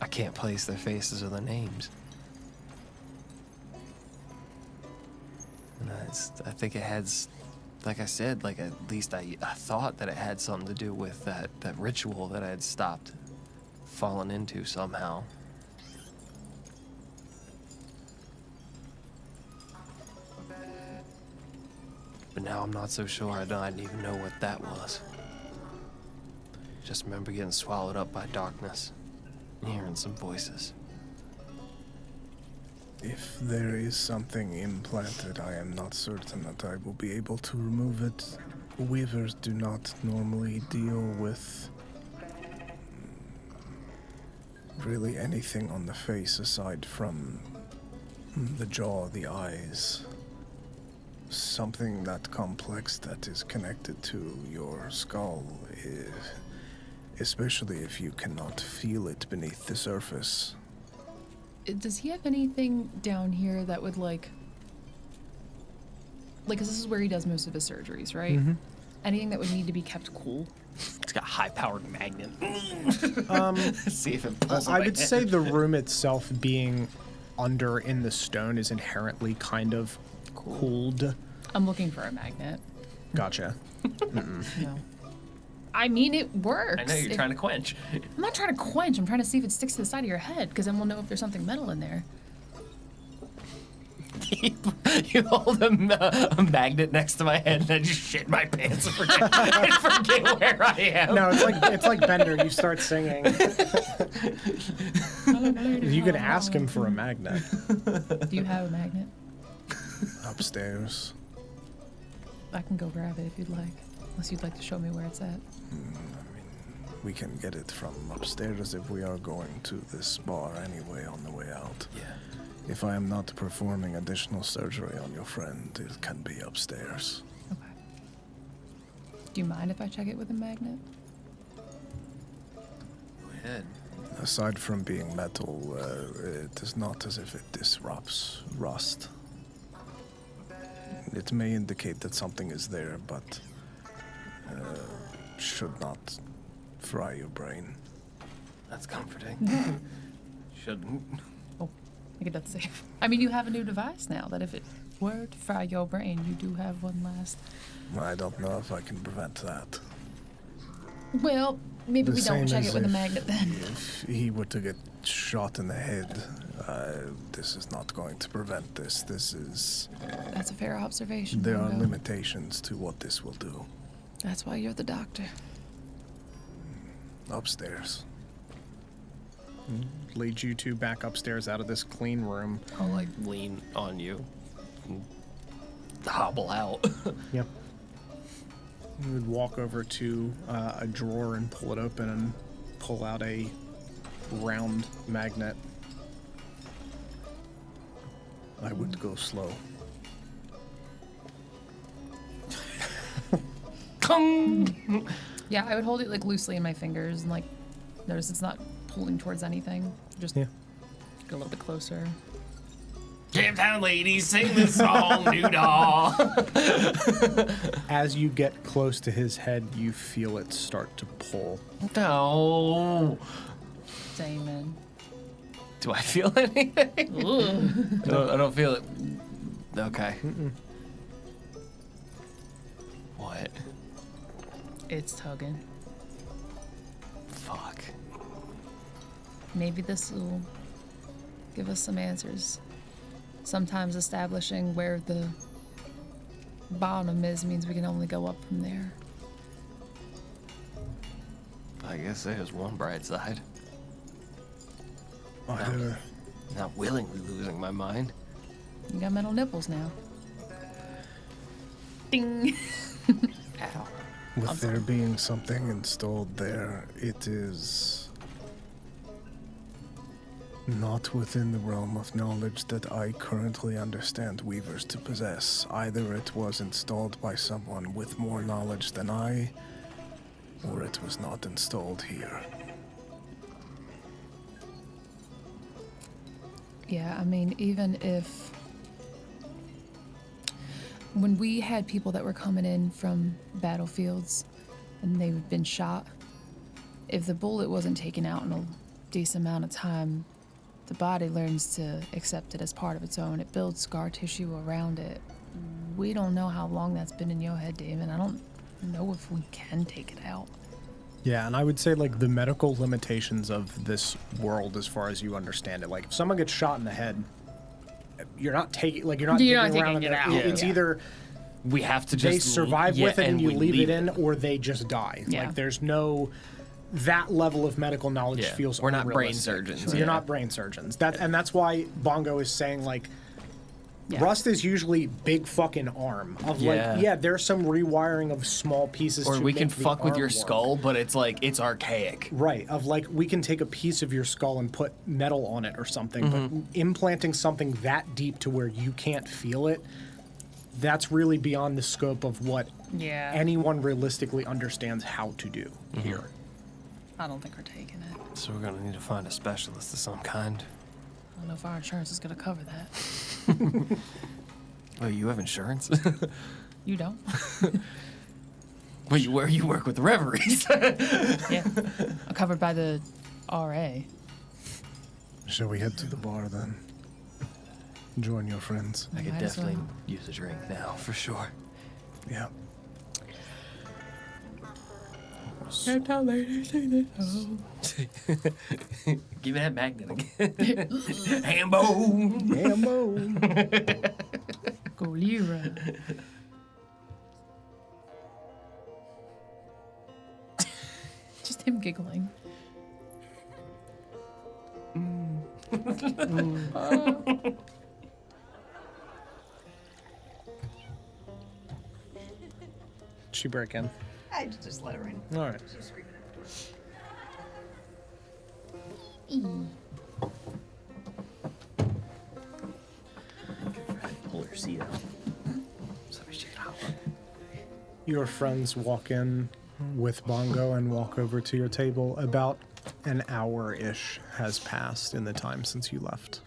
can't place their faces or their names. And I think it has, like I said, like at least I thought that it had something to do with that ritual that I had stopped falling into somehow. But now I'm not so sure. I don't even know what that was. just remember getting swallowed up by darkness and hearing some voices. If there is something implanted, I am not certain that I will be able to remove it. Weavers do not normally deal with really anything on the face aside from the jaw, the eyes. Something that complex that is connected to your skull, especially if you cannot feel it beneath the surface. Does he have anything down here that would like, 'cause this is where he does most of his surgeries, right? Mm-hmm. Anything that would need to be kept cool? It's got a high-powered magnet. See if it pulls I away. would say the room itself being under in the stone is inherently kind of cooled. I'm looking for a magnet. Gotcha. No. I mean, it works. I know you're trying to quench. I'm not trying to quench. I'm trying to see if it sticks to the side of your head, because then we'll know if there's something metal in there. You hold a magnet next to my head, and I just shit my pants and forget where I am. No, it's like Bender. You start singing. You could ask him for a magnet. Do you have a magnet? Upstairs. I can go grab it if you'd like. Unless you'd like to show me where it's at. We can get it from upstairs if we are going to this bar anyway on the way out. Yeah. If I am not performing additional surgery on your friend, it can be upstairs. Okay. Do you mind if I check it with a magnet? Go ahead. Aside from being metal, it is not as if it disrupts rust. It may indicate that something is there, but should not fry your brain. That's comforting. Shouldn't. Oh, I get that safe. I mean, you have a new device now that if it were to fry your brain, you do have one last. I don't know if I can prevent that. Well, maybe The we don't same check as it with a if- magnet then. If he were to get shot in the head, this is not going to prevent this. This is... That's a fair observation. There are Bongo. limitations to what this will do. That's why you're the doctor. Upstairs. Lead you two back upstairs out of this clean room. I'll like lean on you and hobble out. Yep. You would walk over to a drawer and pull it open and pull out a round magnet. I would go slow. Yeah, I would hold it like loosely in my fingers and like notice it's not pulling towards anything. Just Yeah. get a little bit closer. Jamtown ladies, sing this song, new doll. As you get close to his head, you feel it start to pull. No. Daimon. Do I feel anything? I don't feel it. Okay. What? It's tugging. Fuck. Maybe this will give us some answers. Sometimes establishing where the bottom is means we can only go up from there. I guess there's one bright side. Either Not willingly losing my mind. You got metal nipples now. Ding! Ow. with there being something installed there, it is not within the realm of knowledge that I currently understand weavers to possess. Either it was installed by someone with more knowledge than I, or it was not installed here. Yeah, I mean, even if... When we had people that were coming in from battlefields and they've been shot, if the bullet wasn't taken out in a decent amount of time, the body learns to accept it as part of its own. It builds scar tissue around it. We don't know how long that's been in your head, Daimon. I don't know if we can take it out. Yeah, and I would say like the medical limitations of this world as far as you understand it. Like if someone gets shot in the head, you're not taking You're not digging around taking in it out. It's Yeah. either We have to just they survive yeah, with it and you we leave it in, or they just die. Yeah. Like there's no that level of medical knowledge Yeah, feels we're not brain unrealistic. surgeons, You're yeah. not brain surgeons. And that's why Bongo is saying like Yeah. rust is usually big fucking arm of Yeah. like, yeah, there's some rewiring of small pieces Or to we can make the fuck with arm your work. skull, but it's like, it's archaic. Right, of like we can take a piece of your skull and put metal on it or something, but implanting something that deep to where you can't feel it, that's really beyond the scope of what Yeah. anyone realistically understands how to do here. I don't think we're taking it. So we're gonna need to find a specialist of some kind. I don't know if our insurance is going to cover that. Oh, you have insurance? You don't? Wait, where you work with the reveries? Yeah. I'm covered by the RA. Shall we head to the bar then? Join your friends. I could Might as definitely well. use a drink now, for sure. Yeah. Give me that magnet again. Hambo! Ambo. Go Lyra. Just him giggling. She break in. I just let her in. All right. Pull her seat out. So she can hop up. Your friends walk in with Bongo and walk over to your table. About an hour-ish has passed in the time since you left.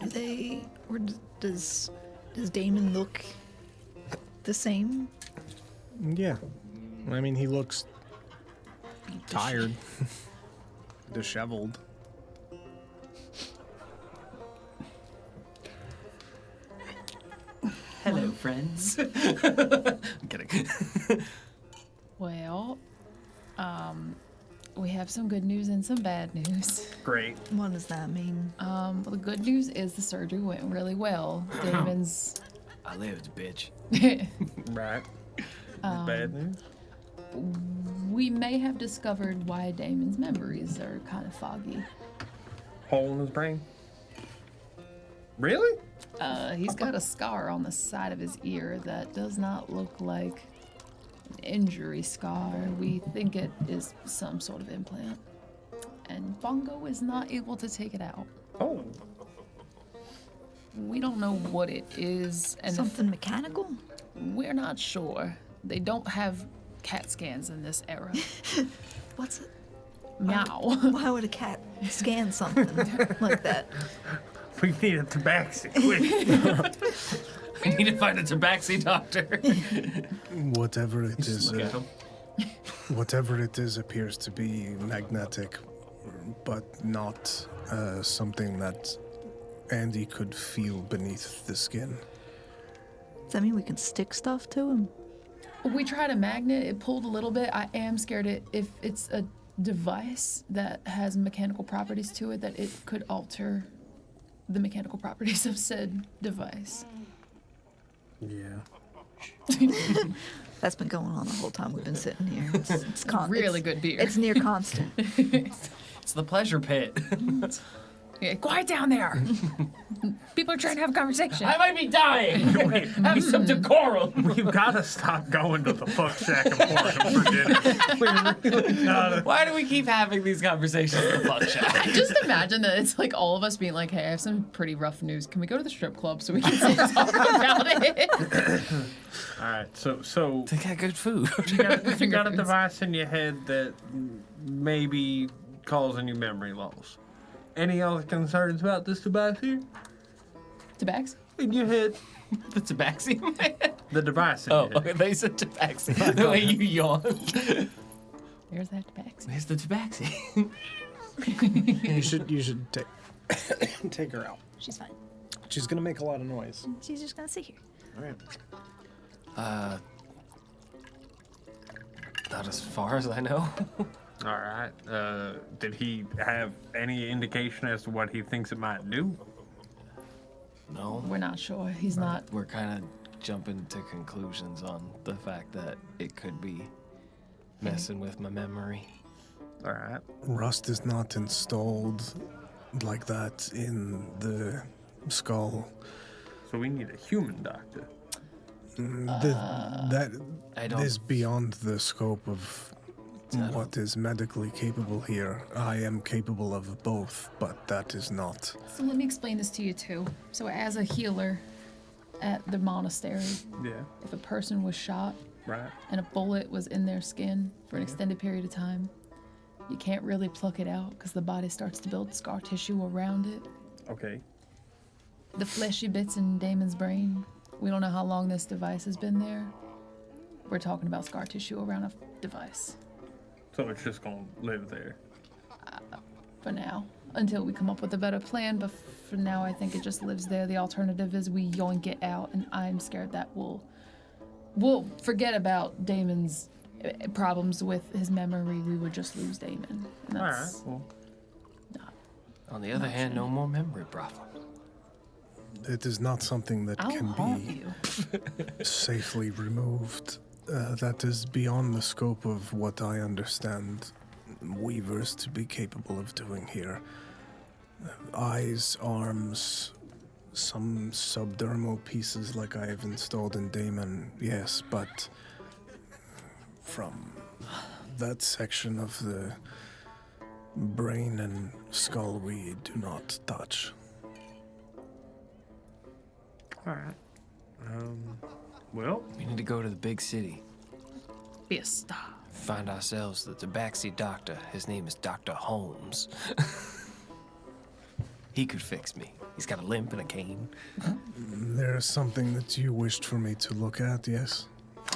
Do they, or does Daimon look the same? Yeah. I mean, he looks tired, disheveled. Hello, friends. I'm kidding. Well, we have some good news and some bad news. Great. What does that mean? Well, the good news is the surgery went really well. Damon's I lived, bitch. Right. Bad news. we may have discovered why Damon's memories are kind of foggy. Hole in his brain. Really? He's got a scar on the side of his ear that does not look like an injury scar. We think it is some sort of implant. And Bongo is not able to take it out. Oh. We don't know what it is, and Something mechanical? we're not sure. They don't have CAT scans in this era. What's it? Meow. Why would a cat scan something like that? We need a tabaxi. Quick. We need to find a tabaxi doctor. Whatever it is, Look at him. whatever it is appears to be magnetic, but not something that Andy could feel beneath the skin. Does that mean we can stick stuff to him? We tried a magnet. It pulled a little bit. I am scared if it's a device that has mechanical properties to it, that it could alter the mechanical properties of said device. Yeah. That's been going on the whole time we've been sitting here. It's Really good beer. It's near constant. It's the pleasure pit. Yeah, quiet down there. People are trying to have a conversation. I might be dying. Have some decorum. We've got to stop going to the fuck shack and forking for dinner. We really gotta. Why do we keep having these conversations in the fuck shack? Just imagine that it's like all of us being like, hey, I have some pretty rough news. Can we go to the strip club so we can sit and talk about it? All right. So They got good food. you got a Finger foods. device in your head that may be causing you memory loss. Any other concerns about this device here? Tabax? In your head. The tabaxi man? The device in Oh, your head. okay, they said tabaxi. The way you yawned. There's that tabax. Where's the tabaxi? You should take take her out. She's fine. She's gonna make a lot of noise. She's just gonna sit here. All right. Not as far as I know. All right. Did he have any indication as to what he thinks it might do? No. We're not sure. He's not. We're kind of jumping to conclusions on the fact that it could be messing with my memory. All right. Rust is not installed like that in the skull. So we need a human doctor. That I don't- is beyond the scope of what is medically capable here. I am capable of both, but that is not. So let me explain this to you too. So as a healer at the monastery, Yeah. if a person was shot Right. and a bullet was in their skin for an extended period of time, you can't really pluck it out because the body starts to build scar tissue around it. Okay. The fleshy bits in Damon's brain, we don't know how long this device has been there. We're talking about scar tissue around a device So it's just gonna live there. for now, until we come up with a better plan. But for now, I think it just lives there. The alternative is we yoink it out, and I'm scared that we'll forget about Damon's problems with his memory. We would just lose Daimon. And All right. that's Well, not. On the other hand, no more memory problems. It is not something that I'll can haunt be you. safely removed. That is beyond the scope of what I understand weavers to be capable of doing here. Eyes, arms, some subdermal pieces like I have installed in Daimon, yes, but from that section of the brain and skull we do not touch. all right. Well, We need to go to the big city. Be a star. Find ourselves the tabaxi doctor. His name is Dr. Holmes. He could fix me. He's got a limp and a cane. There is something that you wished for me to look at, yes?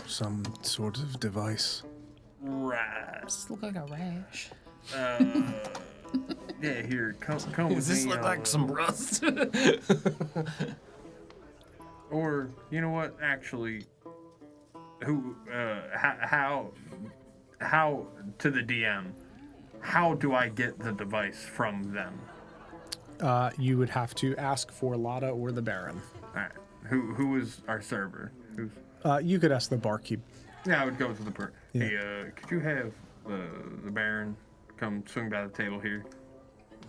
Some sort of device. right. Just look like a rash. Yeah, here, come with Does this me. look like some rust? Or you know what? Actually, how to the DM? How do I get the device from them? You would have to ask for Lada or the Baron. All right. Who is our server? Who's? You could ask the barkeep. Yeah, I would go to the per. Yeah. Hey, could you have the Baron come swing by the table here?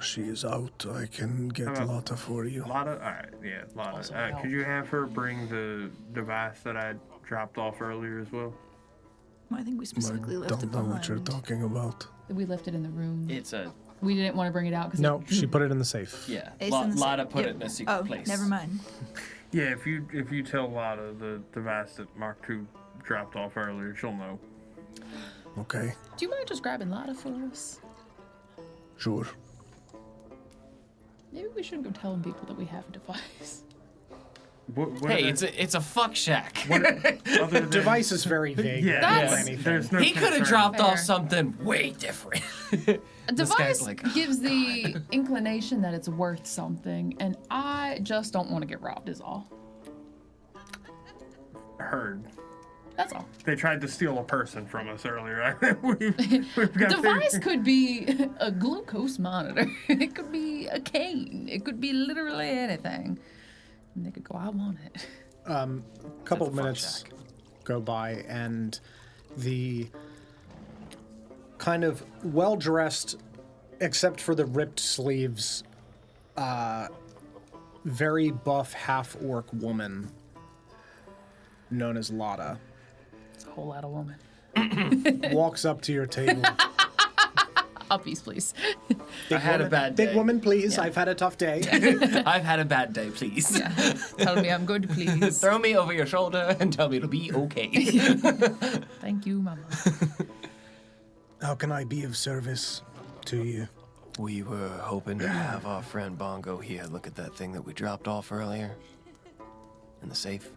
She is out. I can get How about- Lotta for you. Lotta? Alright, yeah, Lotta. Also help. Could you have her bring the device that I dropped off earlier as well? I think we I specifically left it don't know behind. what you're talking about. We left it in the room. It's a We didn't want to bring it out because No, she put it in the safe. yeah. Ace in the Lotta sa- put yep. it in a secret Oh, place. never mind. Yeah, if you tell Lotta the device that Mark II dropped off earlier, she'll know. Okay, Do you mind just grabbing Lada for us? sure. Maybe we shouldn't go telling people that we have a device. What Hey, are it's a fuck shack. other than, Device is very vague. Yeah, That's That's- anything. there's no. He could have concern. dropped off Fair. something way different. A This guy's device like, gives the inclination that it's worth something, and I just don't want to get robbed, is all. Heard. That's all. They tried to steal a person from us earlier. we've got Device could be a glucose monitor. It could be a cane. It could be literally anything. And they could go, I want it. Couple of That's a fuck minutes shack. go by, and the kind of well-dressed, except for the ripped sleeves, very buff half-orc woman known as Lotta It's a whole lot of woman. walks up to your table. Uppies, please. Big had a woman, bad Big day. woman, please. I've had a tough day. I've had a bad day, please. Tell me I'm good, please. Throw me over your shoulder and tell me it'll be okay. Thank you, Mama. How can I be of service to you? We were hoping to have our friend Bongo here look at that thing that we dropped off earlier in the safe.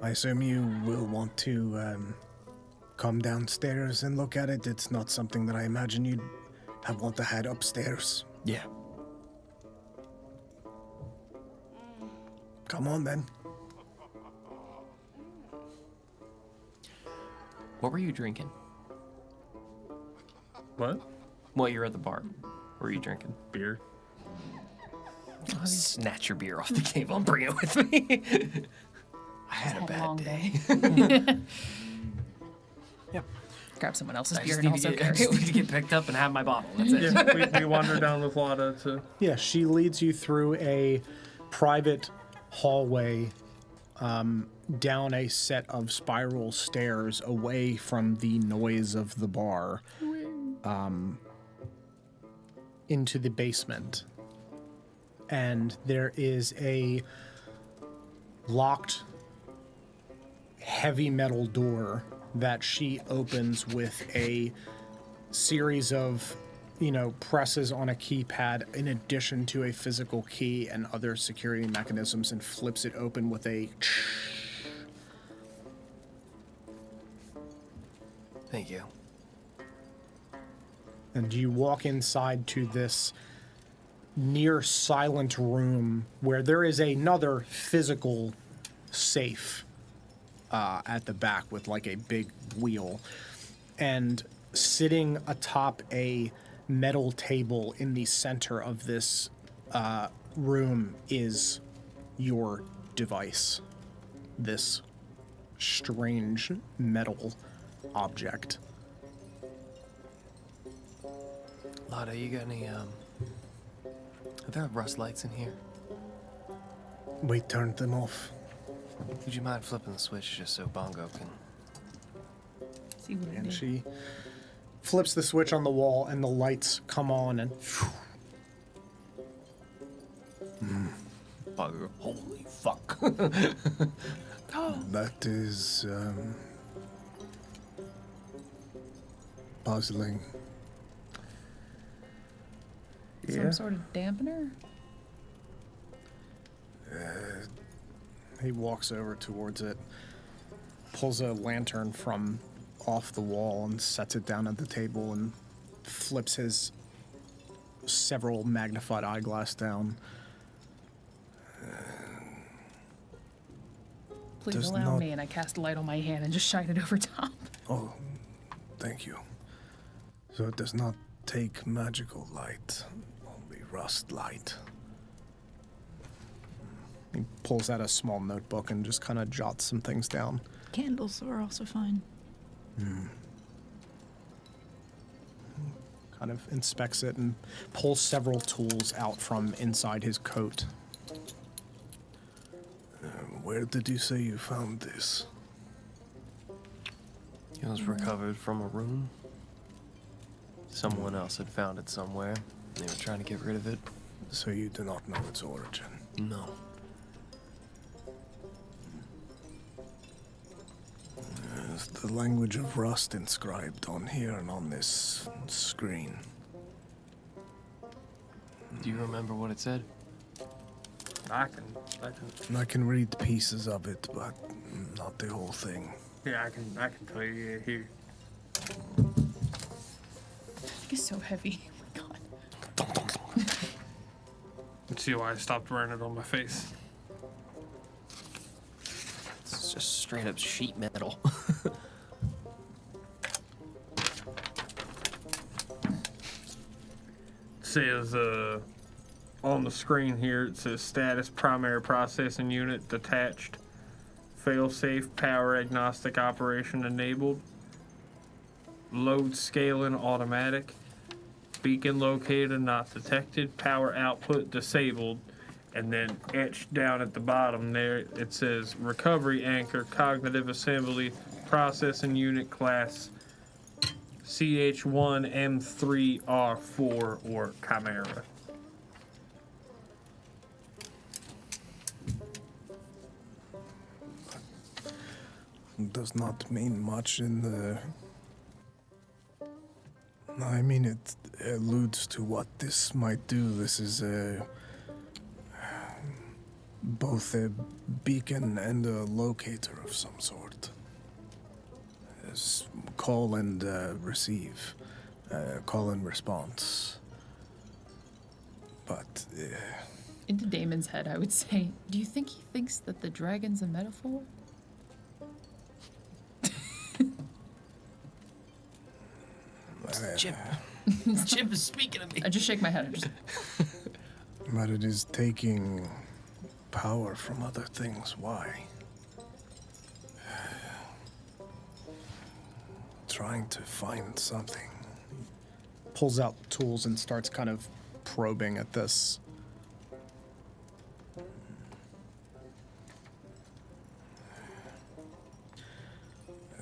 I assume you will want to come downstairs and look at it. It's not something that I imagine you'd want to head upstairs. Yeah. Come on then. What were you drinking? What? While you were at the bar, what were you drinking? Beer. Snatch your beer off the table and bring it with me. I had a bad day. Yep. Grab someone else's I beer just, and need to also get, I carry just need it. to get picked up and have my bottle. That's it. Yeah, we wander down with Lada to. Yeah, she leads you through a private hallway down a set of spiral stairs away from the noise of the bar into the basement. And there is a locked heavy metal door that she opens with a series of presses on a keypad in addition to a physical key and other security mechanisms, and flips it open with a Thank you. and you walk inside to this near silent room where there is another physical safe at the back with like a big wheel, and sitting atop a metal table in the center of this room is your device, this strange metal object. Lada, you got any, are there rust lights in here? We turned them off. Would you mind flipping the switch just so Bongo can... See what I And did. she flips the switch on the wall and the lights come on, and Bongo, holy fuck. That is puzzling. Some sort of dampener? he walks over towards it, pulls a lantern from off the wall and sets it down at the table, and flips his several magnified eyeglass down. Please Does allow not- me, and I cast a light on my hand and just shine it over top. Oh, thank you. So it does not take magical light, only rust light. He pulls out a small notebook and just kind of jots some things down. Candles are also fine. Kind of inspects it and pulls several tools out from inside his coat. Where did you say you found this? It was recovered from a room. Someone else had found it somewhere. They were trying to get rid of it. So you do not know its origin. No. Is the language of rust inscribed on here and on this screen? Do you remember what it said? I can. I can read pieces of it, but not the whole thing. Yeah, I can tell you. Yeah, here. It's so heavy. Oh my god. Let's see why I stopped wearing it on my face. It's just straight up sheet metal. It says on the screen here, it says status primary processing unit detached, fail-safe power agnostic operation enabled, load scaling automatic, beacon located not detected, power output disabled, and then etched down at the bottom there it says recovery anchor cognitive assembly processing unit class CH1M3R4 or Chimera. Does not mean much in the... I mean, it alludes to what this might do. This is both a beacon and a locator of some sort. As call and receive, call and response. But Into Damon's head, I would say, do you think he thinks that the dragon's a metaphor? Chip. Chip is speaking of me. I just shake my head. I just But it is taking power from other things. Why? Trying to find something. Pulls out tools and starts kind of probing at this.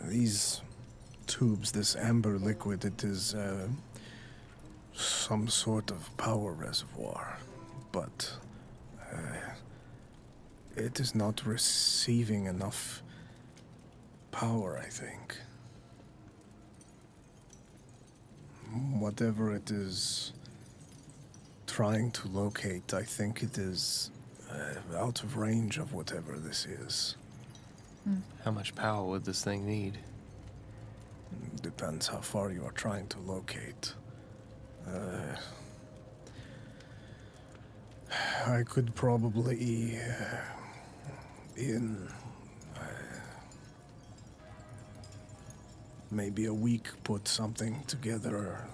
These tubes, this amber liquid, it is some sort of power reservoir, but it is not receiving enough power, I think. Whatever it is trying to locate, I think it is out of range of whatever this is. How much power would this thing need? Depends how far you are trying to locate. I could probably, in maybe a week, put something together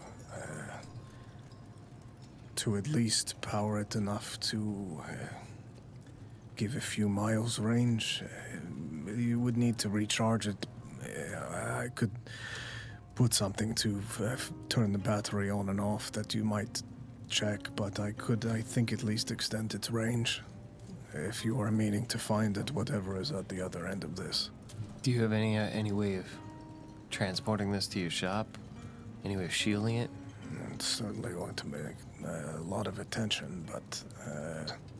to at least power it enough to give a few miles range. You would need to recharge it. I could put something to turn the battery on and off that you might check, but I think, at least extend its range. If you are meaning to find it, whatever is at the other end of this. Do you have any way of transporting this to your shop? Any way of shielding it? It's certainly going to make a lot of attention, but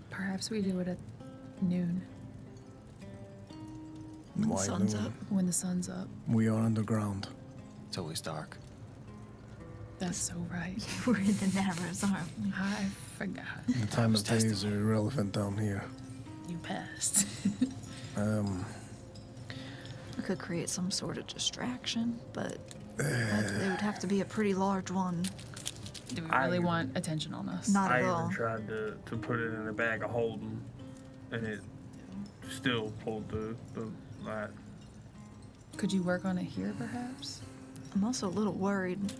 Perhaps we do it at noon When the why sun's noon? up. when the sun's up. We are underground. It's always dark. That's so right. We're in the Narrows, aren't we? I forgot. The time was of day is irrelevant down here. You passed. We could create some sort of distraction, but it would have to be a pretty large one. Do we really want attention on us? Not I at even all. tried to put it in a bag of holding, and it still pulled the light. Could you work on it here, perhaps? I'm also a little worried.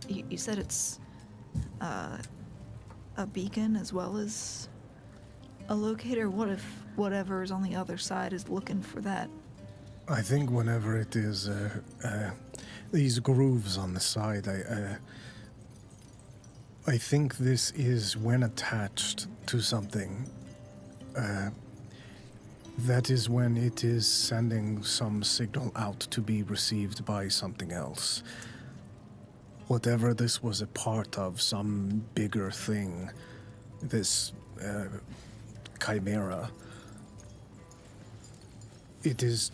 You said it's a beacon as well as a locator. What if whatever's on the other side is looking for that? I think whenever it is these grooves on the side, I think this is when attached to something. That is when it is sending some signal out to be received by something else. Whatever this was a part of, some bigger thing, this chimera, it is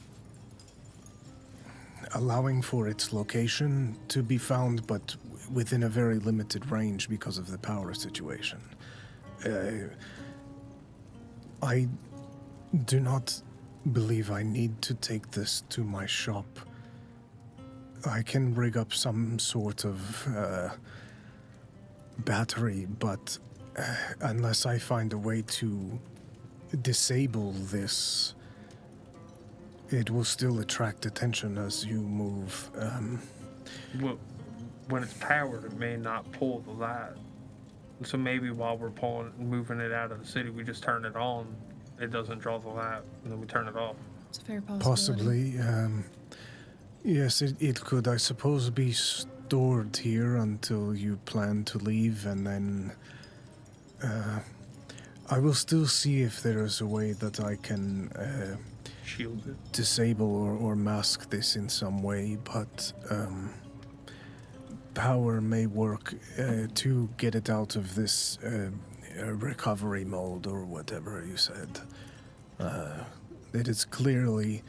allowing for its location to be found, but within a very limited range because of the power situation. I do not believe I need to take this to my shop. I can rig up some sort of battery, but unless I find a way to disable this, it will still attract attention as you move. Well, when it's powered, it may not pull the light. So maybe while we're moving it out of the city, we just turn it on. It doesn't draw the light, and then we turn it off. It's a fair possibility. Possibly. Yes, it could, I suppose, be stored here until you plan to leave, and then I will still see if there is a way that I can Shield it. disable or mask this in some way, but power may work to get it out of this recovery mode or whatever you said. It is clearly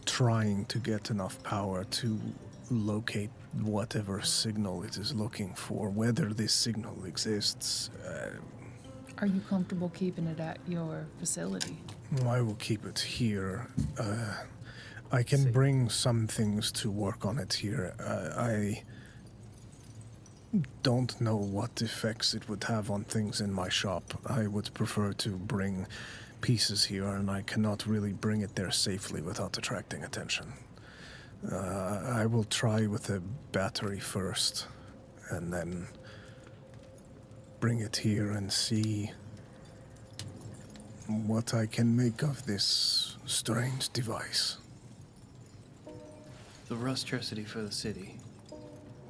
trying to get enough power to locate whatever signal it is looking for, whether this signal exists. Are you comfortable keeping it at your facility? I will keep it here. I can bring some things to work on it here. I don't know what effects it would have on things in my shop. I would prefer to bring pieces here, and I cannot really bring it there safely without attracting attention. I will try with a battery first, and then bring it here and see what I can make of this strange device. The rustricity for the city.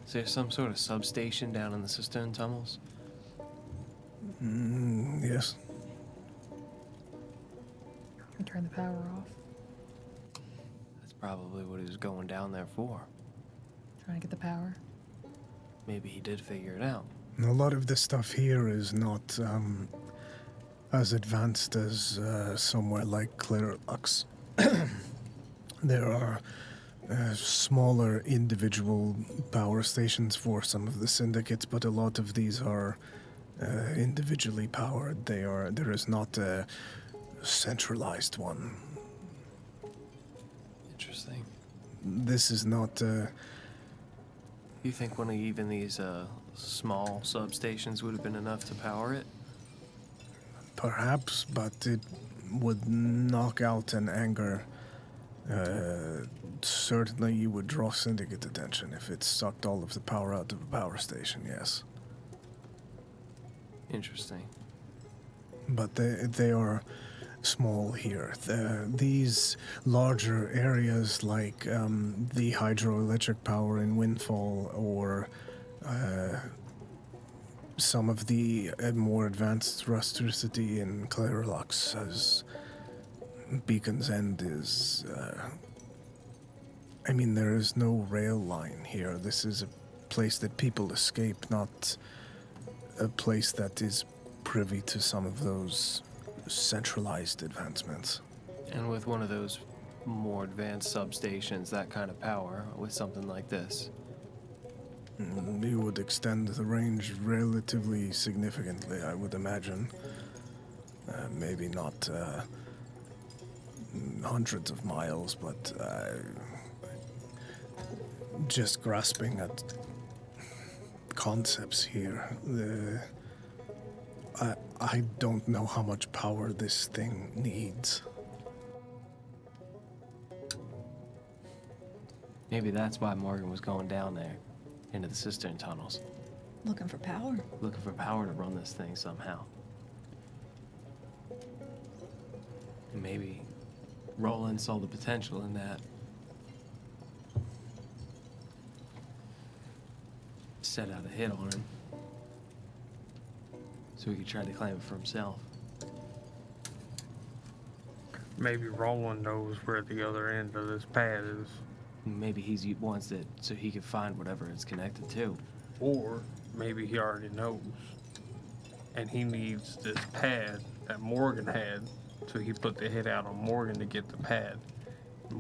Is there some sort of substation down in the cistern tunnels? Yes. We turn the power off. That's probably what he was going down there for. Trying to get the power. Maybe he did figure it out. A lot of the stuff here is not as advanced as somewhere like Clearlux. There are smaller individual power stations for some of the syndicates, but a lot of these are individually powered. There is not a centralized one. Interesting. This is not. You think one of even these small substations would have been enough to power it? Perhaps, but it would knock out an anger. Certainly you would draw syndicate attention if it sucked all of the power out of a power station, yes. Interesting. But they are small here. These larger areas like the hydroelectric power in Windfall or some of the more advanced rustricity in Clearlux, as Beacon's End is... I mean, there is no rail line here. This is a place that people escape, not a place that is privy to some of those centralized advancements. And with one of those more advanced substations, that kind of power, with something like this, You would extend the range relatively significantly, I would imagine. Maybe not hundreds of miles, but just grasping at concepts here. I don't know how much power this thing needs. maybe that's why Morgan was going down there, into the cistern tunnels, Looking for power. looking for power to run this thing somehow. And maybe Roland saw the potential in that. Set out a hit on him, so he could try to claim it for himself. Maybe Roland knows where the other end of this pad is. Maybe he wants it so he can find whatever it's connected to. Or maybe he already knows. And he needs this pad that Morgan had, so he put the hit out on Morgan to get the pad.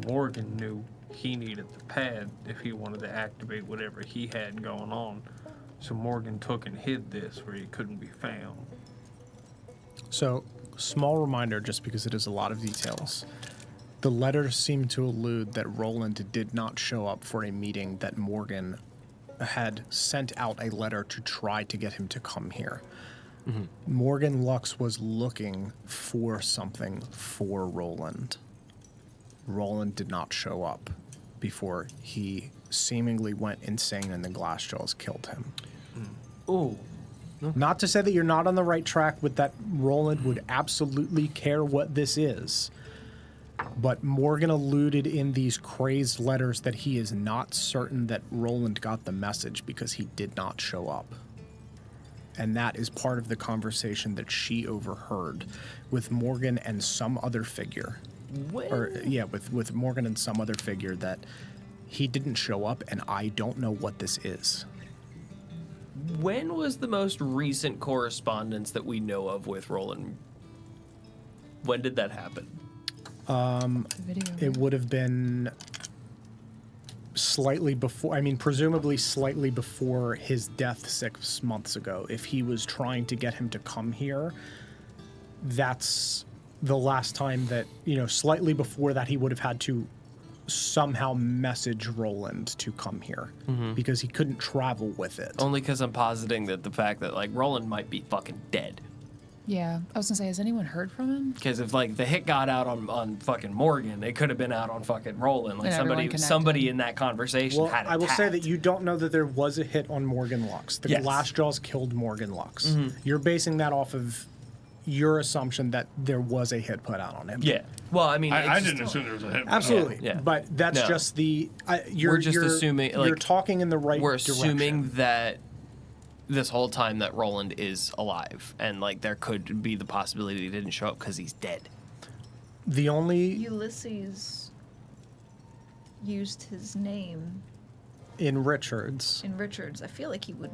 Morgan knew he needed the pad if he wanted to activate whatever he had going on. So Morgan took and hid this where he couldn't be found. So, small reminder, just because it is a lot of details. The letters seem to allude that Roland did not show up for a meeting that Morgan had sent out a letter to try to get him to come here. Mm-hmm. Morgan Lux was looking for something for Roland. Roland did not show up before he seemingly went insane and the Glassjaws killed him. Oh, Not to say that you're not on the right track with that Roland would absolutely care what this is, but Morgan alluded in these crazed letters that he is not certain that Roland got the message because he did not show up. And that is part of the conversation that she overheard with Morgan and some other figure. With Morgan and some other figure, that he didn't show up and I don't know what this is. when was the most recent correspondence that we know of with Roland? When did that happen? The video. It would have been slightly before, presumably slightly before his death 6 months ago. If he was trying to get him to come here, that's the last time that, slightly before that he would have had to somehow message Roland to come here because he couldn't travel with it. Only because I'm positing that the fact that, Roland might be fucking dead. Yeah, I was gonna say, has anyone heard from him? Because if, the hit got out on fucking Morgan, it could have been out on fucking Roland. And everyone Somebody in that conversation Well, had it I will say tapped. that you don't know that there was a hit on Morgan Lux. The Yes. Glassjaws killed Morgan Lux. You're basing that off of your assumption that there was a hit put out on him. Yeah. Well, I mean, I it's didn't just- assume there was a hit. Absolutely. Yeah. But that's No. just the. We're just assuming, You're like, talking in the right We're direction. assuming that this whole time that Roland is alive, and like there could be the possibility he didn't show up because he's dead. The only. Ulysses used his name In Richards. in Richards. I feel like he would.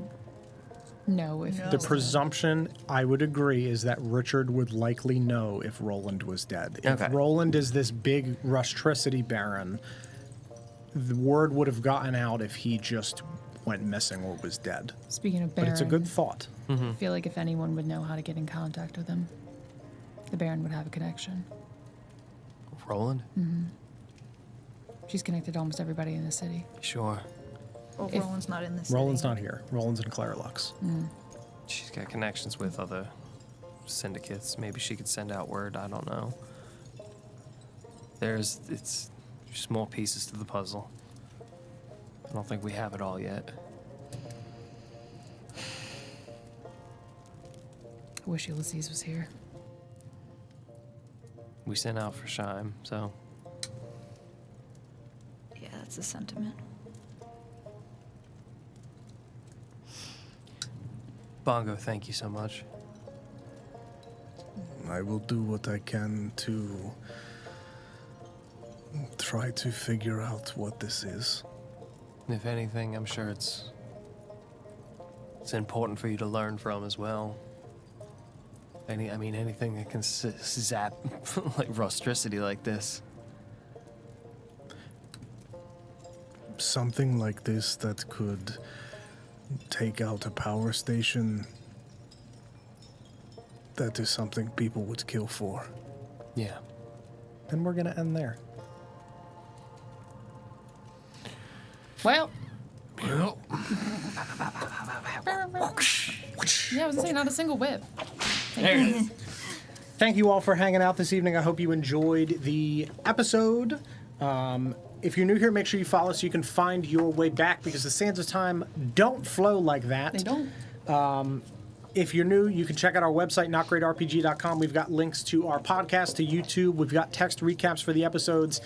No, if No. The presumption, I would agree, is that Richard would likely know if Roland was dead. If Okay. Roland is this big rustricity baron, the word would have gotten out if he just went missing or was dead. Speaking of But Baron, it's a good thought. I feel like if anyone would know how to get in contact with him, the Baron would have a connection. Roland? She's connected to almost everybody in the city. Sure. Well, If- Roland's not in this. Roland's not here. Roland's in Clarelux. She's got connections with other syndicates. Maybe she could send out word. I don't know. It's just more pieces to the puzzle. I don't think we have it all yet. I wish Ulysses was here. We sent out for Shime, so Yeah, that's a sentiment. Bongo, thank you so much. I will do what I can to try to figure out what this is. If anything, I'm sure it's important for you to learn from as well. Anything that can zap like rustricity like this. Something like this that could take out a power station. That is something people would kill for. Yeah. And we're going to end there. Well, Well, yeah, I was gonna say not a single whip. There it is. Thank you all for hanging out this evening. I hope you enjoyed the episode. If you're new here, make sure you follow so you can find your way back because the sands of time don't flow like that. They don't. If you're new, you can check out our website, NotGreatRPG.com. We've got links to our podcast, to YouTube. We've got text recaps for the episodes,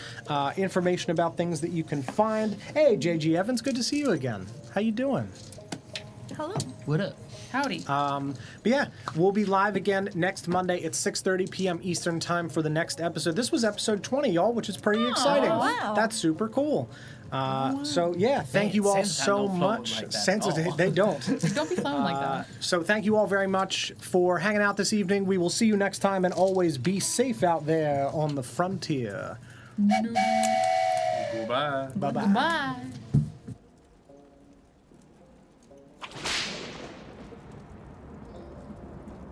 information about things that you can find. Hey, JG Evans, good to see you again. How you doing? Hello. What up? Howdy. But yeah, we'll be live again next Monday at 6:30 p.m. Eastern Time for the next episode. This was episode 20, y'all, which is pretty exciting. wow. That's super cool. So yeah, thank you all Sands so don't flow much. like that Sands- at all. they don't. Don't be flowing like that. So thank you all very much for hanging out this evening. We will see you next time, and always be safe out there on the frontier. Goodbye. Bye-bye. Bye.